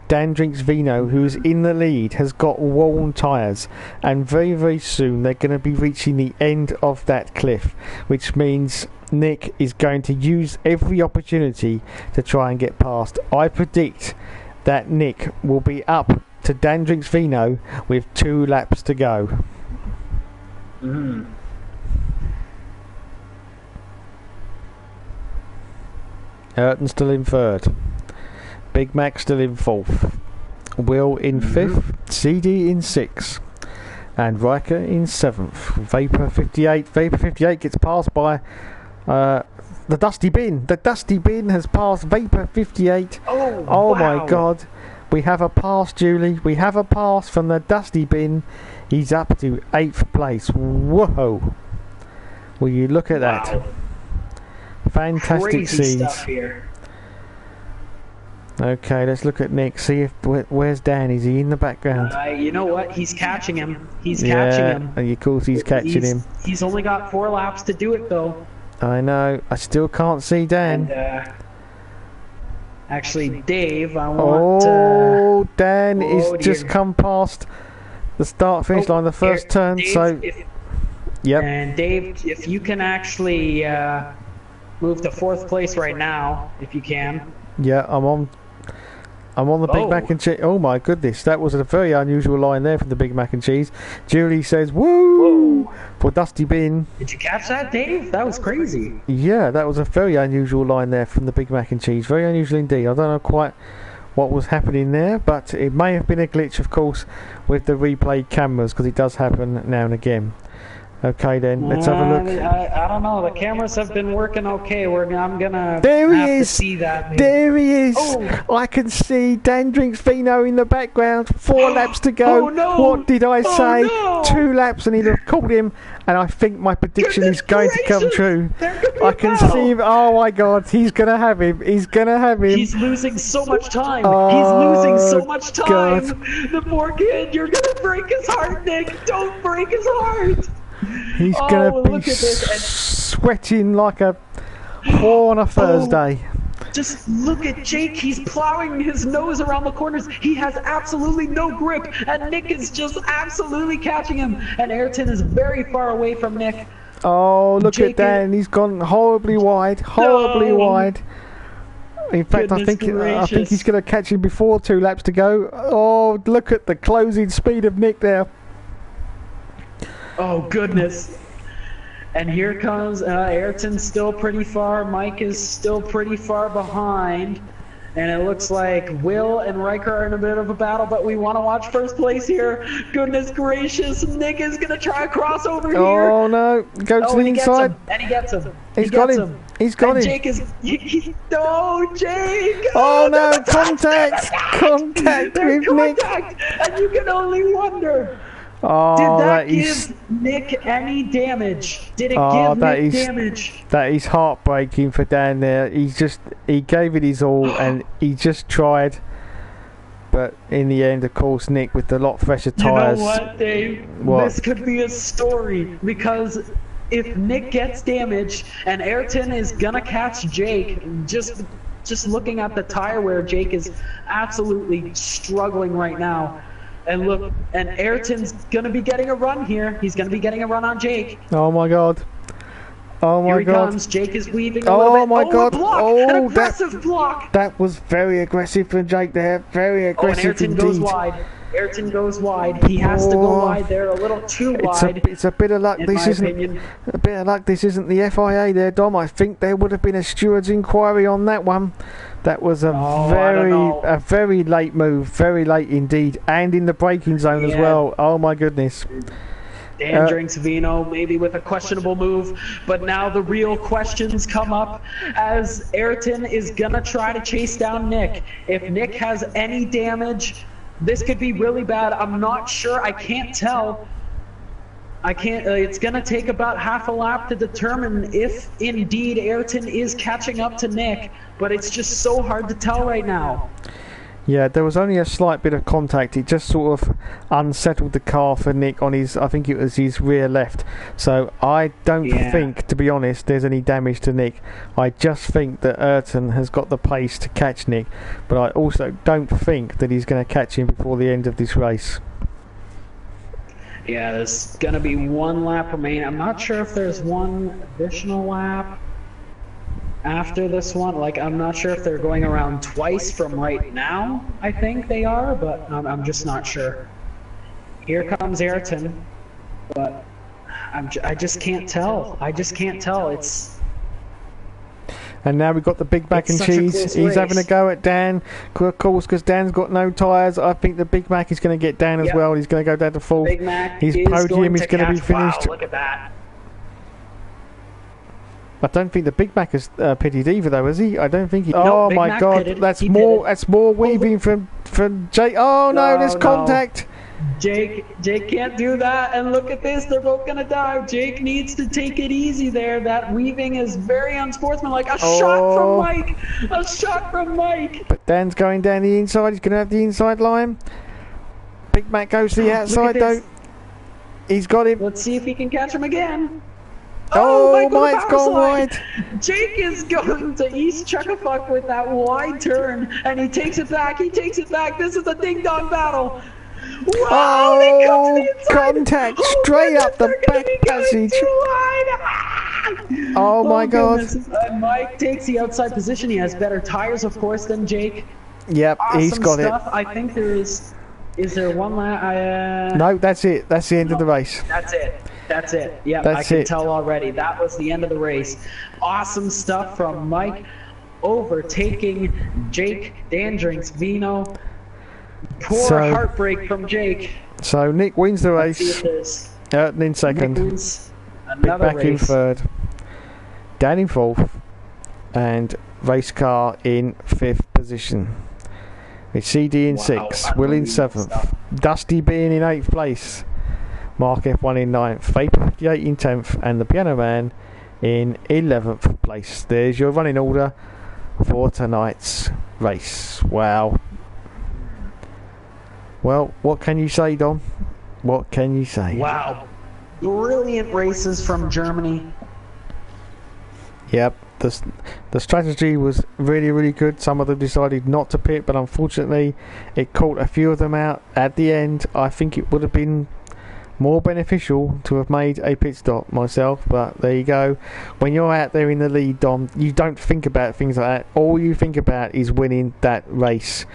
Dan Drinks Vino, who's in the lead, has got worn tyres, and very, very soon they're going to be reaching the end of that cliff, which means Nick is going to use every opportunity to try and get past. I predict that Nick will be up to Dan Drinks Vino with 2 laps to go. Ayrton still in 3rd. Big Mac still in 4th. Will in 5th. CD in 6th. And Riker in 7th. Vapor 58 gets passed by the Dusty Bin. The Dusty Bin has passed Vapor 58. Oh wow. My God. We have a pass, Julie. We have a pass from the Dusty Bin. He's up to 8th place. Whoa. Will you look at that? Fantastic Crazy scenes. stuff here. Okay, let's look at Nick. See if where's Dan? Is he in the background? You know what? He's catching him. He's catching him. And of course he's catching him. He's only got 4 laps to do it, though. I know. I still can't see Dan. And, actually, Dave, I want. Dan is just come past the start-finish line, the first turn. Dave, yep. And Dave, if you can actually move to 4th place right now, if you can. Yeah, I'm on the Big Mac and Cheese. Oh my goodness, that was a very unusual line there from the Big Mac and Cheese. Julie says, "Woo!" Whoa. For Dusty Bin. Did you catch that, Dave? That was crazy. Yeah, that was a very unusual line there from the Big Mac and Cheese. Very unusual indeed. I don't know quite what was happening there, but it may have been a glitch, of course, with the replay cameras, because it does happen now and again. Okay then, let's have a look. I don't know. The cameras have been working okay. I'm gonna there he have is. to see that. Maybe. There he is. Oh. I can see Dan Drinks Vino in the background. 4 laps to go. Oh, no. What did I say? No. 2 laps and he'd have caught him. And I think my prediction is going to come true. I can see him. Oh my God, he's gonna have him. He's gonna have him. He's losing so much time. Oh, he's losing so much time. God. The poor kid. You're gonna break his heart, Nick. Don't break his heart. He's gonna be sweating like a whore on a Thursday. Just look at Jake. He's plowing his nose around the corners. He has absolutely no grip, and Nick is just absolutely catching him. And Ayrton is very far away from Nick. Oh, look at Dan. He's gone horribly wide. Horribly wide. In fact, I think he's going to catch him before 2 laps to go. Oh, look at the closing speed of Nick there. Oh, goodness. And here comes Ayrton, still pretty far. Mike is still pretty far behind. And it looks like Will and Riker are in a bit of a battle, but we want to watch first place here. Goodness gracious, Nick is going to try a crossover here. Oh, no. Go to the inside. And he gets him. He's got him. He's got him. Jake is... No, Jake! Oh, no. Contact. Contact with Nick. And you can only wonder... Oh, did that give Nick any damage? Did it give Nick damage? That is heartbreaking for Dan there. He gave it his all and he just tried. But in the end, of course, Nick with the lot fresher tyres. You know what, Dave? What? This could be a story, because if Nick gets damaged and Ayrton is gonna catch Jake, just looking at the tire wear, Jake is absolutely struggling right now. And look, and Ayrton's gonna be getting a run here. He's gonna be getting a run on Jake. Oh my God! Oh my Here he God! comes. Jake is weaving a little bit. Oh my God! A block, an aggressive block. That was very aggressive from Jake there. Very aggressive and Ayrton indeed. goes wide. Ayrton goes wide. He has to go wide there, a little too wide. It's a bit of luck. This isn't a bit of luck. This isn't the FIA there, Dom. I think there would have been a steward's inquiry on that one. That was a very late move, very late indeed, and in the braking zone as well. Oh my goodness. Dan drinks vino, maybe with a questionable move, but now the real questions come up as Ayrton is gonna try to chase down Nick. If Nick has any damage, this could be really bad. I'm not sure. I can't tell. I can't. It's gonna take about half a lap to determine if indeed Ayrton is catching up to Nick, but it's just so hard to tell right now. Yeah, there was only a slight bit of contact. It just sort of unsettled the car for Nick on his, I think it was his rear left. So I don't think, to be honest, there's any damage to Nick. I just think that Ayrton has got the pace to catch Nick, but I also don't think that he's going to catch him before the end of this race. Yeah, there's gonna be one lap remaining. I'm not sure if there's one additional lap after this one. Like, I'm not sure if they're going around twice from right now. I think they are, but I'm just not sure. Here comes Ayrton, but I just can't tell. I just can't tell. And now we've got the Big Mac and cheese. He's having a go at Dan, of course, because Dan's got no tyres. I think the Big Mac is going to get Dan as well. He's going to go down to fourth. Big Mac His podium is going to be finished. Wow, look at that. I don't think the Big Mac has pitted either, though, has he? I don't think he. Nope, oh Big my Mac God, pitted. that's He more. pitted. That's more weaving from Jake. Oh no, there's contact. Jake can't do that, and look at this, they're both gonna die. Jake needs to take it easy there. That weaving is very unsportsmanlike. A shot from Mike! A shot from Mike! But Dan's going down the inside, he's gonna have the inside line. Big Mac goes to the outside though. He's got him. Let's see if he can catch him again. Oh, Mike's gone wide. Jake is going to East Chuckafuck with that wide turn, and he takes it back, This is a ding-dong battle. Wow, they come to the inside. Contact straight up the back passage. Oh my God. Mike takes the outside position. He has better tires, of course, than Jake. Yep, Awesome he's got stuff. it. I think there is there one lap? No, that's it. That's the end of the race. That's it. That's it. Yeah, I That's can it. tell already. That was the end of the race. Awesome stuff from Mike, overtaking Jake. Dan drinks vino. Poor heartbreak from Jake. So Nick wins the Let's see race. if there's Ayrton in second. Nick wins Big another Mac in race. third. Dan in fourth. And race car in fifth position. It's CD in sixth. Will in seventh. Dusty being in eighth place. Mark F1 in 9th, Vapor 58 in 10th, and the Piano Man in 11th place. There's your running order for tonight's race. Wow. Well, what can you say, Dom? What can you say? Wow. Brilliant races from Germany. Yep, the strategy was really, really good. Some of them decided not to pit, but unfortunately it caught a few of them out at the end. I think it would have been more beneficial to have made a pit stop myself, but there you go. When you're out there in the lead, Dom, you don't think about things like that. All you think about is winning that race.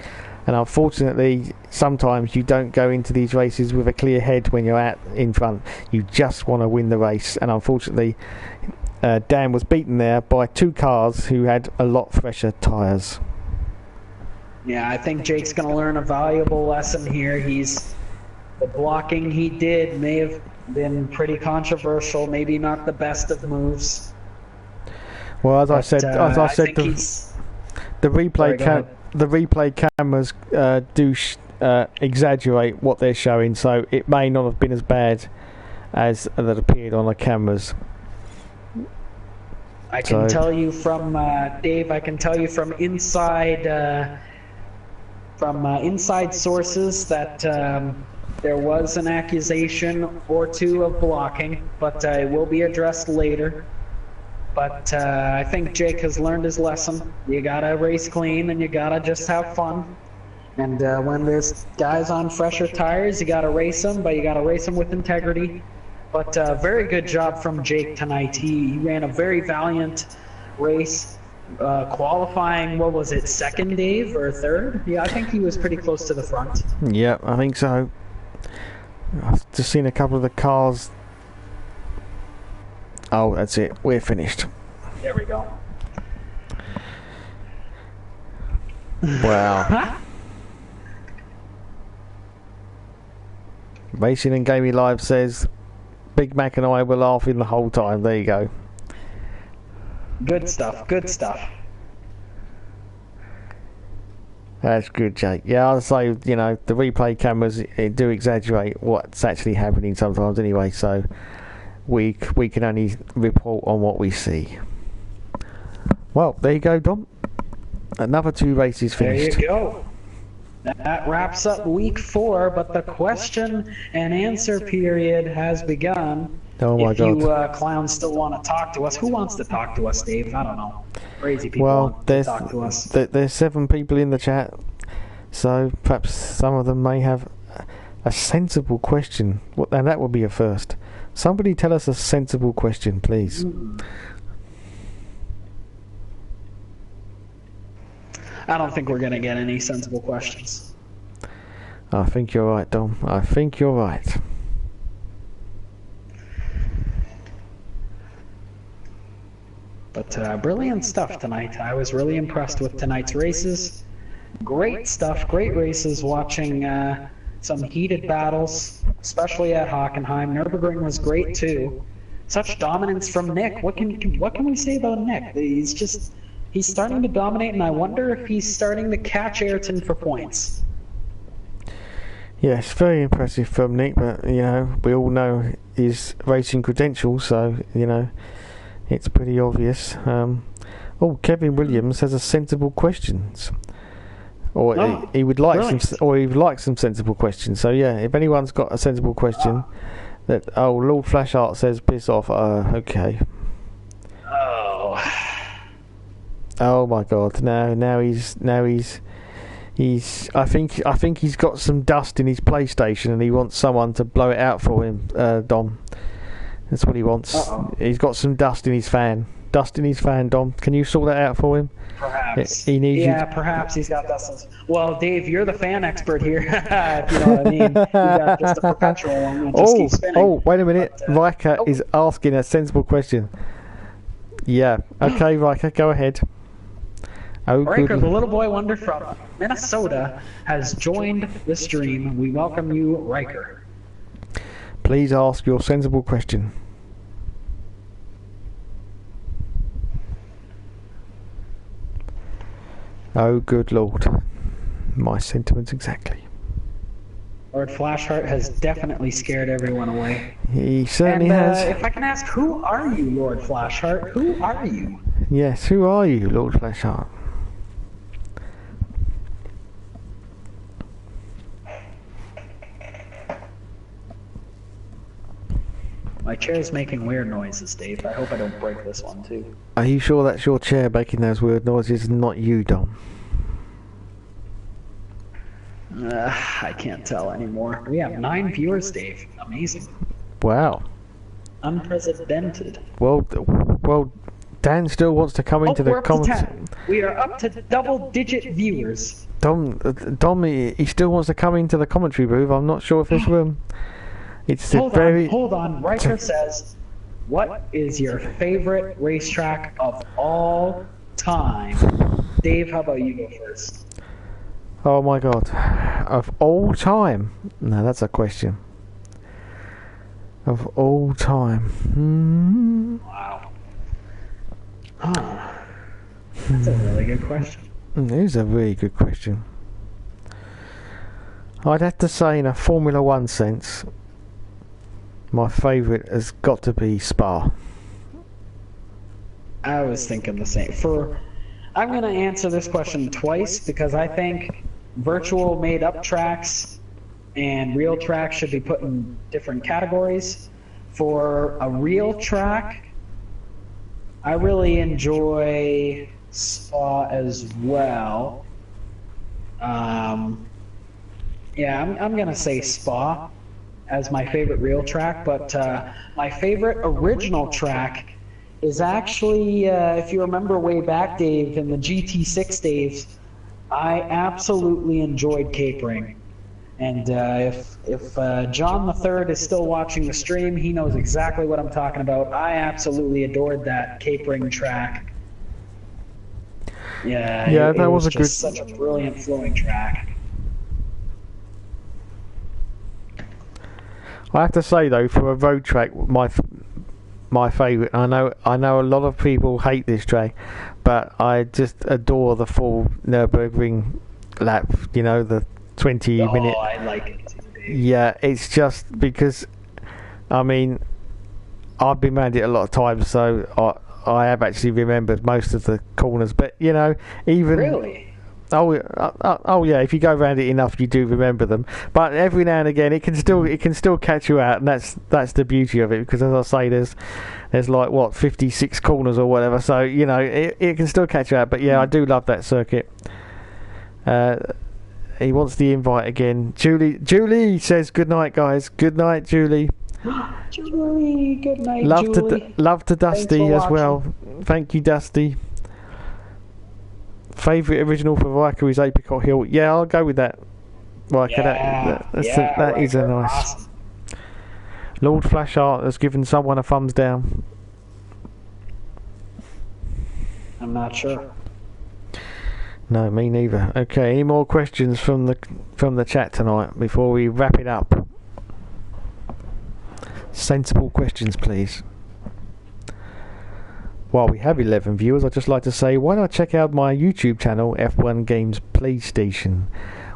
And unfortunately, sometimes you don't go into these races with a clear head when you're out in front. You just want to win the race. And unfortunately, Dan was beaten there by two cars who had a lot fresher tyres. Yeah, I think Jake's going to learn a valuable lesson here. The blocking he did may have been pretty controversial, maybe not the best of moves. Well, as I said, the replay cameras do exaggerate what they're showing, so it may not have been as bad as that appeared on the cameras. I can tell you from Dave. I can tell you from inside sources that there was an accusation or two of blocking, but it will be addressed later. But I think Jake has learned his lesson. You gotta race clean and you gotta just have fun. And when there's guys on fresher tires, you gotta race them, but you gotta race them with integrity. But very good job from Jake tonight. He ran a very valiant race, qualifying, what was it, second, Dave, or third? Yeah, I think he was pretty close to the front. Yeah, I think so. I've just seen a couple of the cars. Oh, that's it. We're finished. There we go. Wow. Racing and Gaming Live says Big Mac and I were laughing the whole time. There you go. Good stuff. Good stuff. That's good, Jake. Yeah, I'll say, the replay cameras do exaggerate what's actually happening sometimes anyway, so we can only report on what we see. Well, there you go, Dom. Another 2 races finished. There you go. That wraps up week 4, but the question and answer period has begun. Oh my God. If you clowns still want to talk to us, who wants to talk to us, Dave? I don't know. Crazy people want to talk to us. There's 7 people in the chat, so perhaps some of them may have a sensible question. And that would be a first. Somebody tell us a sensible question, please. I don't think we're going to get any sensible questions. I think you're right, Dom. I think you're right. But brilliant stuff tonight. I was really impressed with tonight's races. Great stuff, great races, watching some heated battles, especially at Hockenheim. Nürburgring was great too. Such dominance from Nick. What can we say about Nick? He's starting to dominate, and I wonder if he's starting to catch Ayrton for points. Yes, very impressive from Nick, but we all know his racing credentials, so it's pretty obvious. Kevin Williams has a sensible questions, he would like some sensible questions. So yeah, if anyone's got a sensible question, that Lord Flashheart says piss off. Okay. Oh my God! Now he's. I think he's got some dust in his PlayStation, and he wants someone to blow it out for him. Dom, that's what he wants. He's got some dust in his fan. Dom. Can you sort that out for him? Perhaps. He needs you. Perhaps he's got dust. Well, Dave, you're the fan expert here. If you know what I mean. You got just a perpetual one that just keeps spinning. Wait a minute. Riker is asking a sensible question. Yeah. Okay, Riker, go ahead. Riker, the little boy wonder from Minnesota, has joined the stream. We welcome you, Riker. Please ask your sensible question. Oh, good Lord. My sentiments exactly. Lord Flashheart has definitely scared everyone away. He certainly has. If I can ask, who are you, Lord Flashheart? Who are you? Yes, who are you, Lord Flashheart? My chair's making weird noises, Dave. I hope I don't break this one, too. Are you sure that's your chair making those weird noises and not you, Dom? I can't tell anymore. We have 9 viewers, Dave. Amazing. Wow. Unprecedented. Well, Dan still wants to come into the comments. We are up to double-digit viewers. Dom, he still wants to come into the commentary booth. I'm not sure if there's room. Hold on. Riker says, what is your favorite racetrack of all time? Dave, how about you go first? Oh my God. Of all time? No, that's a question. Of all time. Wow. Huh. That's a really good question. It is a really good question. I'd have to say, in a Formula 1 sense, my favourite has got to be Spa. I was thinking the same. I'm going to answer this question twice because I think virtual made-up tracks and real tracks should be put in different categories. For a real track, I really enjoy Spa as well. Yeah, I'm going to say Spa as my favorite real track, but my favorite original track is actually, if you remember way back, Dave, in the GT6 days, I absolutely enjoyed capering. And if John III is still watching the stream, he knows exactly what I'm talking about. I absolutely adored that capering track. Yeah, that was such a brilliant flowing track. I have to say though, for a road track, my favourite. I know a lot of people hate this track, but I just adore the full Nürburgring lap, the 20-minute. Oh, I like it too, Dave. Yeah, it's just because, I mean, I've been around it a lot of times, so I have actually remembered most of the corners. But even Really? Oh yeah, if you go around it enough, you do remember them. But every now and again, it can still catch you out, and that's the beauty of it. Because as I say, there's like 56 corners or whatever, so it can still catch you out. But yeah, I do love that circuit. He wants the invite again. Julie says good night, guys. Good night, Julie. Julie, good night, Love Julie. love to Dusty as well. Thank you, Dusty. Favourite original for Riker is Apricot Hill. Yeah, I'll go with that. Riker, that is a nice. Awesome. Lord Flashheart has given someone a thumbs down. I'm not sure. No, me neither. Okay, any more questions from the chat tonight before we wrap it up? Sensible questions, please. While we have 11 viewers, I'd just like to say, why not check out my YouTube channel, F1 Games PlayStation,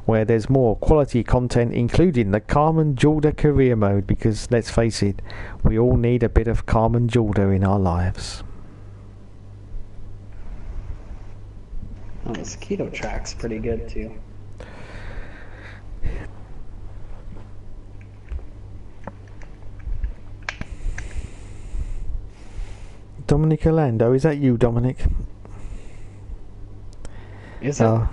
where there's more quality content, including the Carmen Jorda career mode, because let's face it, we all need a bit of Carmen Jorda in our lives. Oh, this keto track's pretty good too. Dominic Orlando, is that you, Dominic? Is it? I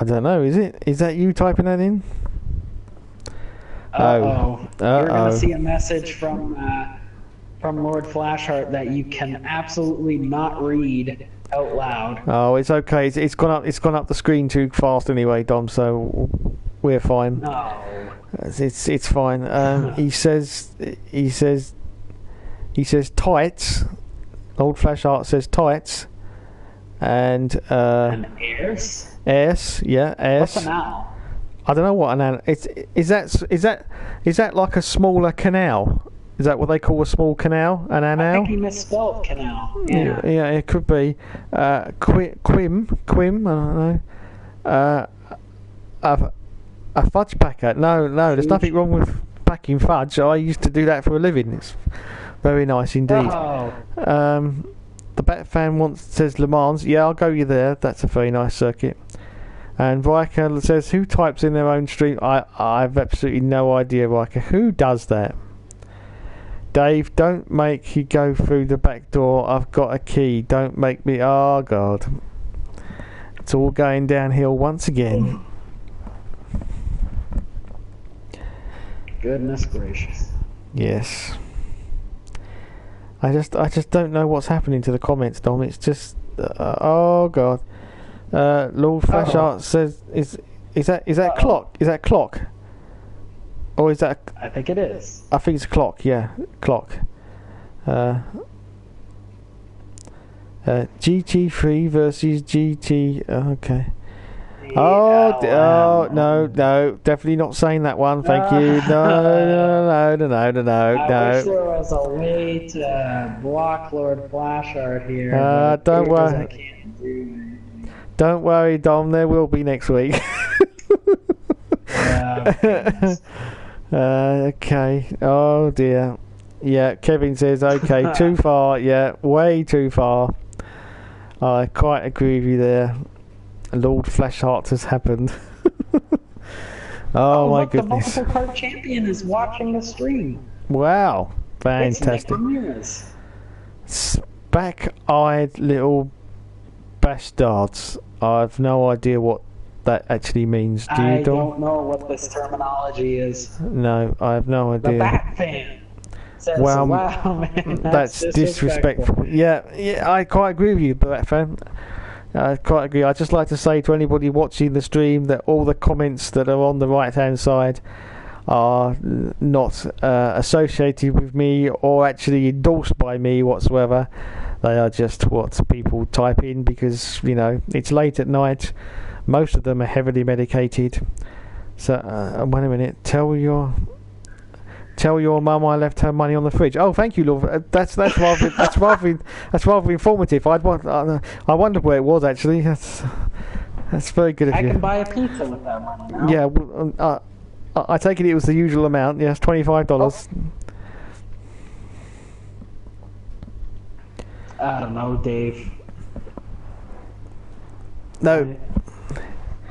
don't know, is it? Is that you typing that in? You're gonna see a message from Lord Flashheart that you can absolutely not read out loud. Oh, it's okay. It's gone up. It's gone up the screen too fast anyway, Dom. So we're fine. No. It's fine. He says tights. Old Flashheart says tights, and airs. Airs, yeah, airs. What's an owl? I don't know what an owl. Is that like a smaller canal? Is that what they call a small canal? An anal? I think he misspelled canal. Yeah. Yeah, it could be. Quim. I don't know. A fudge packer. No, there's nothing wrong with packing fudge. I used to do that for a living. It's very nice indeed. Oh. The Bet fan says Le Mans. Yeah, I'll go you there. That's a very nice circuit. And Riker says, who types in their own stream? I've absolutely no idea, Riker. Who does that? Dave, don't make you go through the back door. I've got a key. Don't make me... Oh, God. It's all going downhill once again. Goodness gracious. Yes. I just don't know what's happening to the comments, Dom. It's just... oh, God. Lord Flashheart says... Is that clock? Is that clock? Or is that... I think it is. I think it's a clock, yeah. Clock. GT3 versus GT... okay. No, definitely not saying that one, thank you. No. I wish there was a way to block Lord Flashheart here. Don't worry. Don't worry, Dom, there will be next week. Okay. Oh dear. Yeah, Kevin says, okay, too far. Yeah, way too far. I quite agree with you there. Lord Flashheart has happened. Oh my goodness. The multiple card champion is watching the stream. Wow. Fantastic. Back-eyed little bastards. I've no idea what that actually means. Do you, Dom? I don't know what this terminology is. No, I have no idea. The Bat fan says, wow, man, that's disrespectful. Yeah, I quite agree with you, Bat fan. I quite agree. I'd just like to say to anybody watching the stream that all the comments that are on the right-hand side are not associated with me or actually endorsed by me whatsoever. They are just what people type in because, it's late at night. Most of them are heavily medicated. So, wait a minute. Tell your mum I left her money on the fridge. Oh, thank you, love. That's rather informative. I wondered where it was actually. That's very good of I you. can buy a pizza with that money now. Yeah, well, I take it was the usual amount. Yes, $25. I don't know, Dave. No.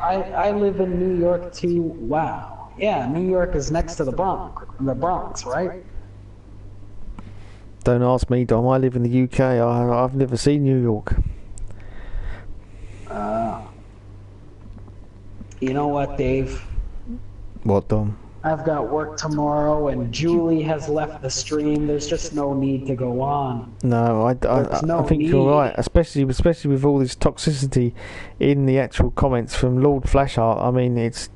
I live in New York too. Wow. Yeah, New York is next to the Bronx, right? Don't ask me, Dom. I live in the UK. I've never seen New York. You know what, Dave? What, Dom? I've got work tomorrow, and Julie has left the stream. There's just no need to go on. No, I think you're right. Especially with all this toxicity in the actual comments from Lord Flashheart. I mean, it's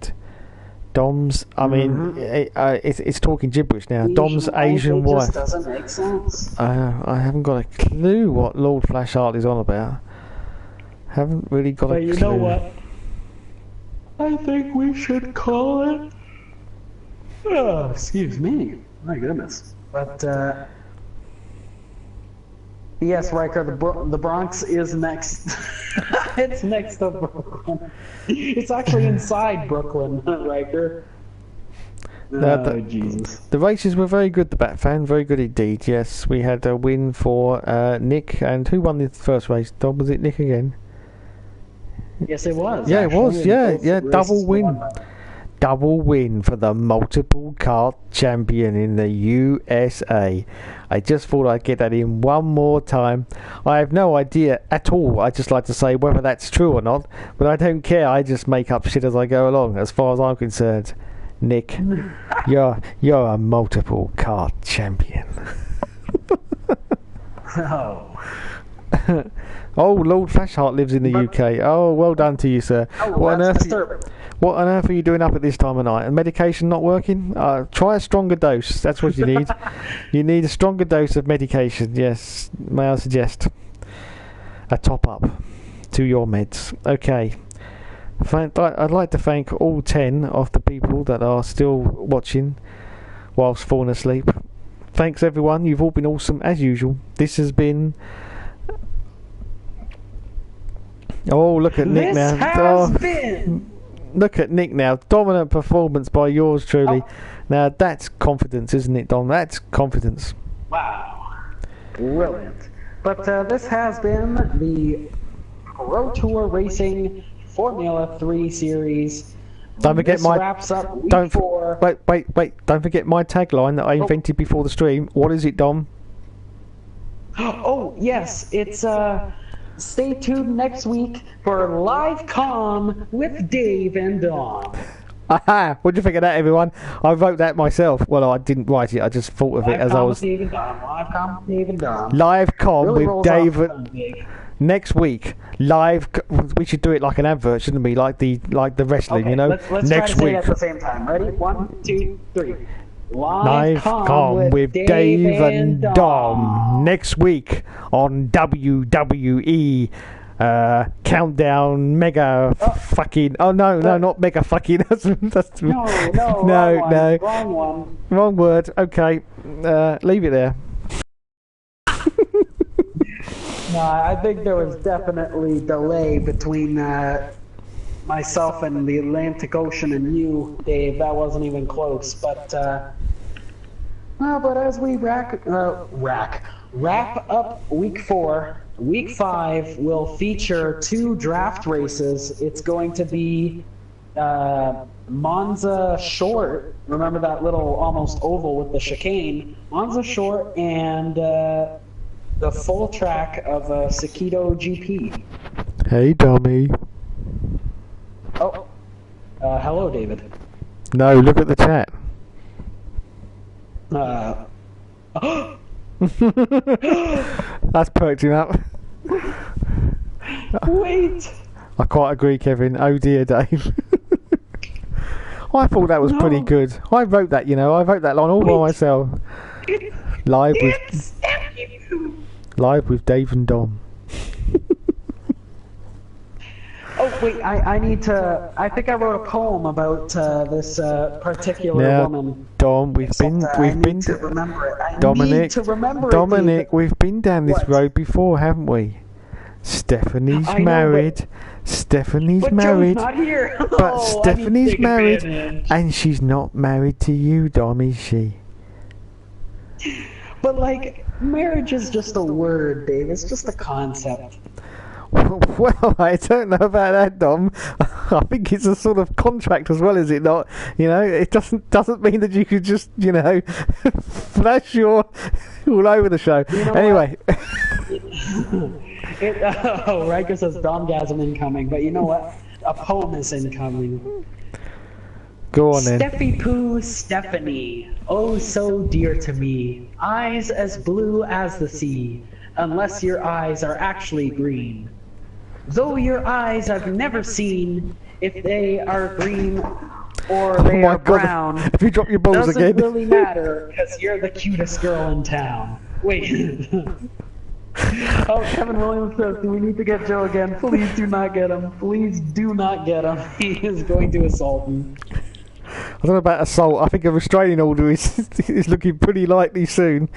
Dom's. I mean, it's talking gibberish now. Dom's Asian wife. It just doesn't make sense. I haven't got a clue what Lord Flashheart is on about. Haven't really got a clue. But you know what? I think we should call it. Oh, excuse me. My goodness. But, yes, Riker, the Bronx is next. It's next to Brooklyn. It's actually inside Brooklyn, Riker. Oh, Jesus. The races were very good, the Bat fan. Very good indeed, yes. We had a win for Nick. And who won the first race? Dom, was it Nick again? Yes, it was. Yeah, actually. it was. Yeah. Double win. Won. Double win for the multiple kart champion in the USA. I just thought I'd get that in one more time. I have no idea at all. I just like to say whether that's true or not, but I don't care. I just make up shit as I go along, as far as I'm concerned. Nick, you're a multiple kart champion. Oh. Oh, Lord Flashheart lives in the UK. Oh, well done to you, sir. Oh, what on earth are you doing up at this time of night? And medication not working? Try a stronger dose. That's what you need. You need a stronger dose of medication. Yes, may I suggest a top up to your meds. Okay. I'd like to thank all 10 of the people that are still watching whilst falling asleep. Thanks everyone. You've all been awesome as usual. This has been. Oh, look at Nick now. This has been. Look at Nick now. Dominant performance by yours truly. Oh. Now that's confidence, isn't it, Dom? That's confidence. Wow. Brilliant. But this has been the Pro Tour Racing Formula 3 series. Don't forget wraps up week 4. Wait. Don't forget my tagline that I invented before the stream. What is it, Dom? Oh, yes. It's stay tuned next week for Live Comm with Dave and Dom. Aha! What do you think of that, everyone? I wrote that myself. Well, I didn't write it. I just thought of it as I was. Dave and Dom. Live Comm with Dave and Dom. Live Comm really with Dave and next week. Live. We should do it like an advert, shouldn't we? Like the wrestling, okay, you know. Let's next try to week. say it at the same time. Ready? 1, 2, 3. Live Comm with Dave and Dom next week on WWE Countdown Mega fucking. Oh no, not Mega fucking. that's no. Wrong one. Wrong word. Okay, leave it there. No, I think there was definitely delay between myself and the Atlantic Ocean and you, Dave. That wasn't even close. But but as we wrap up week 4, week 5 will feature 2 draft races. It's going to be Monza Short. Remember that little almost oval with the chicane? Monza Short and the full track of Sakito GP. Hey, dummy. Oh, hello, David. No, look at the chat. That's perked him up. Wait. I quite agree, Kevin. Oh dear, Dave. I thought that was pretty good. I wrote that, I wrote that line all by myself. Live with Dave and Dom. Oh wait, I need to. I think I wrote a poem about this particular woman. Dom, we've been to remember it. Dominic, we've been down this road before, haven't we? Stephanie's married. Stephanie's But married. Joe's not here. But Oh, I need to Stephanie's take married, advantage. and she's not married to you, Dom, is she? But like, marriage is just a word, Dave. It's just a concept. Well, I don't know about that, Dom. I think it's a sort of contract as well, is it not? You know, it doesn't mean that you could just, you know, flash your all over the show. You know anyway. Riker says Domgasm incoming, but you know what? A poem is incoming. Go on then. Steffi Poo Stephanie, oh so dear to me, eyes as blue as the sea, unless your eyes are actually green. Though your eyes I've never seen, if they are green or they my are God, brown, if you drop your balls doesn't again. really matter, because you're the cutest girl in town. Wait. Oh, Kevin Williams says, do we need to get Joe again? Please do not get him. Please do not get him. He is going to assault me. I don't know about assault. I think a restraining order is looking pretty likely soon.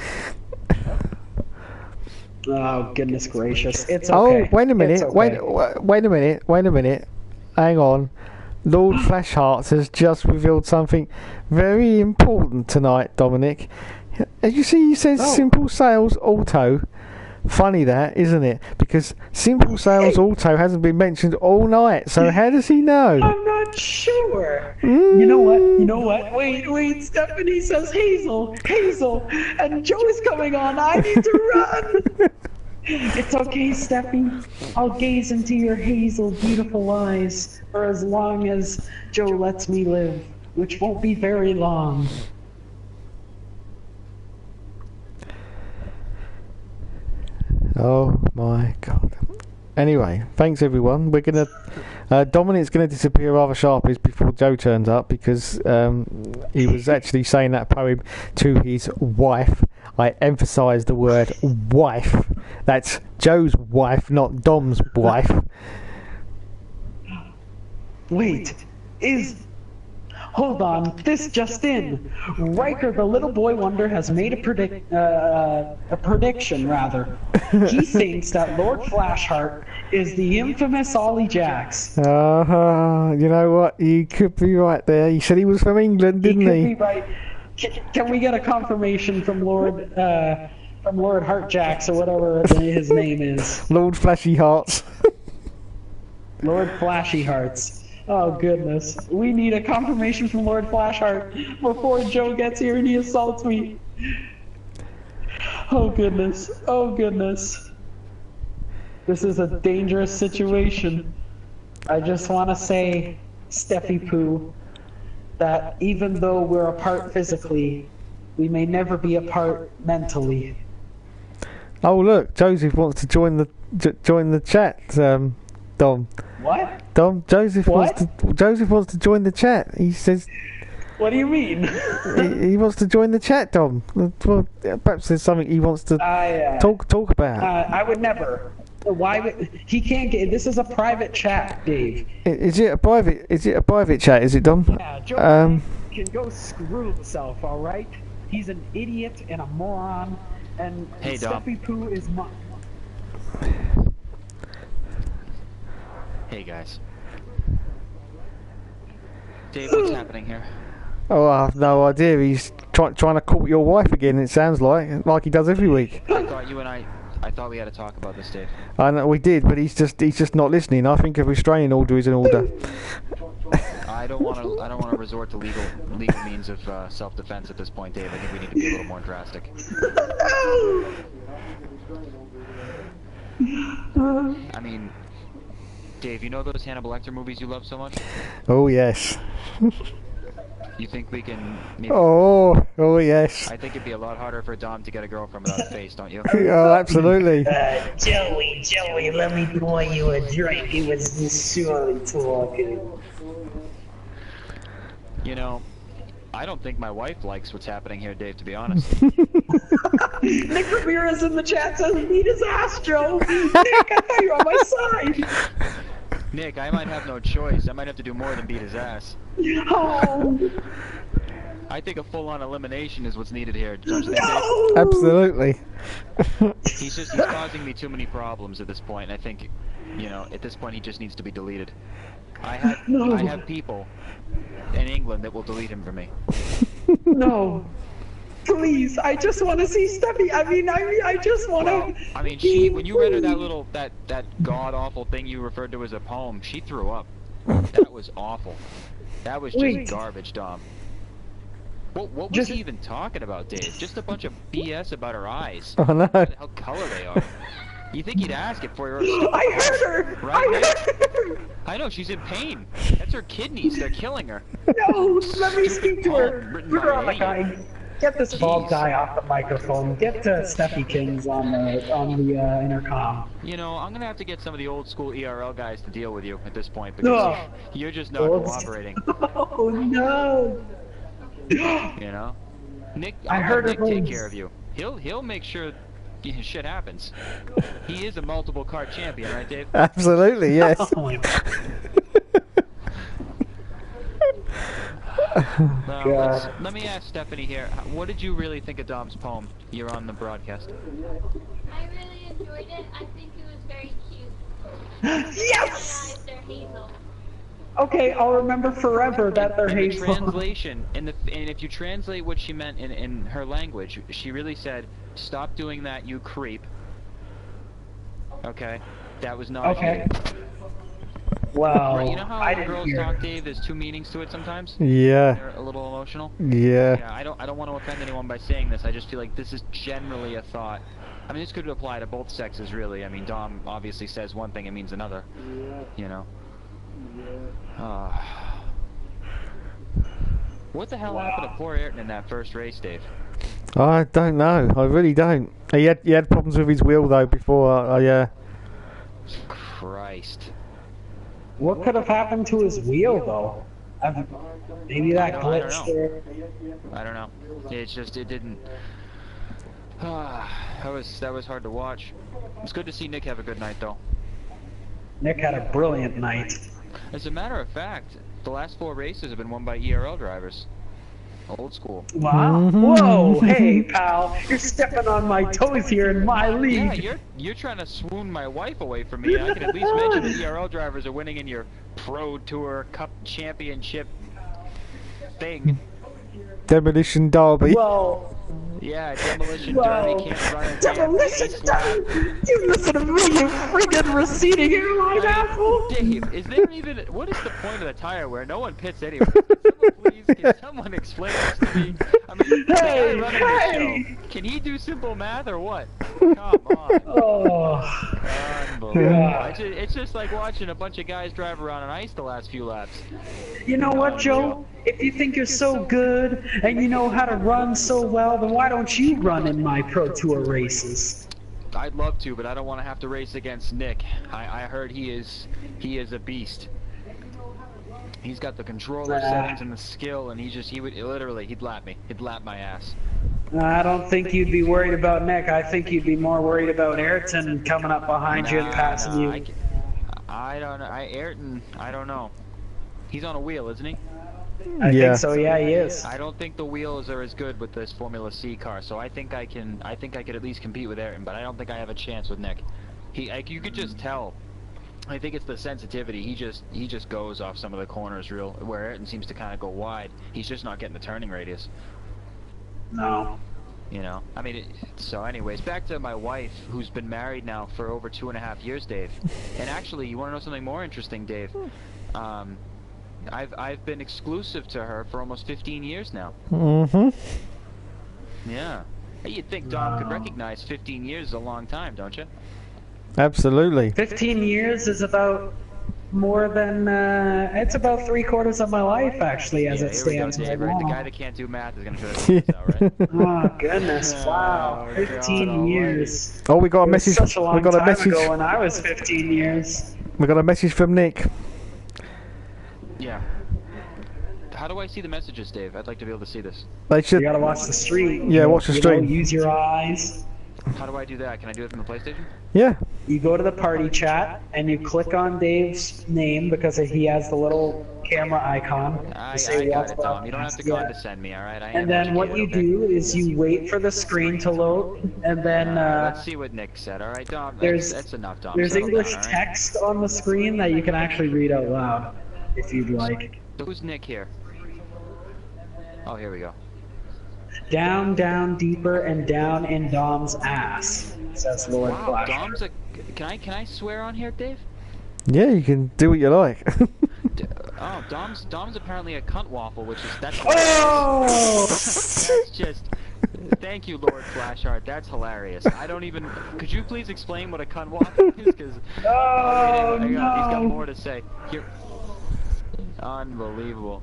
Oh, goodness gracious. It's okay. Oh, wait a minute. It's okay. Wait a minute. Wait a minute. Hang on. Lord Flashhearts has just revealed something very important tonight, Dominic. As you see, he says Simple Sales Auto. Funny that, isn't it? Because Simple Sales Auto hasn't been mentioned all night, so how does he know? I'm not sure. You know what? You know what? Wait. Stephanie says Hazel, and Joe is coming on. I need to run. It's okay, Steffi. I'll gaze into your hazel, beautiful eyes for as long as Joe lets me live, which won't be very long. Oh my God. Anyway, thanks everyone. We're gonna Dominic's gonna disappear rather sharply before Joe turns up because he was actually saying that poem to his wife. I emphasise the word wife. That's Joe's wife, not Dom's wife. Wait, hold on, this just in. Riker, the little boy wonder, has made a prediction, rather. He thinks that Lord Flashheart is the infamous Ollie Jacks. You know what? You could be right there. He said he was from England, didn't he? He could be right. Can we get a confirmation from Lord Heartjacks or whatever his name is? Lord Flashy Hearts. Lord Flashy Hearts. Oh goodness. We need a confirmation from Lord Flashheart before Joe gets here and he assaults me. Oh goodness. Oh goodness. This is a dangerous situation. I just want to say, Steffi Poo, that even though we're apart physically, we may never be apart mentally. Oh look, Joseph wants to join the chat. Dom. What? Dom, Joseph What? wants to join the chat. He says. What do you mean? he wants to join the chat, Dom. Well, perhaps there's something he wants to talk about. I would never. Why would he can't get? This is a private chat, Dave. Is it a private chat? Is it, Dom? Yeah, Joe can go screw himself. All right. He's an idiot and a moron. And Hey, Dom. Steffi Poo is not. Hey guys. Dave, what's happening here? Oh, I have no idea. He's trying to court your wife again. It sounds like he does every week. I thought we had to talk about this, Dave. I know we did, but he's just not listening. I think a restraining order is in order. I don't want to resort to legal means of self-defense at this point, Dave. I think we need to be a little more drastic. I mean, Dave, you know those Hannibal Lecter movies you love so much? Oh yes. You think we can maybe... Oh yes. I think it'd be a lot harder for Dom to get a girl from without a face, don't you? Oh, absolutely. Joey, let me pour you a drink. He was just surely talking. You know, I don't think my wife likes what's happening here, Dave, to be honest. Nick Ramirez in the chat says, "Beat his ass, Joe." Nick, I thought you were on my side. Nick, I might have no choice. I might have to do more than beat his ass. Oh. I think a full-on elimination is what's needed here. Don't you think, No. Absolutely. He's causing me too many problems at this point. I think You know, at this point, he just needs to be deleted. No. I have people in England that will delete him for me. No. Please, I just want to see Steffi. I mean, I just want to. Well, I mean, when you read her that god awful thing you referred to as a poem, she threw up. That was awful. That was just Wait. garbage, Dom. What was he even talking about, Dave? Just a bunch of BS about her eyes. Oh no. How color they are. You think he'd ask it for her? I heard her. Right, I Nick? heard her. I know, she's in pain. That's her kidneys. They're killing her. No, let me speak to her. Poem written Put her by on the an guy. Get this bald Jeez. guy off the microphone. Get Steffi Kings on the intercom. You know, I'm gonna have to get some of the old school ERL guys to deal with you at this point because Ugh. you're just not Old- cooperating. Oh no. You know, Nick. I I'll heard let her Nick take voice. care of you. He'll make sure shit happens. He is a multiple card champion, right, Dave? Absolutely, yes. Oh my Now, God. let me ask Stephanie here. What did you really think of Dom's poem? You're on the broadcast. I really enjoyed it. I think it was very cute. Yes. Eyes, they're hazel. Okay, I'll remember forever that they're In the hateful. translation, and if you translate what she meant in her language, she really said, "Stop doing that, you creep." Okay, that was not. Okay. Wow. Right, you know how I when didn't girls hear. talk, Dave? There's two meanings to it sometimes. Yeah. They're a little emotional. Yeah. Yeah, I don't want to offend anyone by saying this. I just feel like this is generally a thought. I mean, this could apply to both sexes, really. I mean, Dom obviously says one thing, it means another. You know. What the hell happened to poor Ayrton in that first race, Dave? I don't know. I really don't. He had problems with his wheel though before. Christ. What could have happened to his wheel, though? Maybe that I don't glitched know. there. I don't know. It's just it didn't. That was hard to watch. It's good to see Nick have a good night though. Nick had a brilliant night. As a matter of fact, the last 4 races have been won by ERL drivers. Old school. Wow. Whoa, hey, pal. You're stepping on my toes here in my Yeah, league. you're trying to swoon my wife away from me. I can at least mention the ERL drivers are winning in your Pro Tour Cup Championship thing. Demolition Derby. Well, Yeah, Demolition Whoa. Derby can't run a damn demolition race lap. done. You listen to me, you friggin' receding hairline asshole. Dave, is there even what is the point of the tire wear? No one pits anyway. Can someone explain this to me? I mean, the guy Hey, running the hey. show, can he do simple math or what? Come on. Oh, Unbelievable. God. It's just like watching a bunch of guys drive around on ice the last few laps. you know what, Joe? If you think you're so good and you know how to run so well, then why don't you run in my Pro Tour races? I'd love to, but I don't want to have to race against Nick. I heard he is a beast. He's got the controller settings and the skill, and he would literally he'd lap me. He'd lap my ass. I don't think you'd be worried about Nick. I think you'd be more worried about Ayrton coming up behind you and passing you. I don't know. Ayrton, I don't know. He's on a wheel, isn't he? I Yeah. think so. Yeah, he is. I don't think the wheels are as good with this Formula C car, so I think I could at least compete with Ayrton, but I don't think I have a chance with Nick. You could just tell. I think it's the sensitivity. He just goes off some of the corners real where Ayrton seems to kind of go wide. He's just not getting the turning radius. No. You know, I mean, so anyways, back to my wife, who's been married now for over 2.5 years, Dave. And actually, you want to know something more interesting, Dave? I've been exclusive to her for almost 15 years now. Mm-hmm. Yeah. Hey, you'd think Dom could recognize 15 years is a long time, don't you? Absolutely. 15 years is about more than, it's about 3/4 of my life, actually, as it Here we go, stands Dave, right right? The guy now. that can't do math is going to figure this out, right? Oh, goodness. Wow. Oh, 15 God years. Oh, we got a It was message. such a We long got a time message. ago when I was 15 years. We got a message from Nick. Yeah. How do I see the messages, Dave? I'd like to be able to see this. They should. You gotta watch the stream. Yeah, watch the You know, stream. use your eyes. How do I do that? Can I do it from the PlayStation? Yeah. you go to the party chat and you click on Dave's name because he has the little camera icon. I to say got what's it, up. Dom. You don't have to condescend me, all right? I am And then what you educated, okay? do is you wait for the screen to load, and then Let's see what Nick said. All right, Dom. That's enough, Dom. there's Settle English down, all right? text on the screen that you can actually read out loud if you'd like. So who's Nick here? Oh, here we go. Down, down, deeper, and down in Dom's ass, says Lord Wow, Flash. Dom's a. Can I swear on here, Dave? Yeah, you can do what you like. Oh, Dom's apparently a cunt waffle, that's Oh! that's just. Thank you, Lord Flashheart. That's hilarious. I don't even. Could you please explain what a cunt waffle is? Because Oh, he's got no. more to say. Here. Unbelievable.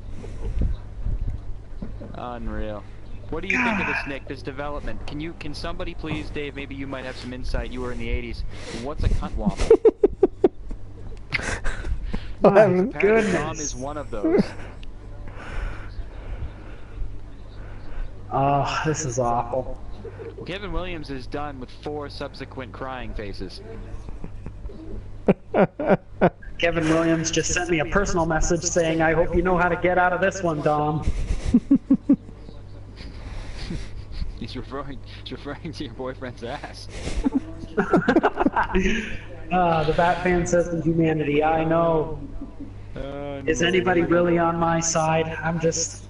Unreal. What do you think of this, Nick? This development? Can somebody please, Dave? Maybe you might have some insight. You were in the '80s. What's a cunt waffle? Apparently, Tom is one of those. Oh, this is awful. Kevin Williams is done with 4 subsequent crying faces. Kevin Williams just sent me a personal message saying, I hope you know how to get out of this one, Dom. He's referring to your boyfriend's ass. The Batman says to humanity, I know. Is anybody really on my side? I'm just...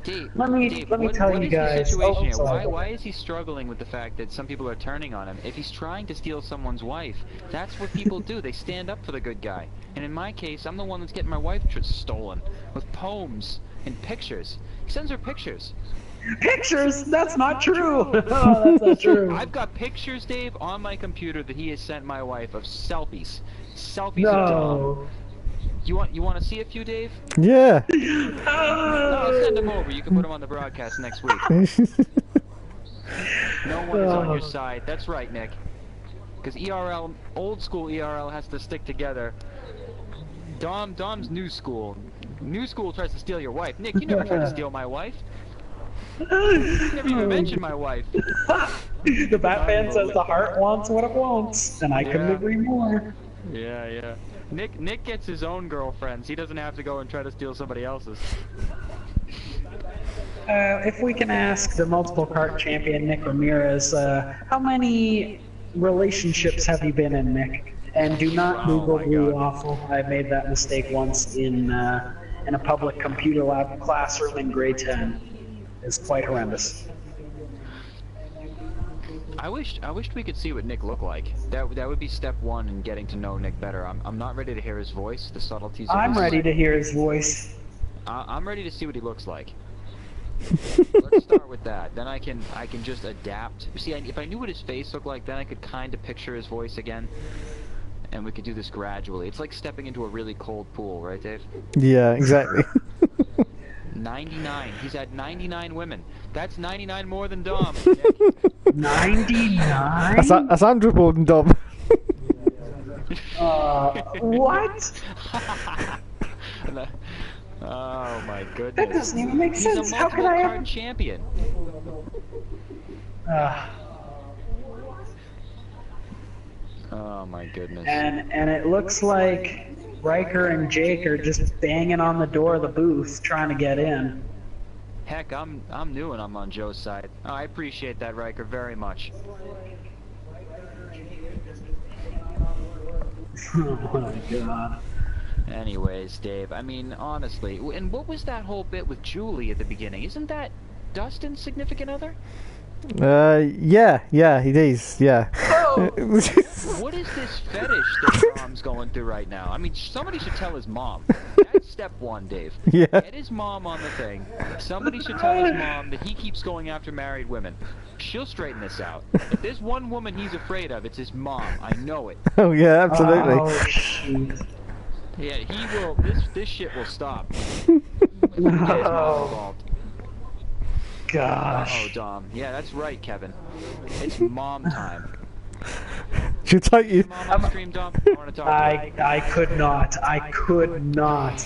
Dave, Let me tell you guys. What is the situation here? sorry. Why is he struggling with the fact that some people are turning on him? If he's trying to steal someone's wife, that's what people do. They stand up for the good guy. And in my case, I'm the one that's getting my wife stolen with poems and pictures. He sends her pictures. Pictures? That's not true. Oh, that's not true. I've got pictures, Dave, on my computer that he has sent my wife of selfies. Selfies of Dom. No. You want to see a few, Dave? Yeah. No, I'll send them over. You can put them on the broadcast next week. No one is on your side. That's right, Nick. Because ERL, old school ERL, has to stick together. Dom's new school. New school tries to steal your wife. Nick, you never tried to steal my wife. You never even mentioned my wife. The Batman says the heart wants what it wants, and I couldn't agree more. Yeah. Nick gets his own girlfriends. He doesn't have to go and try to steal somebody else's. If we can ask the multiple kart champion Nick Ramirez, how many relationships have you been in, Nick? And do not Google Blue Waffle. I made that mistake once in a public computer lab classroom in grade 10. It's quite horrendous. I wished we could see what Nick looked like. That would be step 1 in getting to know Nick better. I'm not ready to hear his voice, the subtleties of I'm his ready to hear his voice. I'm ready to see what he looks like. Let's start with that. Then I can just adapt. See, if I knew what his face looked like, then I could kind of picture his voice again. And we could do this gradually. It's like stepping into a really cold pool, right, Dave? Yeah, exactly. 99. He's had 99 women. That's 99 more than Dom. 99? That's 100 more than Dom. What? Oh my goodness. That doesn't even make He's sense. a How can multiple I card ever... champion. Oh my goodness. And it looks like Riker and Jake are just banging on the door of the booth trying to get in. Heck, I'm new and I'm on Joe's side. Oh, I appreciate that, Riker, very much. Oh my god. Anyways, Dave, I mean, honestly, and what was that whole bit with Julie at the beginning? Isn't that Dustin's significant other? Yeah, it is, yeah. Oh. What is this fetish that Mom's going through right now? I mean, somebody should tell his mom. That's step 1, Dave. Yeah. Get his mom on the thing. Somebody should tell his mom that he keeps going after married women. She'll straighten this out. If there's one woman he's afraid of, it's his mom. I know it. Oh, yeah, absolutely. Oh, shoot. Yeah, he will. This shit will stop. Get his mom involved. Gosh. Oh, Dom. Yeah, that's right, Kevin. It's mom time. She'll take you. Mom on stream, Dom. I want to talk to you. I could not. I could not.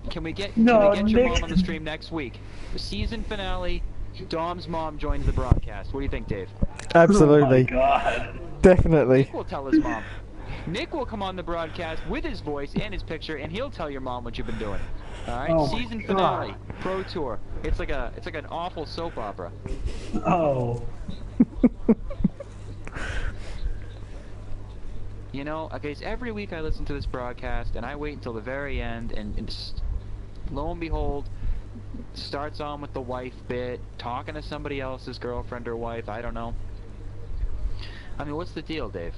Can we get No, your Nick. mom on the stream next week? The season finale. Dom's mom joins the broadcast. What do you think, Dave? Absolutely. Oh my god. Definitely. Nick will tell his mom. Nick will come on the broadcast with his voice and his picture, and he'll tell your mom what you've been doing. All right, Oh my season God. finale, pro tour. It's like an awful soap opera. Oh. You know, okay, so every week I listen to this broadcast, and I wait until the very end, and lo and behold, starts on with the wife bit, talking to somebody else's girlfriend or wife. I don't know. I mean, what's the deal, Dave?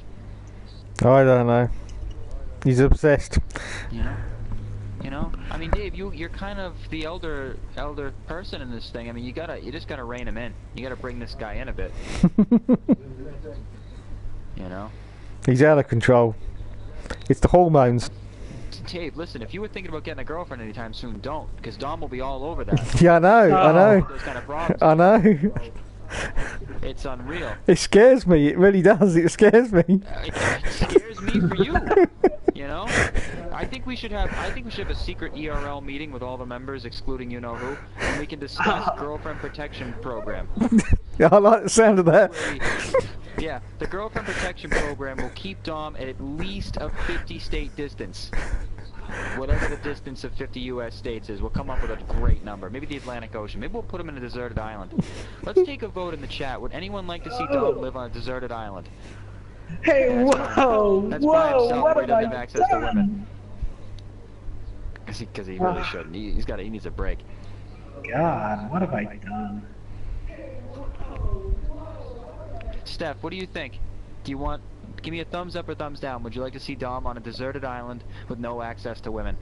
I don't know. He's obsessed. You know? I mean, Dave, you're kind of the elder person in this thing. I mean, you just gotta rein him in. You gotta bring this guy in a bit. You know? He's out of control. It's the hormones. Dave, listen, if you were thinking about getting a girlfriend anytime soon, don't, because Dom will be all over that. Yeah, I know. Those kind of problems. I know. It's unreal. It scares me. It really does. It scares me. It scares me for you. You know, I think we should have a secret ERL meeting with all the members, excluding you know who, and we can discuss girlfriend protection program. Yeah, I like the sound of that. Yeah, the girlfriend protection program will keep Dom at least a 50-state distance. Whatever the distance of 50 U.S. states is, we'll come up with a great number. Maybe the Atlantic Ocean. Maybe we'll put him in a deserted island. Let's take a vote in the chat. Would anyone like to see Dom live on a deserted island? Hey, Yeah, whoa, that's by whoa, himself, what where he have doesn't I have access to women. done? Because he really shouldn't. He needs a break. God, what have I done? Steph, what do you think? Give me a thumbs up or thumbs down. Would you like to see Dom on a deserted island with no access to women?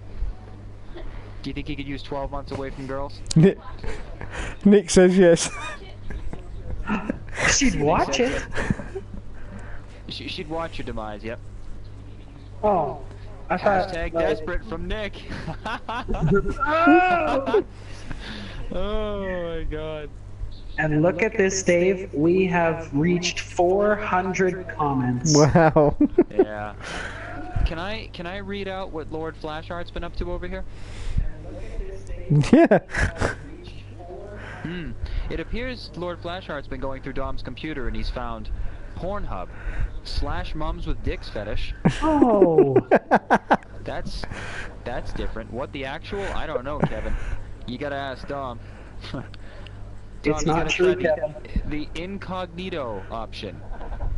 Do you think he could use 12 months away from girls? Nick says yes. She'd watch it. She'd watch your demise, yep. Oh, I thought. Hashtag like, desperate from Nick. Oh! Oh my god. And look at this, Dave. We have reached 400 comments. Wow. Yeah. Can I read out what Lord Flashheart's been up to over here? Yeah. It appears Lord Flashheart's been going through Dom's computer and he's found Pornhub / mums with dicks fetish. Oh. That's different. What the actual? I don't know, Kevin. You gotta ask Dom. Dom, It's you not gotta true, try Kevin. the incognito option.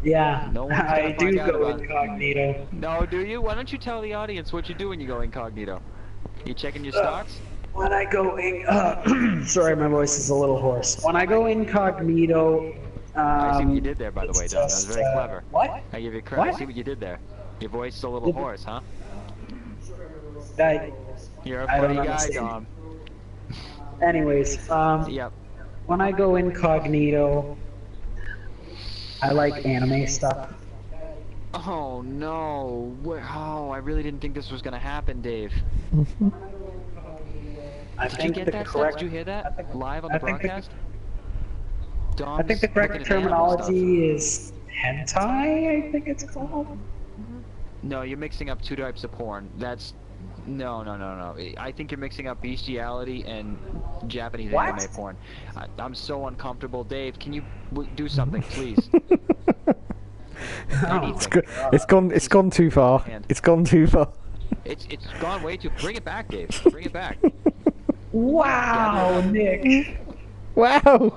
Yeah, No one's I gonna do find out go about it. incognito. No, do you? Why don't you tell the audience what you do when you go incognito? You checking your stocks? When I go in, sorry, my voice is a little hoarse. When I go incognito, I see what you did there, by the way, it's Dom. That was just, very clever. What? I give you credit. I What? see what you did there. Your voice is a little hoarse, huh? You're a I don't funny guy, understand. Dom. Anyways, Yep. when I go incognito, I like anime stuff. Oh no! Oh, I really didn't think this was gonna happen, Dave. I Did you think get the that? Steph? correct. Did you hear that live on the I think the- broadcast? I Dom's think the correct looking at animal stuff. terminology is hentai. I think it's called. No, you're mixing up two types of porn. That's no. I think you're mixing up bestiality and Japanese What? anime porn. I'm so uncomfortable, Dave. Can you do something, please? Anything. It's gone too far. It's gone too far. It's gone way too. Bring it back, Dave. Bring it back. Wow, Nick. Wow.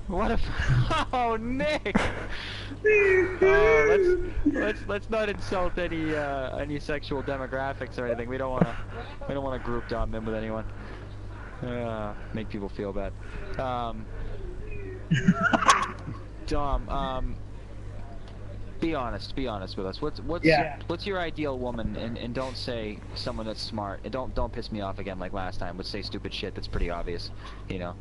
What if? Oh, Nick. Oh, let's not insult any sexual demographics or anything. We don't wanna group Dom in with anyone. Make people feel bad. Dom, be honest with us. What's your ideal woman? And don't say someone that's smart. And don't piss me off again like last time. Let's say stupid shit that's pretty obvious, you know.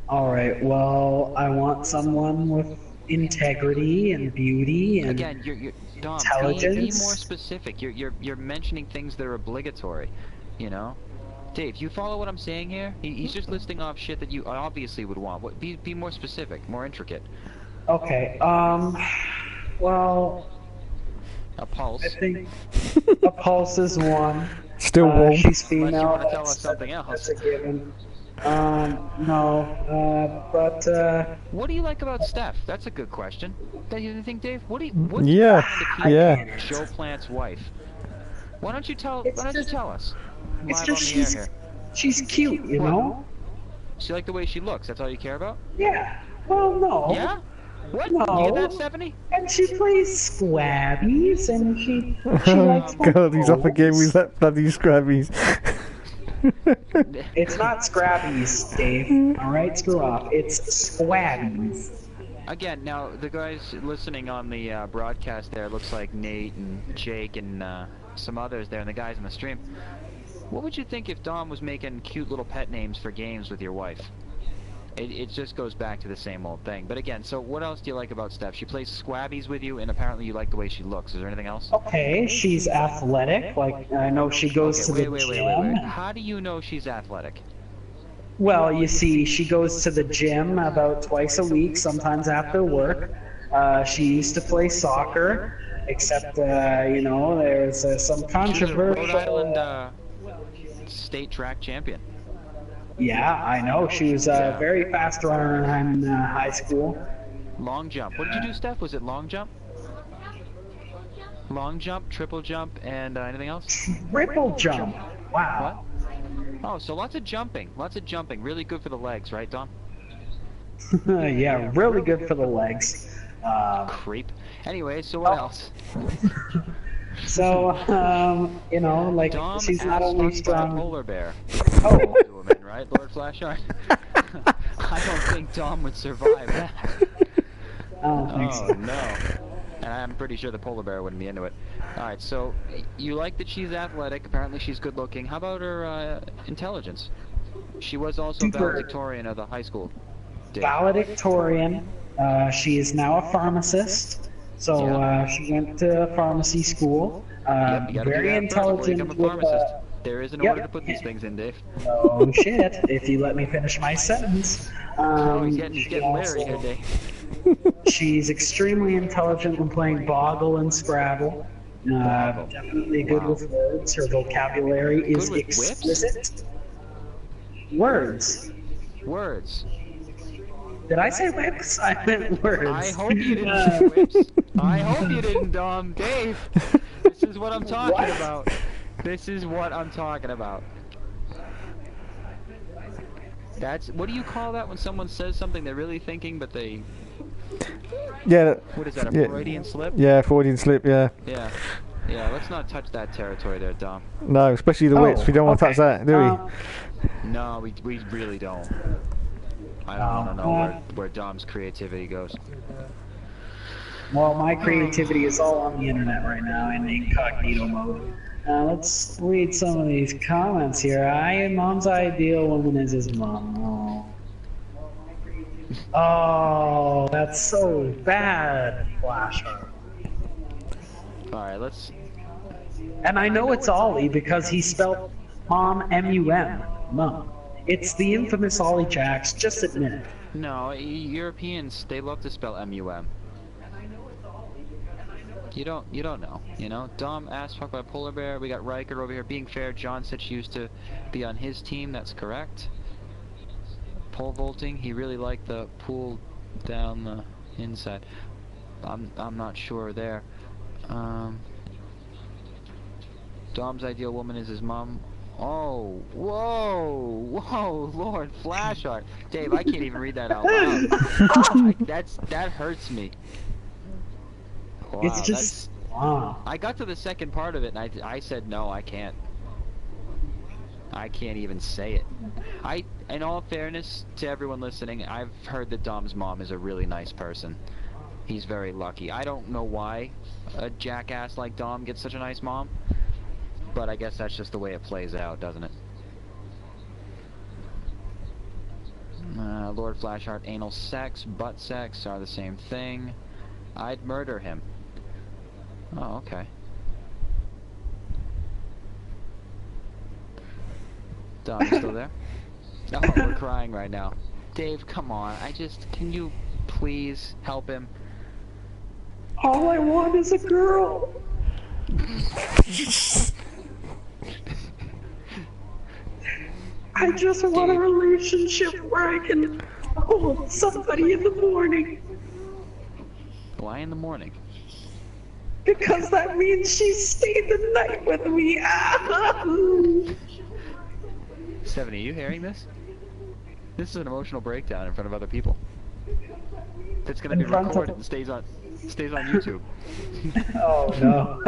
All right. Well, I want someone with integrity and beauty and Again, you're Dom. intelligence. Be more specific. You're mentioning things that are obligatory, you know. Dave, you follow what I'm saying here? He's just listing off shit that you obviously would want. Be more specific, more intricate. Okay. Well, A pulse. I think a pulse is one. Still warm. She's female. Unless you wanna tell us that's- something else. That's a given. No, What do you like about Steph? That's a good question. Don't you think, Dave? What's Yeah, going to appeal yeah. about Joe Plant's wife? Why don't you tell? it's Why don't you just, tell us it's live just on the air here? she's cute, you What? know? You like the way she looks? That's all you care about? Yeah. Well, no. Yeah. What? You get that, No. Stephanie? And she plays Squabbies, and she Oh likes my god, he's up again with clothes. that bloody Scrabbies. It's not Scrabbies, Dave. Alright, screw off. It's Squabbies. Again, now the guys listening on the broadcast there looks like Nate and Jake and some others there, and the guys in the stream. What would you think if Dom was making cute little pet names for games with your wife? It just goes back to the same old thing. But again, so what else do you like about Steph? She plays Squabbies with you, and apparently you like the way she looks. Is there anything else? Okay, she's athletic. Like, I know she goes to Okay, the wait. gym. How do you know she's athletic? Well, you see, she goes to the gym about twice a week, sometimes after work. She used to play soccer, except, there's some She was a controversial... Rhode Island state track champion. Yeah, I know. She was a very fast runner in high school. Long jump. What did you do, Steph? Was it long jump? Long jump, triple jump, and anything else? Triple jump. Wow. Oh, so lots of jumping. Lots of jumping. Really good for the legs, right, Dom? Yeah, really good for the legs. Creep. Anyway, so what else? So, like, Dom she's is not only fucked by a strong... polar bear. Oh. Woman, right, Lord Flashheart? I don't think Dom would survive that. I don't think Oh, so. no. And I'm pretty sure the polar bear wouldn't be into it. Alright, so you like that she's athletic. Apparently she's good looking. How about her intelligence? She was also valedictorian of the high school. Valedictorian. She is now a pharmacist. So she went to pharmacy school. Yep, you gotta Very do that first before you intelligent become a with... pharmacist. There is an yep. order to put these things in, Dave. Oh shit, if you let me finish my sentence. Oh, he's getting she Larry here, also- Dave. She's extremely intelligent when playing Boggle and Scrabble. Definitely good with words. Her vocabulary is Good with whips? exquisite. Words. Words. Did I say whips? I meant words. I hope you didn't say whips. I hope you didn't, Dave. This is what I'm talking What? about. This is what I'm talking about. What do you call that when someone says something they're really thinking, but they... Yeah. What is that, a Yeah. Freudian slip? Yeah, Freudian slip, yeah. Yeah. Yeah, let's not touch that territory there, Dom. No, especially the whips. We don't want to touch that, do we? No, we really don't. I don't want to know where Dom's creativity goes. Well, my creativity is all on the internet right now in incognito mode. Let's read some of these comments here. Mom's ideal woman is his mom. Oh, that's so bad, Flasher. Alright, let's... And I know it's Ollie because he spelled mom M-U-M. Mom. It's the infamous Ollie Jacks, just admit it. No, Europeans, they love to spell M-U-M. You don't know, you know? Dom asked fuck by polar bear. We got Riker over here. Being fair, John said she used to be on his team. That's correct. Pole vaulting. He really liked the pool down the inside. I'm not sure there. Dom's ideal woman is his mom. Oh, whoa, Lord Flashheart. Dave, I can't even read that out loud. That hurts me. Wow, It's just... Wow. I got to the second part of it and I said no, I can't. I can't even say it. In all fairness to everyone listening, I've heard that Dom's mom is a really nice person. He's very lucky. I don't know why a jackass like Dom gets such a nice mom, but I guess that's just the way it plays out, doesn't it? Lord Flashheart, anal sex, butt sex are the same thing. I'd murder him. Oh, okay. Dom, you still there? Oh, we're crying right now. Dave, come on. Can you please help him? All I want is a girl. I just want a relationship where I can hold somebody in the morning. Why in the morning? Because that means she stayed the night with me. 70, are you hearing this? This is an emotional breakdown in front of other people. It's gonna be recorded and stays on YouTube. Oh no.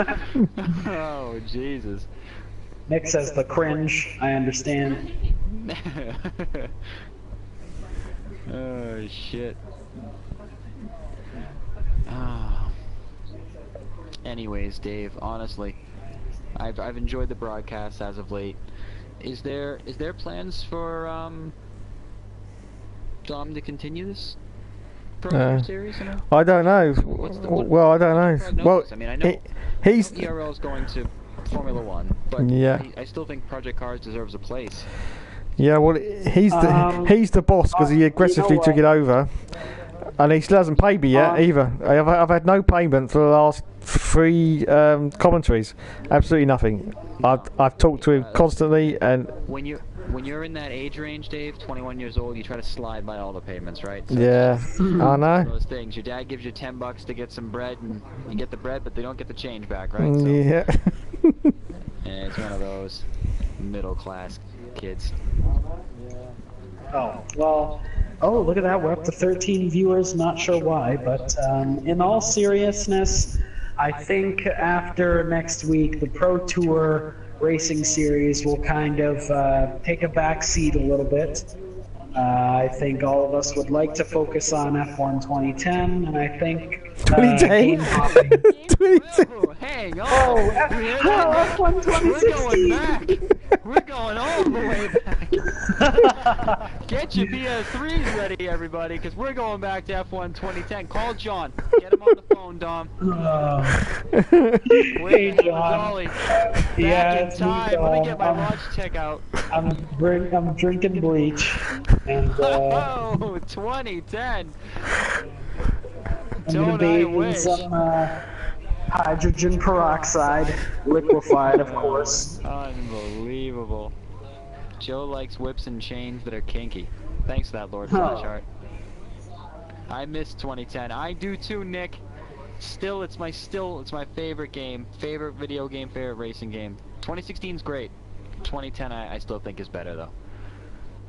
Oh Jesus. Nick says the cringe. I understand. Oh shit. Ah. Anyways, Dave, honestly, I've enjoyed the broadcast as of late. Is there plans for Dom to continue this program series? You know? I don't know. Well, I don't know. Well, I mean, I know he's ERL's going to Formula One, but yeah. I still think Project Cars deserves a place. Yeah, well, he's the boss because he aggressively took it over, and he still hasn't paid me yet either. I've had no payment for the last 3 commentaries, absolutely nothing. I've talked to him constantly, and when you're in that age range, Dave, 21 years old, you try to slide by all the payments, right? So yeah, I know. those things. Your dad gives you $10 to get some bread, and you get the bread, but they don't get the change back, right? So, Yeah. and it's one of those middle class kids. Oh, well, oh, look at that. We're up to 13 viewers. Not sure why, but in all seriousness, I think after next week, the Pro Tour Racing Series will kind of take a back seat a little bit. I think all of us would like to focus on F1 2010, and I think 2010? game hopping. 2010? Oh, hang on. Oh, F1 We're going 2016! back. We're going all the way back. Get your PS3s ready, everybody, because we're going back to F1 2010. Call John. Get him on the phone, Dom. Hey, Wait, John. Ollie. Back Yeah, in it's me, time. Let me get my Dom. Logitech out. I'm drinking bleach, and Oh, 2010. I'm gonna bathe in some hydrogen peroxide, liquefied, of course. Unbelievable. Joe likes whips and chains that are kinky. Thanks for that, Lord Oh. Flashheart. I miss 2010. I do too, Nick. Still, it's my favorite game, favorite video game, favorite racing game. 2016's great. 2010, I still think is better though.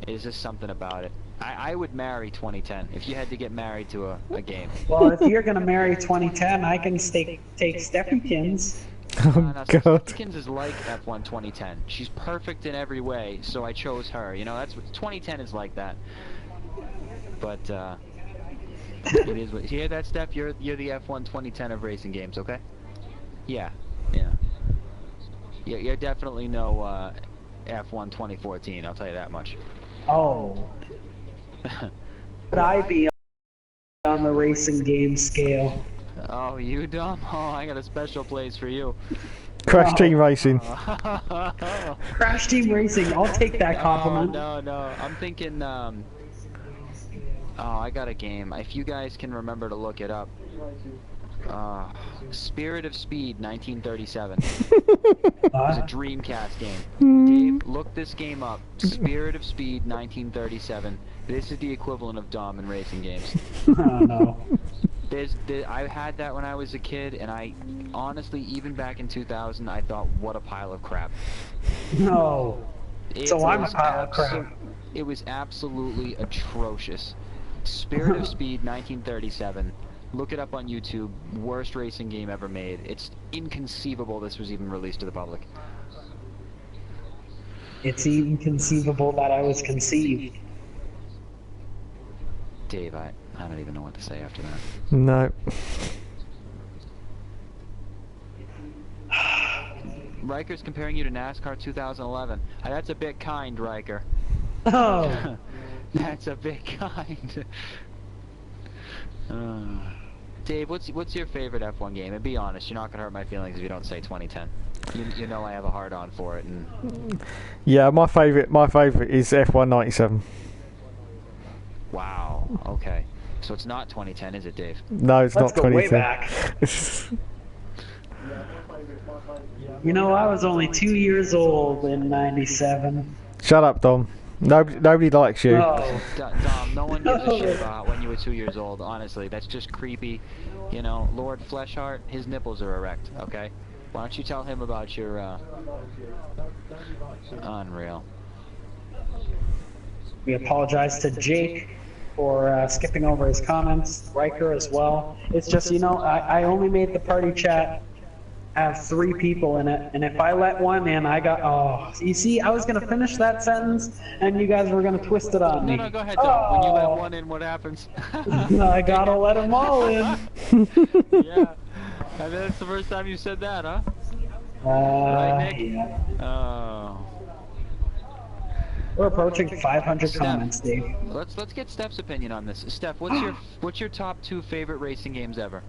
It's just something about it. I would marry 2010 if you had to get married to a game. Well, if you're gonna marry 2010, I can take Steffykins. Oh No, God. Steffykins is like F1 2010. She's perfect in every way, so I chose her. You know, that's what 2010 is like that. But it is what. You hear that, Steph? You're the F1 2010 of racing games, okay? Yeah. You're definitely no F1 2014. I'll tell you that much. Oh. Would I be on the racing game scale? Oh, you dumb? Oh, I got a special place for you. Crash Team Racing. Crash Team Racing, I'll take that compliment. No. I'm thinking, oh, I got a game. If you guys can remember to look it up. Spirit of Speed 1937. It was a Dreamcast game. Dave, look this game up. Spirit of Speed 1937. This is the equivalent of Dom in racing games. Oh, no. I had that when I was a kid, and I honestly, even back in 2000, I thought, what a pile of crap. No. It So I'm a was pile of crap. It was absolutely atrocious. Spirit of Speed 1937. Look it up on YouTube. Worst racing game ever made. It's inconceivable this was even released to the public. It's even conceivable that I was conceived. Dave, I don't even know what to say after that. No. Riker's comparing you to NASCAR 2011. That's a bit kind, Riker. Oh. That's a bit kind. Dave, what's your favorite F1 game? And be honest, you're not gonna hurt my feelings if you don't say 2010. You know I have a hard on for it. And Yeah, my favourite is F1 97. wow. Okay. So it's not 2010, is it, Dave? No, it's Let's not go way 2010. back. You know, I was only 2 years old in '97. Shut up, Dom. Nobody likes you. Oh, Dom, no one gives a shit about when you were 2 years old, honestly. That's just creepy. You know, Lord Fleshheart, his nipples are erect, okay? Why don't you tell him about your, Unreal. we apologize to Jake for skipping over his comments, Riker as well. It's just, you know, I only made the party chat have 3 people in it, and if I let one in, I got, oh, you see, I was gonna finish that sentence, and you guys were gonna twist it on me. No, go ahead, Dom. When you let one in, what happens? I gotta let them all in. Yeah. I mean, that's the first time you said that, huh? Right, Nick? Yeah. Oh. We're approaching 500 comments, Dave. Let's get Steph's opinion on this. Steph, what's your top 2 favorite racing games ever?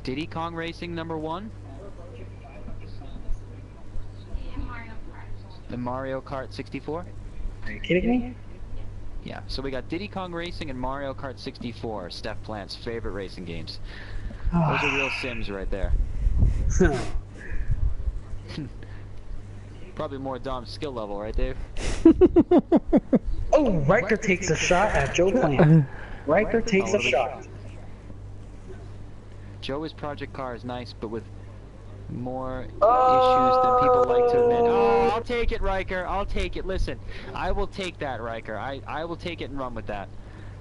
Diddy Kong Racing number 1? And Mario Kart. And Mario Kart 64? Are you kidding me? Yeah, so we got Diddy Kong Racing and Mario Kart 64, Steph Plant's favorite racing games. Those are real Sims right there. Probably more Dom's skill level, right, Dave? Oh, Riker takes a shot at Joe Plant. Riker takes a shot. Joe's Project Car is nice, but with more issues than people like to admit. Oh, I'll take it, Riker. I'll take it. Listen, I will take that, Riker. I will take it and run with that.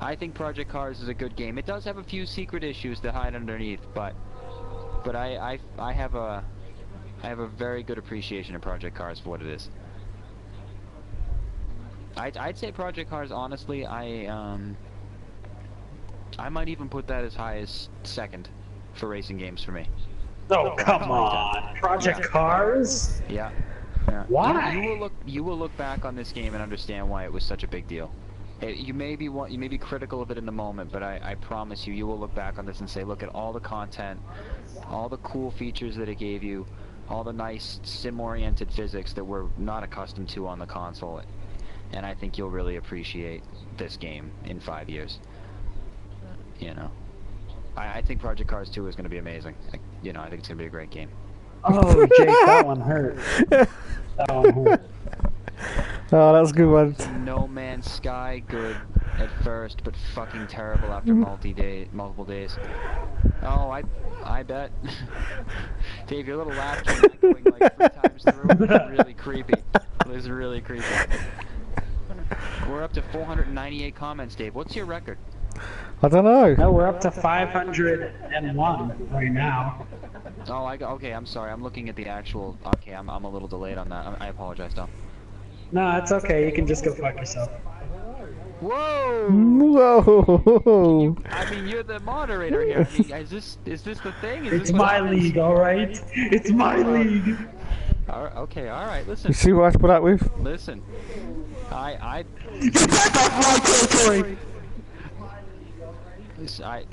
I think Project Cars is a good game. It does have a few secret issues to hide underneath, but I have a very good appreciation of Project Cars for what it is. I'd say Project Cars, honestly, I might even put that as high as second for racing games for me. Oh, come on. Project Cars? Yeah. Why? You will look back on this game and understand why it was such a big deal. You may be critical of it in the moment, but I promise you will look back on this and say, look at all the content, all the cool features that it gave you, all the nice sim-oriented physics that we're not accustomed to on the console, and I think you'll really appreciate this game in 5 years. You know, I think Project Cars 2 is going to be amazing. I think it's going to be a great game. Oh, Jake, that one hurt. That one hurt. Oh, that's a good one. No Man's Sky, good at first, but fucking terrible after multiple days. Oh, I bet. Dave, your little laugh came echoing like 3 times through. It was really creepy. It was really creepy. We're up to 498 comments, Dave. What's your record? I don't know. No, we're up to 501 right now. Oh, okay, I'm sorry. I'm looking at the actual... Okay, I'm a little delayed on that. I apologize, Dom. No, it's okay. You can just go fuck yourself. Whoa! Whoa! I mean, you're the moderator here. I mean, is this the thing? It's my league, alright? It's my league! Okay, alright, listen. You see what I put up with? Listen. I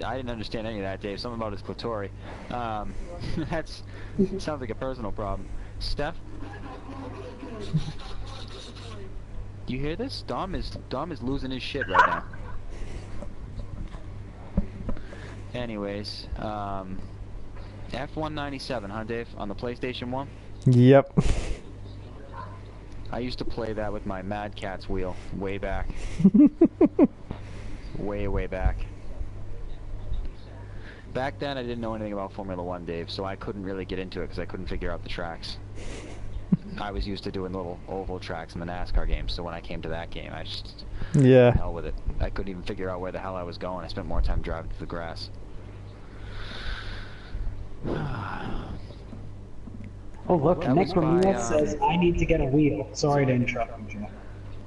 didn't understand any of that, Dave. Something about his clitoris. That's sounds like a personal problem. Steph? Do you hear this? Dom is losing his shit right now. Anyways, F197, huh, Dave? On the PlayStation 1? Yep. I used to play that with my Mad Catz wheel way back. way back. Back then, I didn't know anything about Formula 1, Dave, so I couldn't really get into it because I couldn't figure out the tracks. I was used to doing little oval tracks in the NASCAR games, so when I came to that game, I just... Yeah. hell with it. I couldn't even figure out where the hell I was going. I spent more time driving through the grass. Oh, look, That Nick was by, Ramirez says, I need to get a wheel. Sorry to interrupt you, Joe.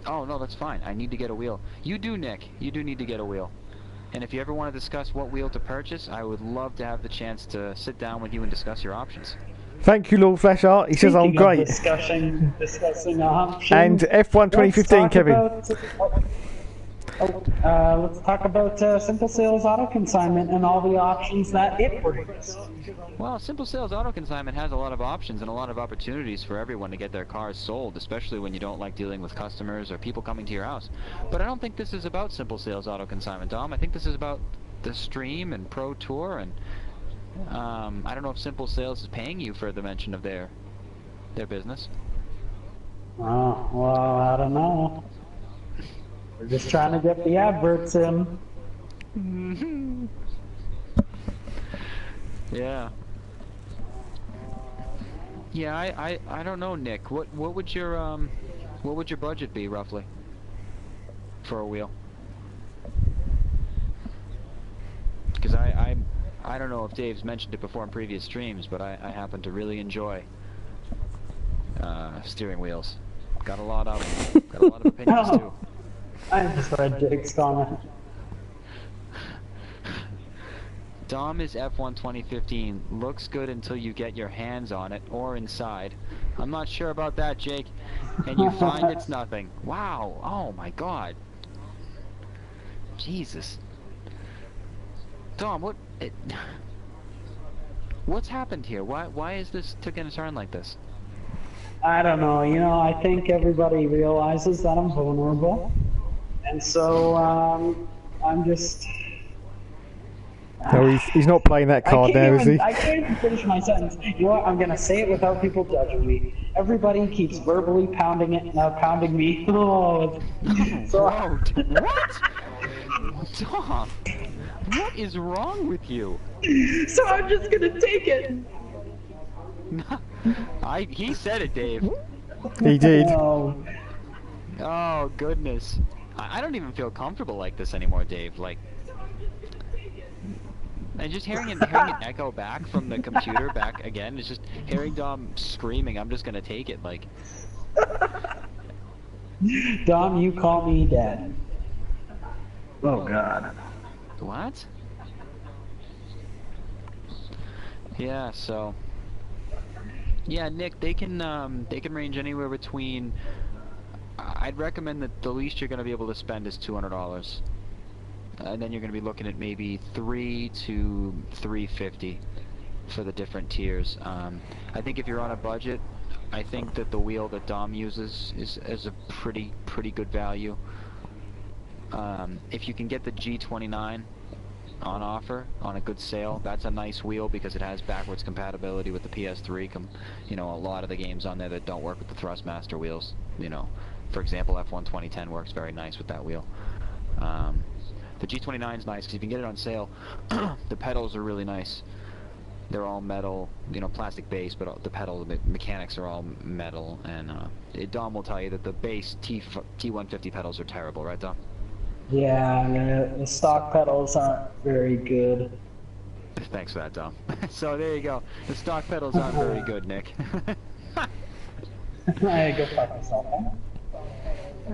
Oh, no, that's fine. I need to get a wheel. You do, Nick. You do need to get a wheel. And if you ever want to discuss what wheel to purchase, I would love to have the chance to sit down with you and discuss your options. Thank you, Lord Fleshheart. He says I'm Speaking of great. discussing options. And F1 2015, Kevin. Let's talk about Simple Sales Auto Consignment and all the options that it brings. Well, Simple Sales Auto Consignment has a lot of options and a lot of opportunities for everyone to get their cars sold, especially when you don't like dealing with customers or people coming to your house. But I don't think this is about Simple Sales Auto Consignment, Dom. I think this is about the stream and Pro Tour, and I don't know if Simple Sales is paying you for the mention of their business. Oh, well, I don't know. We're just trying to get the adverts in. Yeah. Yeah, I don't know, Nick. What would your budget be roughly for a wheel? Because I don't know if Dave's mentioned it before in previous streams, but I happen to really enjoy steering wheels. Got a lot of them. Got a lot of opinions too. Oh, I just read Jake's comment. Dom is F1 2015. Looks good until you get your hands on it or inside. I'm not sure about that, Jake. And you find it's nothing. Wow. Oh my God. Jesus. Dom, what's happened here? Why is this taking a turn like this? I don't know, you know, I think everybody realizes that I'm vulnerable. And so, I'm just... No, he's not playing that card now, is he? I can't even finish my sentence. You know what? I'm gonna say it without people judging me. Everybody keeps verbally pounding it, pounding me. Oh, so Bro, what? Dom, what is wrong with you? so I'm just gonna take it. He said it, Dave. He did. No. Oh goodness. I don't even feel comfortable like this anymore, Dave. Like, and just hearing it echo back from the computer back again, it's just hearing Dom screaming, I'm just gonna take it, like. Dom, you call me dad. Oh God. What? Yeah, so. Yeah, Nick, they can range anywhere between. I'd recommend that the least you're gonna be able to spend is $200. And then you're going to be looking at maybe $300 to $350 for the different tiers. I think if you're on a budget, I think that the wheel that Dom uses is a pretty good value. If you can get the G29 on offer on a good sale, that's a nice wheel because it has backwards compatibility with the PS3. You know, a lot of the games on there that don't work with the Thrustmaster wheels. You know, for example, F1 2010 works very nice with that wheel. The G29 is nice because you can get it on sale. The pedals are really nice. They're all metal, you know, plastic base, but the pedal mechanics are all metal. And Dom will tell you that the base T150 pedals are terrible, right, Dom? Yeah, the stock pedals aren't very good. Thanks for that, Dom. So there you go. The stock pedals aren't very good, Nick. I go fuck myself, huh?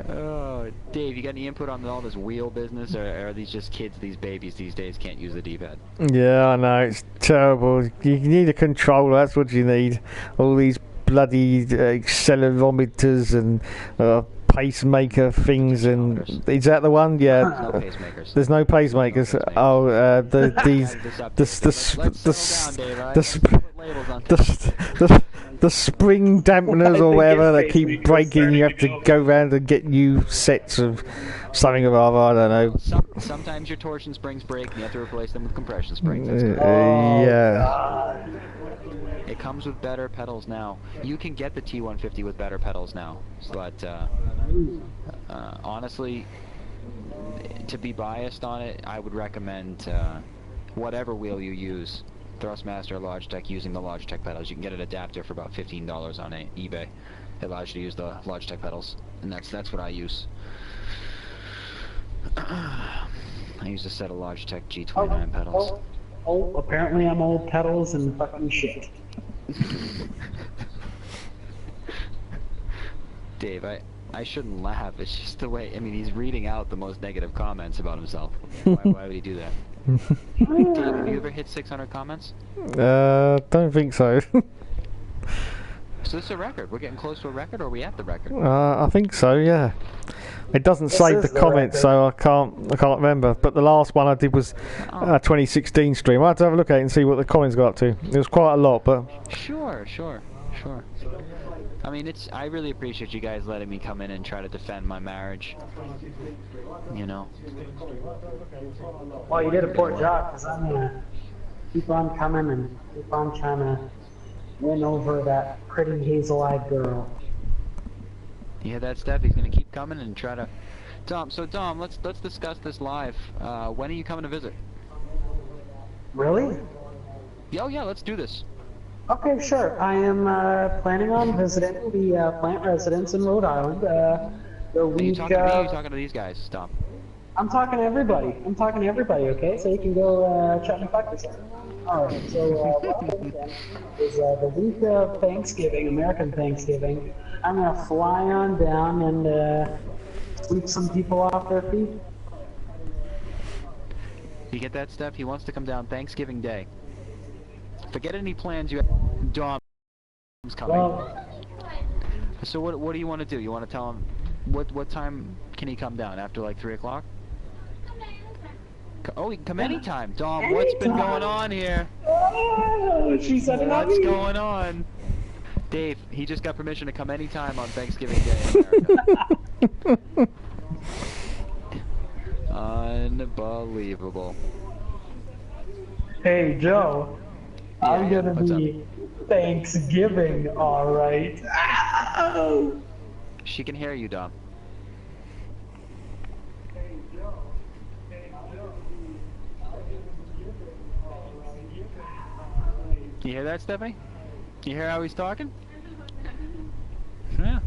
Oh, Dave, you got any input on all this wheel business, or are these just kids, these babies these days can't use the D-pad? Yeah, I know, it's terrible. You need a controller, that's what you need. All these bloody accelerometers and pacemaker things, and is that the one? Yeah. No pacemakers. There's no pacemakers. Oh, the spring dampeners or whatever that keep breaking. You have to go around and get new sets of something or other. I don't know. Sometimes your torsion springs break and you have to replace them with compression springs. Yeah. God. It comes with better pedals now. You can get the T150 with better pedals now. But honestly, to be biased on it, I would recommend whatever wheel you use, Thrustmaster or Logitech, using the Logitech pedals. You can get an adapter for about $15 on eBay. It allows you to use the Logitech pedals, and that's what I use. I use a set of Logitech G29 pedals. Oh, apparently I'm old pedals and fucking shit. Dave, I shouldn't laugh. It's just the way. I mean, he's reading out the most negative comments about himself. Why would he do that? Dave, have you ever hit 600 comments? Don't think so. So this is a record. We're getting close to a record, or are we at the record? I think so. Yeah. It doesn't save the comments, so I can't remember. But the last one I did was 2016 stream. I had to have a look at it and see what the comments got up to. It was quite a lot, but Sure. I mean, I really appreciate you guys letting me come in and try to defend my marriage. You know. Well, you did a poor job, because I'm gonna keep on coming and keep on trying to win over that pretty hazel-eyed girl. You hear that, Steph? He's gonna keep coming and try to. Dom, so Dom, let's discuss this live. When are you coming to visit? Really? Yeah, oh yeah, let's do this. Okay, sure. I am planning on visiting the plant residence in Rhode Island the Are you week. talking to me or are you talking to these guys, Dom? I'm talking to everybody. I'm talking to everybody. Okay, so you can go chat and fuck yourself. All right. So what I'm thinking is the week of Thanksgiving, American Thanksgiving. I'm gonna fly on down and sweep some people off their feet. You get that, Steph? He wants to come down Thanksgiving Day. Forget any plans you have. Dom's coming. Well, So what do you want to do? You want to tell him what time can he come down? After like 3 o'clock? Oh, he can come anytime. Dom, what's been going on here? oh, she said it on What's me. going on? Dave, he just got permission to come anytime on Thanksgiving Day in America. Unbelievable. Hey Joe, I'm gonna what's be Thanksgiving, all right. Ow! She can hear you, Dom. You hear that, Stephanie? You hear how he's talking? Yeah.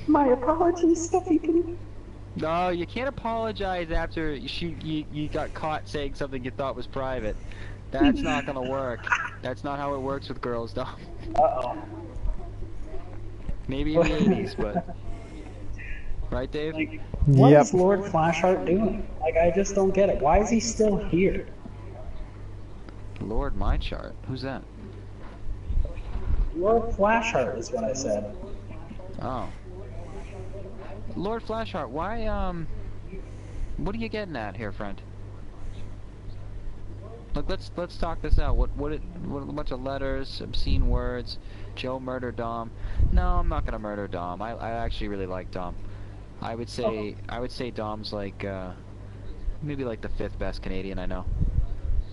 My apologies, Steffi. No, you can't apologize after you got caught saying something you thought was private. That's not gonna work. That's not how it works with girls, Dom. Uh-oh. Maybe in the 80s, but... Right, Dave? Like, what Yep. is Lord Flashheart doing? Like, I just don't get it. Why is he still here? Lord My Chart? Who's that? Lord Flashheart is what I said. Oh. Lord Flashheart, why, what are you getting at here, friend? Look, let's talk this out. What a bunch of letters, obscene words. Joe murdered Dom. No, I'm not gonna murder Dom. I actually really like Dom. I would say Dom's like maybe like the 5th best Canadian I know.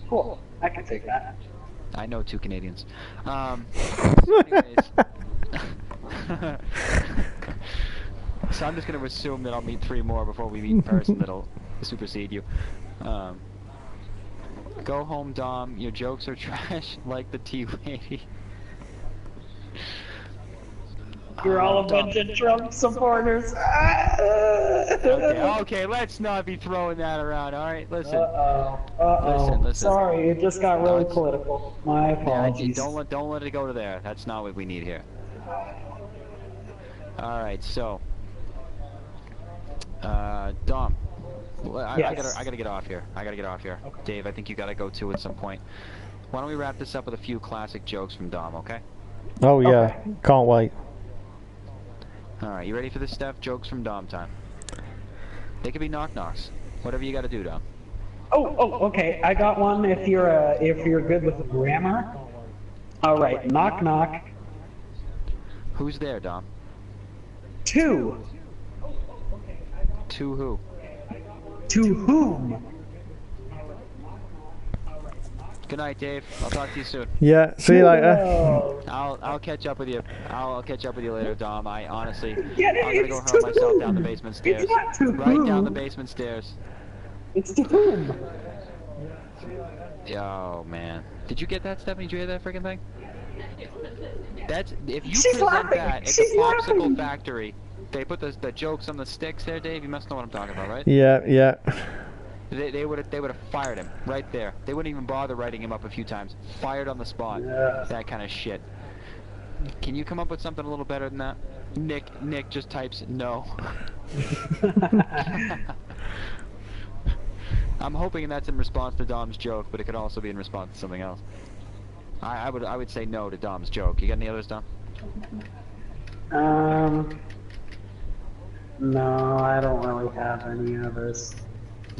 Cool. I can take that. I know 2 Canadians. So anyways. So I'm just gonna assume that I'll meet 3 more before we meet in person that'll supersede you. Go home, Dom. Your jokes are trash like the T-80. You're all a bunch of Trump supporters. Okay, let's not be throwing that around, alright? Listen. Listen. Sorry, it just got really it's- political. My Yeah, apologies. don't let it go to there. That's not what we need here. Alright, so... Dom. I Yes. gotta get off here. Okay. Dave, I think you gotta go too at some point. Why don't we wrap this up with a few classic jokes from Dom, okay? Oh yeah, Okay. can't wait. Alright, you ready for this, Steph? Jokes from Dom time. They could be knock-knocks. Whatever you gotta do, Dom. Okay. I got one. If you're good with grammar. All right. Knock knock. Who's there, Dom? 2. To who? To whom? Good night, Dave. I'll talk to you soon. Yeah, see you later. Whoa. I'll catch up with you. I'll catch up with you later, Dom. I honestly, Yeah, I'm gonna go it's hurl to myself whom? down the basement stairs. It's not to Right down the whom. basement stairs. It's to whom? Oh man, did you get that, Stephanie? Did you hear that freaking thing? That's if you She's present laughing. that at She's the popsicle laughing. factory. They put the jokes on the sticks there, Dave. You must know what I'm talking about, right? Yeah. They would have fired him right there. They wouldn't even bother writing him up a few times. Fired on the spot. Yeah. That kind of shit. Can you come up with something a little better than that? Nick just types no. I'm hoping that's in response to Dom's joke, but it could also be in response to something else. I would say no to Dom's joke. You got any others, Dom? No, I don't really have any others.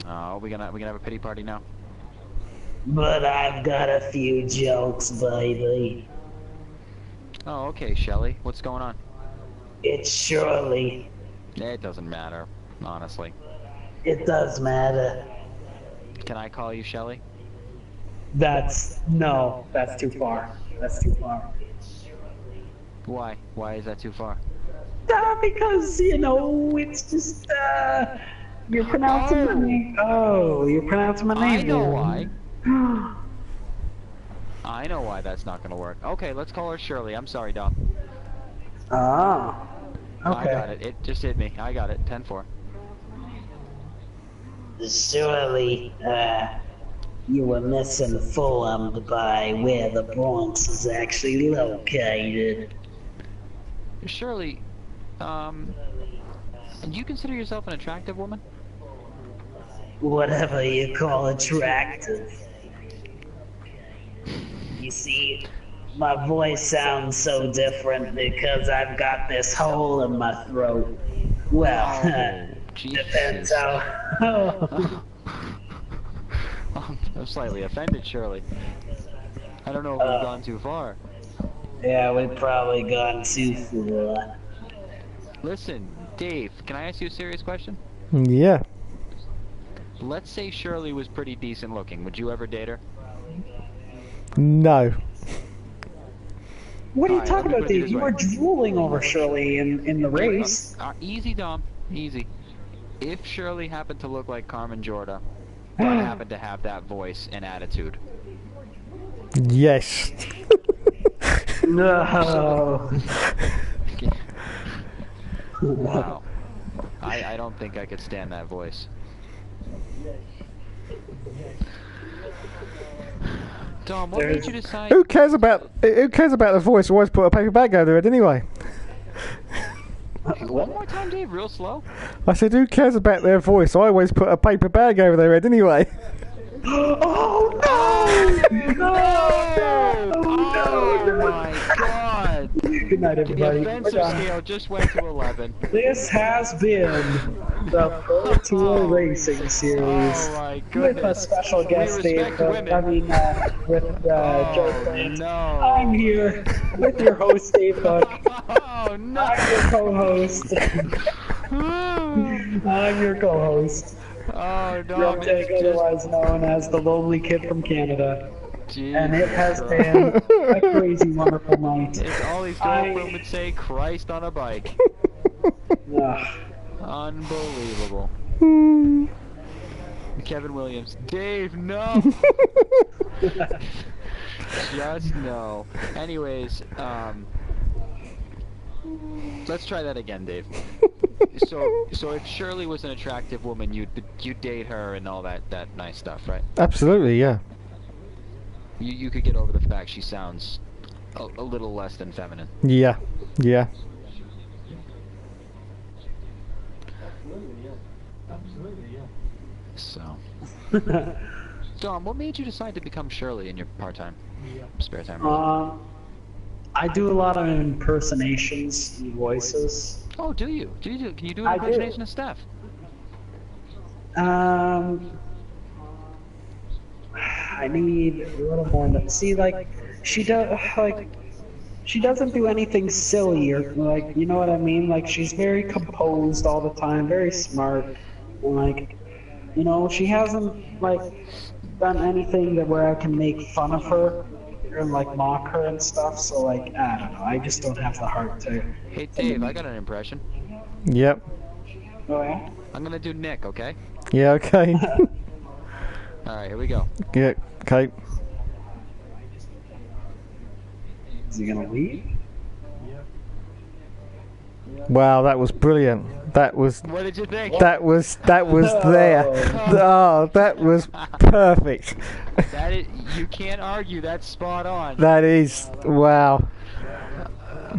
Oh, we gonna have a pity party now. But I've got a few jokes, baby. Oh, okay, Shelly. What's going on? It's Shirley. It doesn't matter, honestly. It does matter. Can I call you Shelly? That's too far. That's too far. Why? Why is that too far? Because, you know, it's just, you're pronouncing my name. Oh, you're pronouncing my name I know wrong. why. I know why that's not gonna work. Okay, let's call her Shirley. I'm sorry, Dom. Ah, I got okay. it. It just hit me. I got it. 10-4. Surely, you were misinformed by where the Bronx is actually located. Shirley, do you consider yourself an attractive woman? Whatever you call attractive. You see, my voice sounds so different because I've got this hole in my throat. Well, Oh, depends Jesus. how. I'm slightly offended, Shirley. I don't know if we've gone too far. Yeah, we've probably gone too far. Listen, Dave, can I ask you a serious question? Yeah. Let's say Shirley was pretty decent looking. Would you ever date her? No. What are you Alright, talking let me about, put it Dave? this You way. were drooling over Shirley in the race. Easy, Dom. Easy. If Shirley happened to look like Carmen Jorda, but happened to have that voice and attitude. Yes. No. Wow. I don't think I could stand that voice. Dom, what made you decide? Who cares about the voice? Always put a paper bag over it anyway. One more time, Dave, real slow. I said, who cares about their voice? I always put a paper bag over their head anyway. Oh no! No! Oh my God! Good night, The everybody. offensive scale just went to 11. This has been the Pro Tour Racing Series Oh my with a goodness. special guest, We Dave. respect women. With Joe Oh Plant. no. I'm here with your host, Dave Hook. Oh no. I'm your co-host. I'm your co-host. Oh Drum no. Tank, It's just... otherwise known as the lonely kid from Canada. Jesus And it has Christ. been a crazy, wonderful night. It's all his girlfriend would say, Christ on a bike. Ugh. Unbelievable. Kevin Williams. Dave, no! Just no. Anyways, let's try that again, Dave. So if Shirley was an attractive woman, you'd date her and all that nice stuff, right? Absolutely, yeah. You could get over the fact she sounds a little less than feminine. Yeah. Yeah. So, Dom, what made you decide to become Shirley in your part-time spare time? I do a lot of impersonations and voices. Oh, do you? Can you do an I do. impersonation of Steph? I need a little more. See, like, she doesn't do anything silly or like, you know what I mean? Like, she's very composed all the time, very smart, and like, you know, she hasn't like done anything that where I can make fun of her or like mock her and stuff. So like, I don't know. I just don't have the heart to. Hey, Dave, I got an impression. Yep. Oh yeah. I'm gonna do Nick, okay? Yeah, okay. Alright, here we go. Yeah, okay. Is he gonna leave? Wow, that was brilliant. That was What did you think? there. Oh, that was perfect. That is, you can't argue, that's spot on. That is, wow.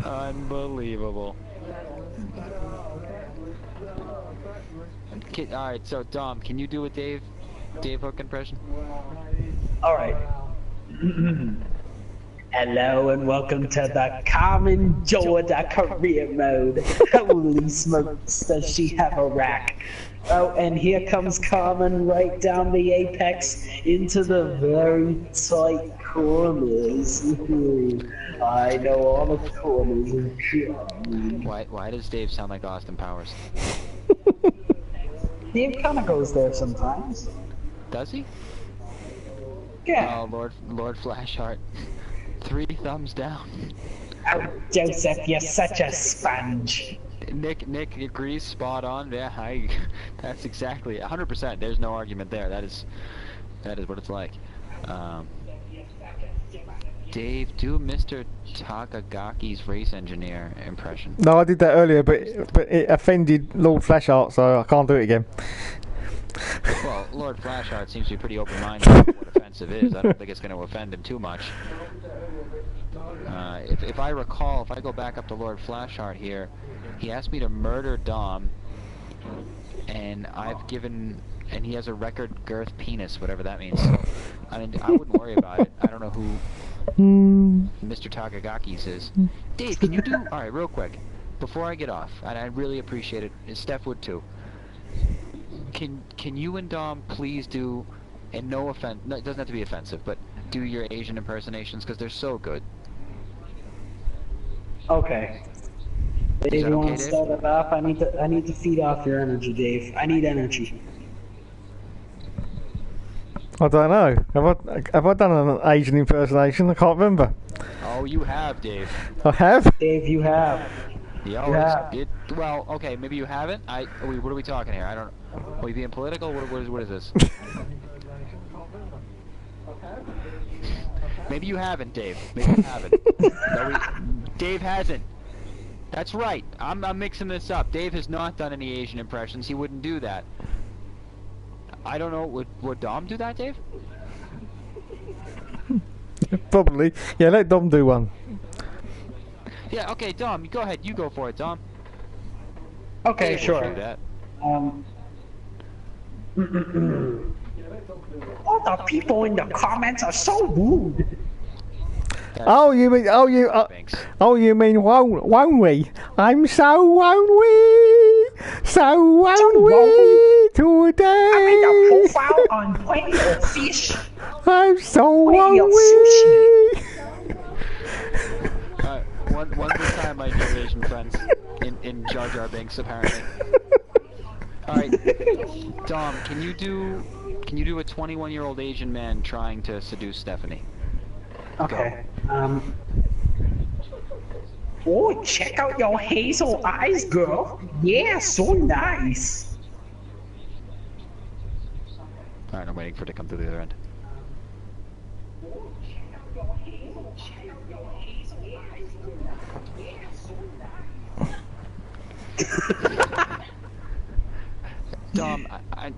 Unbelievable. Alright, so Dom, can you do a Dave Hook impression? All right. Hello and welcome to the Common Jordan career mode. Holy smokes, does she have a rack? Oh, and here comes Carmen right down the apex into the very tight corners. I know all the corners of Carmen. Why does Dave sound like Austin Powers? Dave kind of goes there sometimes. Does he? Yeah. Oh, Lord Flashheart. 3 thumbs down. Oh, Joseph, you're such a sponge. Nick agrees, spot on. Yeah, that's exactly 100%. There's no argument there. That is what it's like. Dave, do Mr. Takagaki's race engineer impression. No, I did that earlier, but it offended Lord Flashheart, so I can't do it again. Well, Lord Flashheart seems to be pretty open-minded about what offensive is. I don't think it's going to offend him too much. If I recall, if I go back up to Lord Flashheart here, he asked me to murder Dom, and and he has a record girth penis, whatever that means. So, I wouldn't worry about it. I don't know who Mr. Takagaki's is. Dave, can you do... Alright, real quick, before I get off, and I really appreciate it, and Steph would too, can you and Dom please do, and no offense, no, it doesn't have to be offensive, but do your Asian impersonations, because they're so good. Okay. Dave, you want to start it off? I need to feed off your energy, Dave. I need energy. I don't know. Have I done an Asian impersonation? I can't remember. Oh, you have, Dave. I have? Dave, you have. Yeah. Well, okay, maybe you haven't. What are we talking here? I don't. Are we being political? What is this? Maybe you haven't, Dave. Maybe you haven't. No, Dave hasn't. That's right. I'm mixing this up. Dave has not done any Asian impressions. He wouldn't do that. I don't know. Would Dom do that, Dave? Probably. Yeah, let Dom do one. Yeah, okay, Dom, go ahead. You go for it, Dom. Okay, sure. Do that. All the people in the comments are so rude. You mean won't we? I'm so won't we? So won't we today? I made a profile on Plenty of Fish. I'm so Plenty of won't we? One more time, my dear Asian friends, in Jar Jar Binks, apparently. All right, Dom, can you do a 21-year-old Asian man trying to seduce Stephanie? Okay. Oh, check out your hazel eyes, girl. Yeah, so nice. All right, I'm waiting for it to come through the other end. Dom, I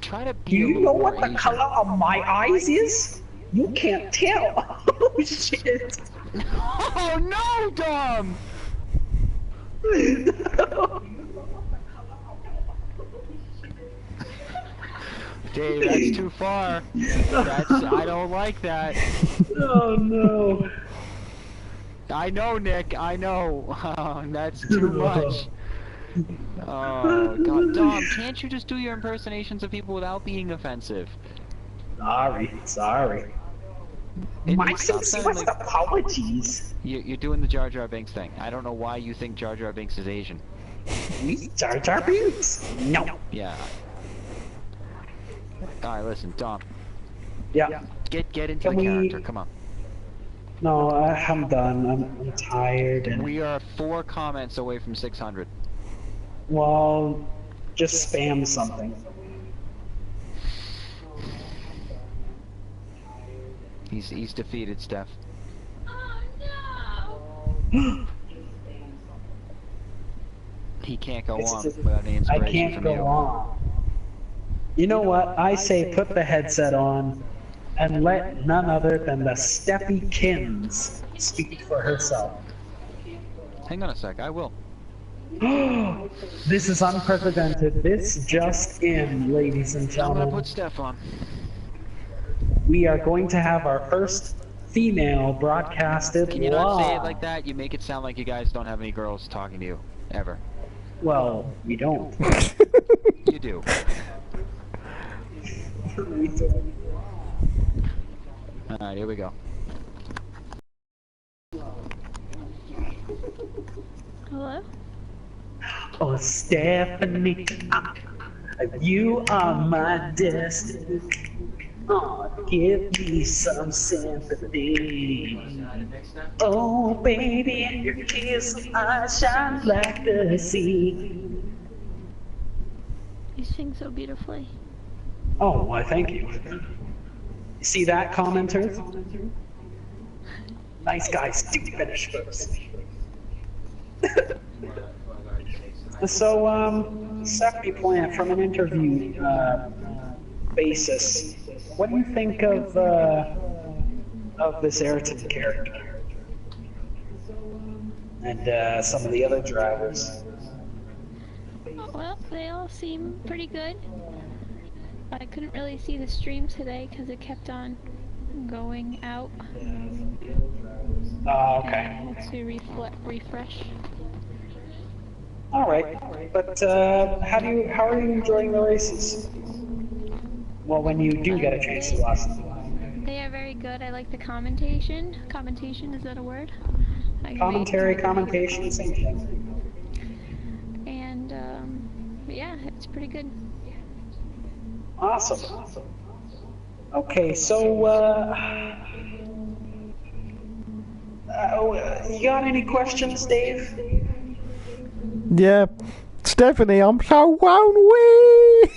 try to be. Do you know what the Asian. color of my eyes is? You can't tell. Oh shit. Oh no, Dom! Dave, that's too far. I don't like that. Oh no. I know, Nick. I know. That's too much. Oh God, Dom, can't you just do your impersonations of people without being offensive? Sorry. My sincerest apologies. You're doing the Jar Jar Binks thing. I don't know why you think Jar Jar Binks is Asian. Me, Jar Jar Binks? No. Yeah. Alright, listen, Dom. Yeah. Get into the character, come on. No, I'm done. I'm tired. And We are 4 comments away from 600. well, just spam something. He's defeated, Steph. Oh no! He can't go It's on just- without any I inspiration can't from go you. on. You know what? I say put the headset on and let none other than the Steffi Kins speak for herself. Hang on a sec, I will. This is unprecedented. This just in, ladies and I'm gonna gentlemen. put Steph on. We are going to have our first female broadcasted Can you live. not say it like that? You make it sound like you guys don't have any girls talking to you. Ever. Well, we don't. You do. We don't. Alright, here we go. Hello? Oh, Stephanie, you are my destiny. Oh, give me some sympathy. Oh, baby, and your kiss eyes shine like the sea. You sing so beautifully. Oh, why, thank you. You see that, commenters? Nice guys, do finish first. So, second point from an interview basis, what do you think of this Ayrton character and some of the other drivers? Well, they all seem pretty good. I couldn't really see the stream today because it kept on going out. Oh, okay. I had to refresh. All right, but how are you enjoying the races? Well, when you do get a chance to watch them. They are very good. I like the commentation. Commentation, is that a word? Commentary, commentation, same thing. And yeah, it's pretty good. Awesome. Okay, so you got any questions, Dave? Yeah. Stephanie, I'm so lonely!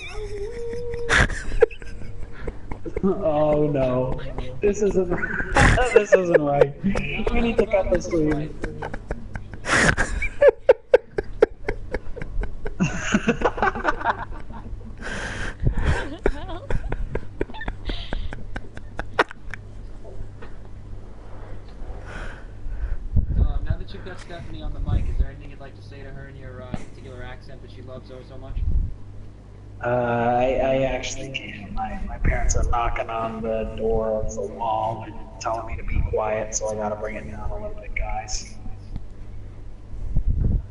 Oh no, this isn't this isn't right. We need to cut this stream. Now that you've got Stephanie on the mic, is there anything you'd like to say to her in your particular accent that she loves so much? I actually can't. My parents are knocking on the door of the wall and telling me to be quiet, so I gotta bring it down a little bit, guys.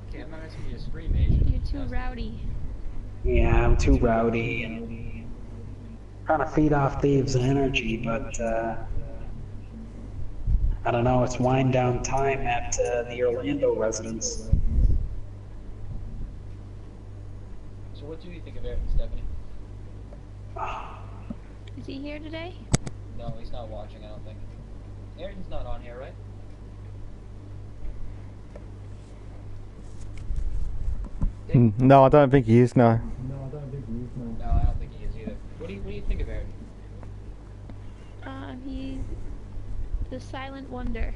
Okay, I'm not asking you to scream, Asian. You're too rowdy. Yeah, I'm too rowdy and trying to feed off Dave's energy, but I don't know. It's wind down time at the Orlando residence. So what do you think of Ayrton, Stephanie? Is he here today? No, he's not watching, I don't think. Ayrton's not on here, right? No, I don't think he is, no. No, I don't think he is either. What do you think of Ayrton? He's the silent wonder.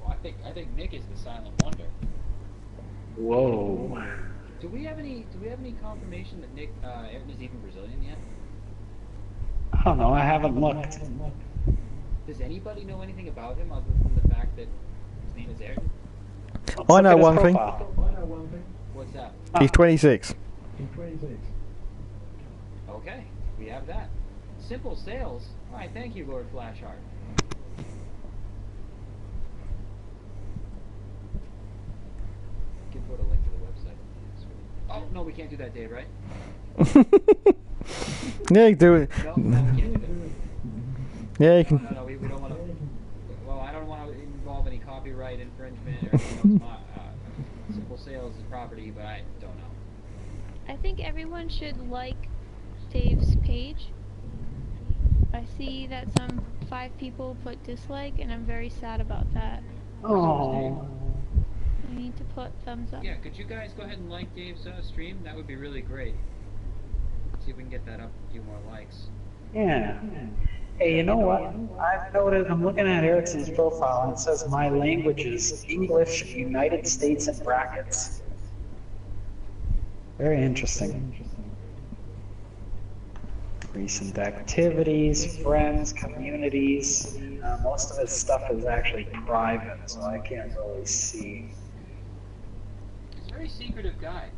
Well, I think Nick is the silent wonder. Whoa. Do we have any confirmation that Nick Ayrton is even Brazilian yet? I don't know. I haven't looked. Does anybody know anything about him other than the fact that his name is Ayrton? Let's I look know at his one thing. profile. What's that? He's 26. Okay, we have that. Simple sales. All right, thank you, Lord Flashheart. Give put a link to the website. Oh no, we can't do that, Dave, right? Yeah, you can do it. No, we can't do that. Yeah, you can. No, we don't want to. Well, I don't want to involve any copyright infringement or anything else. Simple sales is property, but I don't know. I think everyone should like Dave's page. I see that some 5 people put dislike, and I'm very sad about that. Oh. You need to put thumbs up. Yeah, could you guys go ahead and like Dave's stream? That would be really great. See if we can get that up a few more likes. Yeah. Hey, you know what? I've noted, I'm looking at Erickson's profile, and it says my language is English, United States in brackets. Very interesting. Recent activities, friends, communities. Most of his stuff is actually private, so I can't really see. He's a very secretive guy.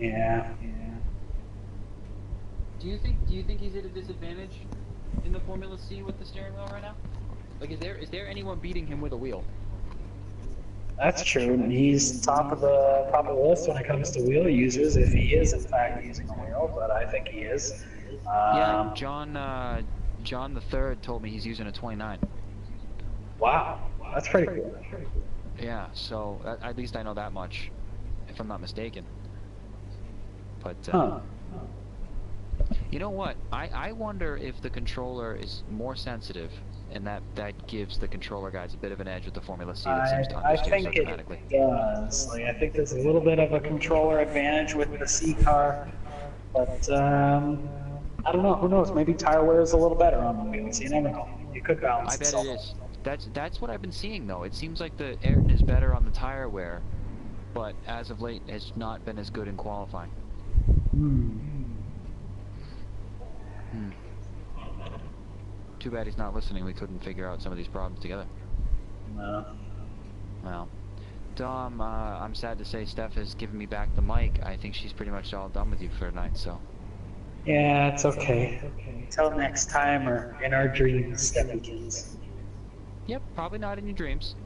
Yeah. Do you think he's at a disadvantage in the Formula C with the steering wheel right now? Like, is there anyone beating him with a wheel? That's true. He's top of the list when it comes to wheel users, if he is in fact using a wheel, but I think he is. Yeah, John the Third told me he's using a 29. Wow, that's pretty cool. Yeah, so at least I know that much, if I'm not mistaken. But You know what? I wonder if the controller is more sensitive, and that gives the controller guys a bit of an edge with the Formula C that seems to I understeer so think it dramatically. does. Like, I think there's a little bit of a controller advantage with the C car, but I don't know. Who knows? Maybe tire wear is a little better on the wheels. You never know. It could balance I bet itself it out. is. That's what I've been seeing though. It seems like the Ayrton is better on the tire wear, but as of late has not been as good in qualifying. Too bad he's not listening. We couldn't figure out some of these problems together. No. Well, Dom, I'm sad to say Steph has given me back the mic. I think she's pretty much all done with you for tonight, so. Yeah, it's okay. Till next time, or in our dreams, Stephykins. Yep, probably not in your dreams.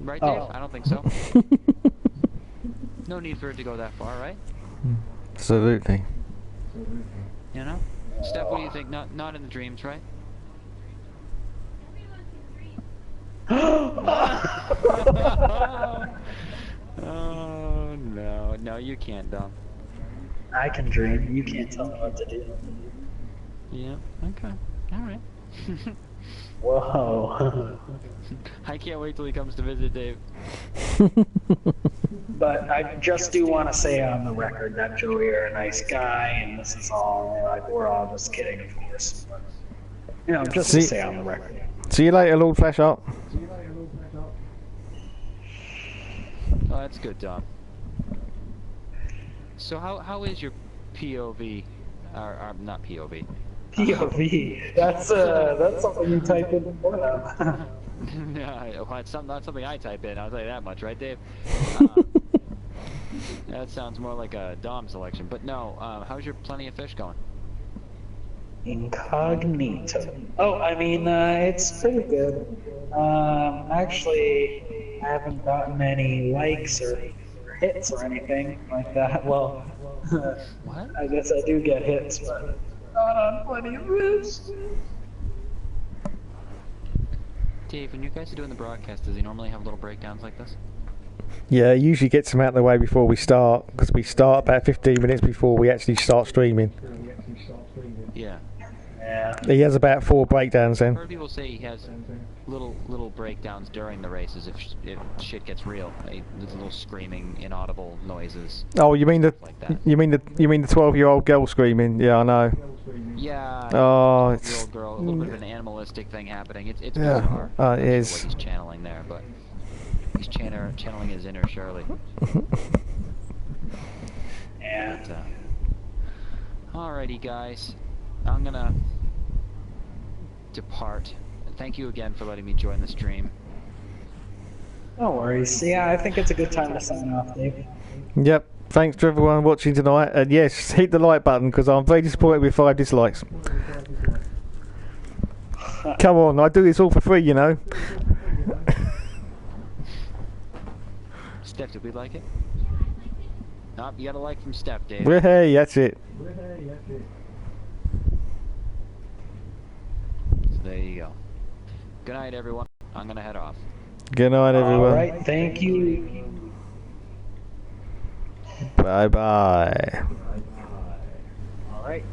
Right, Dave? Oh. I don't think so. No need for it to go that far, right? Absolutely. You know? Steph, what do you think? Not in the dreams, right? Oh, no. No, you can't, Dom. I can dream. You can't tell me what to do. Yeah, okay. Alright. Whoa. I can't wait till he comes to visit, Dave. But I just do want to say on the record that Joey are a nice guy, and this is all, like, we're all just kidding, of course. But, you know, just to say on the record. See you later, Lord Flash Up. Oh, that's good, Dom. So how is your POV? Or not POV. POV. That's something you type in for them. No, well, it's not something I type in, I'll tell you that much, right, Dave? That sounds more like a Dom selection. But no, how's your Plenty of Fish going? Incognito. Oh, I mean, it's pretty good. Actually, I haven't gotten any likes or hits or anything like that. Well, What? I guess I do get hits, but not on Plenty of Fish. Dave, when you guys are doing the broadcast, does he normally have little breakdowns like this? Yeah, it usually gets them out of the way before we start, because we start about 15 minutes before we actually start streaming. Yeah. Yeah. He has about 4 breakdowns I've then. heard people say he has little breakdowns during the races if shit gets real. There's little screaming, inaudible noises. Oh, you mean the Like that. you mean the 12-year-old girl screaming? Yeah, I know. Yeah. Oh, Real it's girl, a little bit of an animalistic thing happening. It's Yeah, bizarre. it Not sure is. what he's channeling there, but he's channeling his inner Shirley. Yeah. But, alrighty, guys. I'm gonna depart. Thank you again for letting me join the stream. No worries. Yeah, I think it's a good time to sign off, Dave. Yep. Thanks to everyone watching tonight, and yes, hit the like button because I'm very disappointed with 5 dislikes. Come on, I do this all for free, you know. Steph, did we like it? Nope, you got a like from Steph, Dave. Hey, that's it. So there you go. Good night, everyone. I'm gonna head off. Good night, everyone. All right. Thank you. Bye bye. All right.